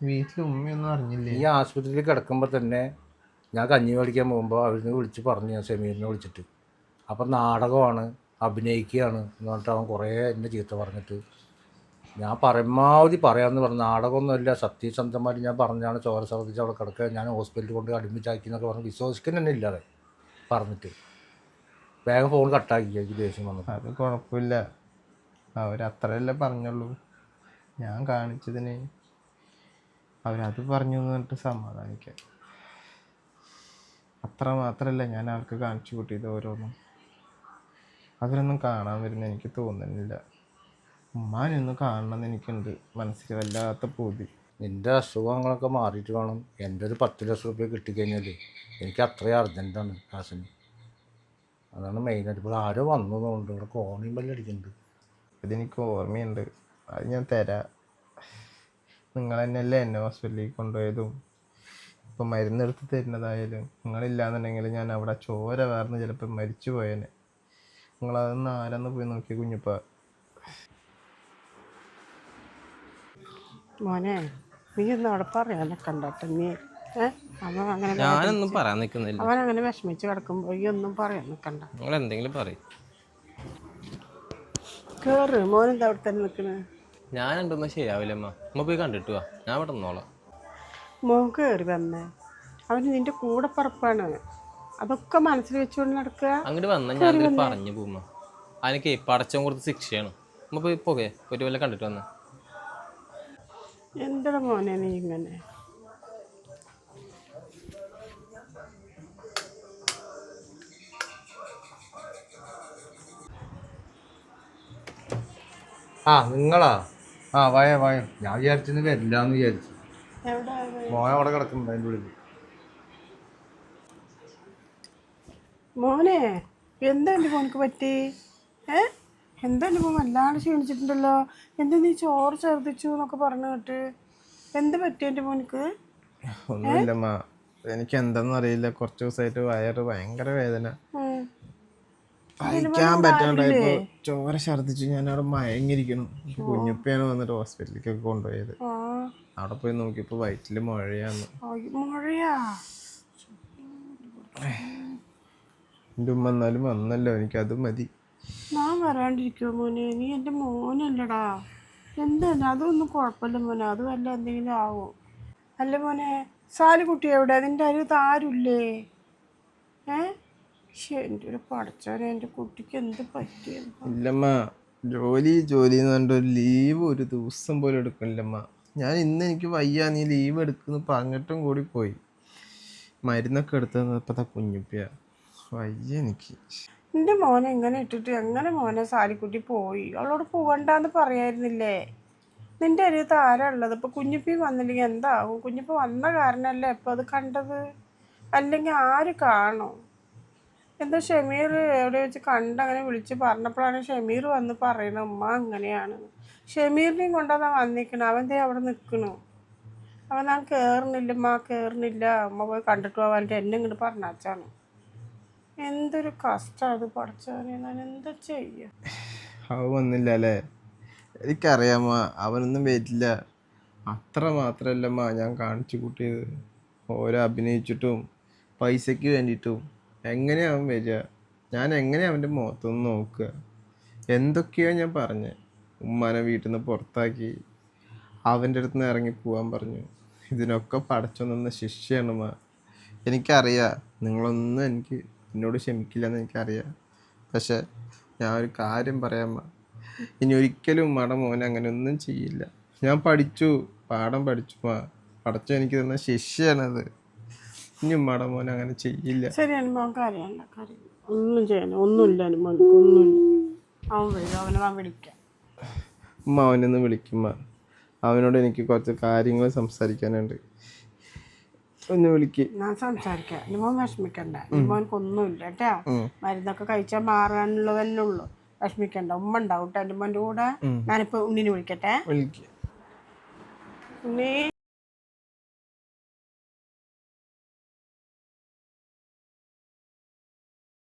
വീട്ടിൽ ഉമ്മയൊന്നും അറിഞ്ഞില്ലേ? ഈ ആശുപത്രിയിൽ കിടക്കുമ്പോൾ തന്നെ ഞാൻ കഞ്ഞി മേടിക്കാൻ പോകുമ്പോൾ അവിടുന്ന് വിളിച്ച് പറഞ്ഞു, ഞാൻ സെമീറിനെ വിളിച്ചിട്ട്. അപ്പം നാടകമാണ്, അഭിനയിക്കുകയാണ് എന്ന് പറഞ്ഞിട്ട് അവൻ കുറേ എന്നെ ചീത്ത പറഞ്ഞിട്ട്. ഞാൻ പരമാവധി പറയാമെന്ന് പറഞ്ഞു. നാടകമൊന്നുമില്ല, സത്യസന്ധമായിട്ട് ഞാൻ പറഞ്ഞാണ് ചോര ഛർദ്ദിച്ച് അവിടെ കിടക്കുക, ഞാൻ ഹോസ്പിറ്റലിൽ കൊണ്ട് അഡ്മിറ്റ് ആക്കി എന്നൊക്കെ പറഞ്ഞ് വിശ്വസിക്കുന്ന തന്നെ ഇല്ലാതെ പറഞ്ഞിട്ട് വേഗം ഫോൺ കട്ടാക്കി. എനിക്ക് ദേഷ്യം വന്നു. അത് കുഴപ്പമില്ല, അവരത്രയല്ലേ പറഞ്ഞുള്ളൂ. ഞാൻ കാണിച്ചതിന് അവരത് പറഞ്ഞു എന്ന് പറഞ്ഞിട്ട് സമാധാനിക്കാം. അത്ര മാത്രമല്ല ഞാൻ അവർക്ക് കാണിച്ചു കൂട്ടിയത് ഓരോന്നും. അവരൊന്നും കാണാൻ വരുന്ന എനിക്ക് തോന്നുന്നില്ല. ഉമ്മാനൊന്ന് കാണണമെന്ന് എനിക്കുണ്ട് മനസ്സിൽ വല്ലാത്ത പൂതി. നിൻ്റെ അസുഖങ്ങളൊക്കെ മാറിയിട്ട് വേണം. എൻ്റെ ഒരു 10 ലക്ഷം റുപ്യ കിട്ടിക്കഴിഞ്ഞാൽ എനിക്ക് അത്രയും അർജൻറ്റാണ് കാശിന്. അതാണ് മെയിനായിട്ട്. ഇപ്പോൾ ആരോ വന്നതുകൊണ്ട് ഇവിടെ കോണിയും പല്ല് അടിക്കുന്നുണ്ട്. ഇതെനിക്ക് ഓർമ്മയുണ്ട്, അത് ഞാൻ തരാം. നിങ്ങൾ തന്നെയല്ലേ എന്നെ ഹോസ്പിറ്റലിൽ കൊണ്ടുപോയതും ഇപ്പം മരുന്നെടുത്ത് തരുന്നതായാലും. നിങ്ങളില്ലാന്നുണ്ടെങ്കിൽ ഞാൻ അവിടെ ചോര വാർന്ന് ചിലപ്പോൾ മരിച്ചു പോയേനെ. നിങ്ങളതൊന്ന് ആരെന്ന് പോയി നോക്കി കുഞ്ഞിപ്പ. മോനെ നീ ഒന്നും അവിടെ പറയാനെ കണ്ടോട്ടെ നീ. അവൻ അങ്ങനെ ഞാനൊന്നും പറയാൻ നിൽക്കുന്നില്ല. അവൻ അങ്ങനെ വിഷമിച്ച് കിടക്കുമ്പോൾ ഈ ഒന്നും പറയാൻ നിൽക്കണ്ട. നിങ്ങൾ എന്തെങ്കിലും പറയും. കേറ് മോനെന്താ അവിടെ തന്നെ നിൽക്കണേ? ഞാൻ ഉണ്ടെന്ന് ശരിയാവില്ല അമ്മ. അമ്മ പോയി കണ്ടിട്ട് വാ, ഞാൻ ഇവിടെ നിന്നോളാം. മോൻ കയറി വന്നേ. അവന് നിന്റെ കൂടെ പറപ്പാണ്. അതൊക്കെ മനസ്സിൽ വെച്ചുകൊണ്ട് നടക്കുക. അങ്ങോട്ട് വന്നാൽ ഞാൻ പറഞ്ഞു പോകുമ്പോ അതിനൊക്കെ പടച്ചം കൊടുത്ത ശിക്ഷയാണ്. അമ്മ പോയി പോകെ ഒരു വല്ല കണ്ടിട്ട് വന്ന. എന്താണ് മോനെ നീ ഇങ്ങനെ? ആ നിങ്ങളാ? ആ വായോ വായോ. ഞാൻ വിചാരിച്ചെന്ന് വരില്ലാന്ന് വിചാരിച്ചു. മോനെ അവിടെ കിടക്കുന്നുണ്ട് അതിൻ്റെ ഉള്ളിൽ. മോനെ എന്താ എൻ്റെ മോനക്ക് പറ്റി? എന്താ എൻ്റെ മോൻ വല്ലാണ്ട് ക്ഷീണിച്ചിട്ടുണ്ടല്ലോ. എന്താ നീ ചോറ് ഛർദ്ദിച്ചു എന്നൊക്കെ പറഞ്ഞു കേട്ട്. എന്ത് പറ്റി എൻ്റെ മോനക്ക്? ഒന്നുമില്ലമ്മ, എനിക്ക് എന്താണെന്ന് അറിയില്ല. കുറച്ച് ദിവസമായിട്ട് വയറ് ഭയങ്കര വേദന, കഴിക്കാൻ പറ്റാണ്ടായപ്പോ ചോര ഛർദ്ദിച്ചു. ഞാൻ അവിടെ മയങ്ങിയിരിക്കണം. കുഞ്ഞുപ്പയാണ് വന്നിട്ട് ഹോസ്പിറ്റലിലേക്കൊക്കെ കൊണ്ടുപോയത്. അവിടെ പോയി നോക്കിയപ്പോ വയറ്റില് മുഴയാന്ന്. മുഴയാ? എൻ്റെ ഉമ്മ എന്നാലും വന്നല്ലോ, എനിക്കത് മതി. ഞാൻ വരാണ്ടിരിക്കുമോ മോനെ? നീ എൻ്റെ മോനല്ലടാ. എന്താ അതൊന്നും കുഴപ്പമില്ല മോനെ. അത് വല്ല എന്തെങ്കിലും ആവും. അല്ല മോനെ, സാലിക്കുട്ടി എവിടെ? നിൻ്റെ അരികത്ത് ആരുമില്ലേ? എൻ്റെ ഒരു പടച്ചോനെ, എൻ്റെ കുട്ടിക്ക് എന്ത് പറ്റിയത്? ഇല്ലമ്മ, ജോലി എന്ന് പറഞ്ഞിട്ട് ഒരു ലീവ് ഒരു ദിവസം പോലും എടുക്കണില്ലമ്മ. ഞാൻ ഇന്ന് എനിക്ക് വയ്യ നീ ലീവ് എടുക്കുന്നു പറഞ്ഞിട്ടും കൂടി പോയി. മരുന്നൊക്കെ എടുത്തപ്പോ കുഞ്ഞുപ്പിയ വയ്യ എനിക്ക്. എൻ്റെ മോനെ എങ്ങനെ ഇട്ടിട്ട് എങ്ങനെ മോനെ സാലിക്കുട്ടി പോയി? അവളോട് പോകണ്ടെന്ന് പറയായിരുന്നില്ലേ? നിൻ്റെ അരികത്ത് ആരാ ഉള്ളത്? ഇപ്പം കുഞ്ഞിപ്പി വന്നില്ലെങ്കിൽ എന്താവും? കുഞ്ഞിപ്പി വന്ന കാരണമല്ലേ ഇപ്പം അത് കണ്ടത്. അല്ലെങ്കിൽ ആര് കാണും? എന്താ ഷമീർ എവിടെ വെച്ച് കണ്ടങ്ങനെ വിളിച്ച് പറഞ്ഞപ്പോഴാണ് ഷമീർ വന്ന് പറയണ ഉമ്മ അങ്ങനെയാണ്. ഷമീറിനെയും കൊണ്ടാണ് വന്നിരിക്കണം. അവൻ ദേ അവിടെ നിൽക്കണു. അവൻ ഞാൻ കയറുന്നില്ല ഉമ്മ, കയറുന്നില്ല, ഉമ്മ പോയി കണ്ടിട്ട് പോകാനായിട്ട് എന്നെ ഇങ്ങോട്ട് പറഞ്ഞാച്ചാണ്. എന്തൊരു കഷ്ടം അത് പഠിച്ചവനെ. ഞാൻ എന്താ ചെയ്യുക? അവൻ വന്നില്ല അല്ലേ? എനിക്കറിയാമ്മ, അവനൊന്നും വരില്ല. അത്ര മാത്രല്ലമ്മ ഞാൻ കാണിച്ചു കൂട്ടിയത്. ഓരോ അഭിനയിച്ചിട്ടും പൈസയ്ക്ക് വേണ്ടിയിട്ടും എങ്ങനെയാ അവൻ വരിക? ഞാൻ എങ്ങനെയാ അവൻ്റെ മുഖത്തൊന്ന് നോക്കുക? എന്തൊക്കെയോ ഞാൻ പറഞ്ഞ്. ഉമ്മാനെ വീട്ടിൽ നിന്ന് പുറത്താക്കി, അവൻ്റെ അടുത്ത് നിന്ന് ഇറങ്ങി പോകാൻ പറഞ്ഞു. ഇതിനൊക്കെ പടച്ചൊന്ന ശിക്ഷയാണ് അമ്മ. എനിക്കറിയാം നിങ്ങളൊന്നും എന്നോട് ക്ഷമിക്കില്ലെന്ന് എനിക്കറിയാം. പക്ഷെ ഞാൻ ഒരു കാര്യം പറയാമ്മ, ഇനി ഒരിക്കലും ഉമ്മയുടെ മോനെ അങ്ങനെ ഒന്നും ചെയ്യില്ല. ഞാൻ പഠിച്ചു, പാഠം പഠിച്ചു മാ. പടച്ചോ എനിക്ക് തന്ന ശിക്ഷയാണത്. ഇനി ഉമ്മയുടെ മോനെ അങ്ങനെ ചെയ്യില്ല. ശരിയാണ് മോൻ, കാര്യമല്ല കാര്യം ഒന്നും ചെയ്യാനും ഒന്നുമില്ല. മോനക്ക് ഒന്നുമില്ല. അവൻ വരും, അവനെ ഞാൻ വിളിക്കാം. ഉമ്മ അവനൊന്ന് വിളിക്കുമ്മ. അവനോട് എനിക്ക് കുറച്ച് കാര്യങ്ങൾ സംസാരിക്കാനുണ്ട്. ഒന്ന് വിളിക്ക്. ഞാൻ സംസാരിക്കാം. എൻ്റെ മോൻ വിഷമിക്കണ്ട. മോനക്കൊന്നുമില്ല കേട്ടാ. മരുന്നൊക്കെ കഴിച്ചാൽ മാറാനുള്ളതല്ലേ ഉള്ളൂ. വിഷമിക്കണ്ട. ഉമ്മ ഉണ്ടാവും കേട്ടോ എൻ്റെ മോൻ്റെ കൂടെ. ഞാനിപ്പോൾ ഉണ്ണിനെ വിളിക്കട്ടെ. വിളിക്ക്. ഉണ്ണി.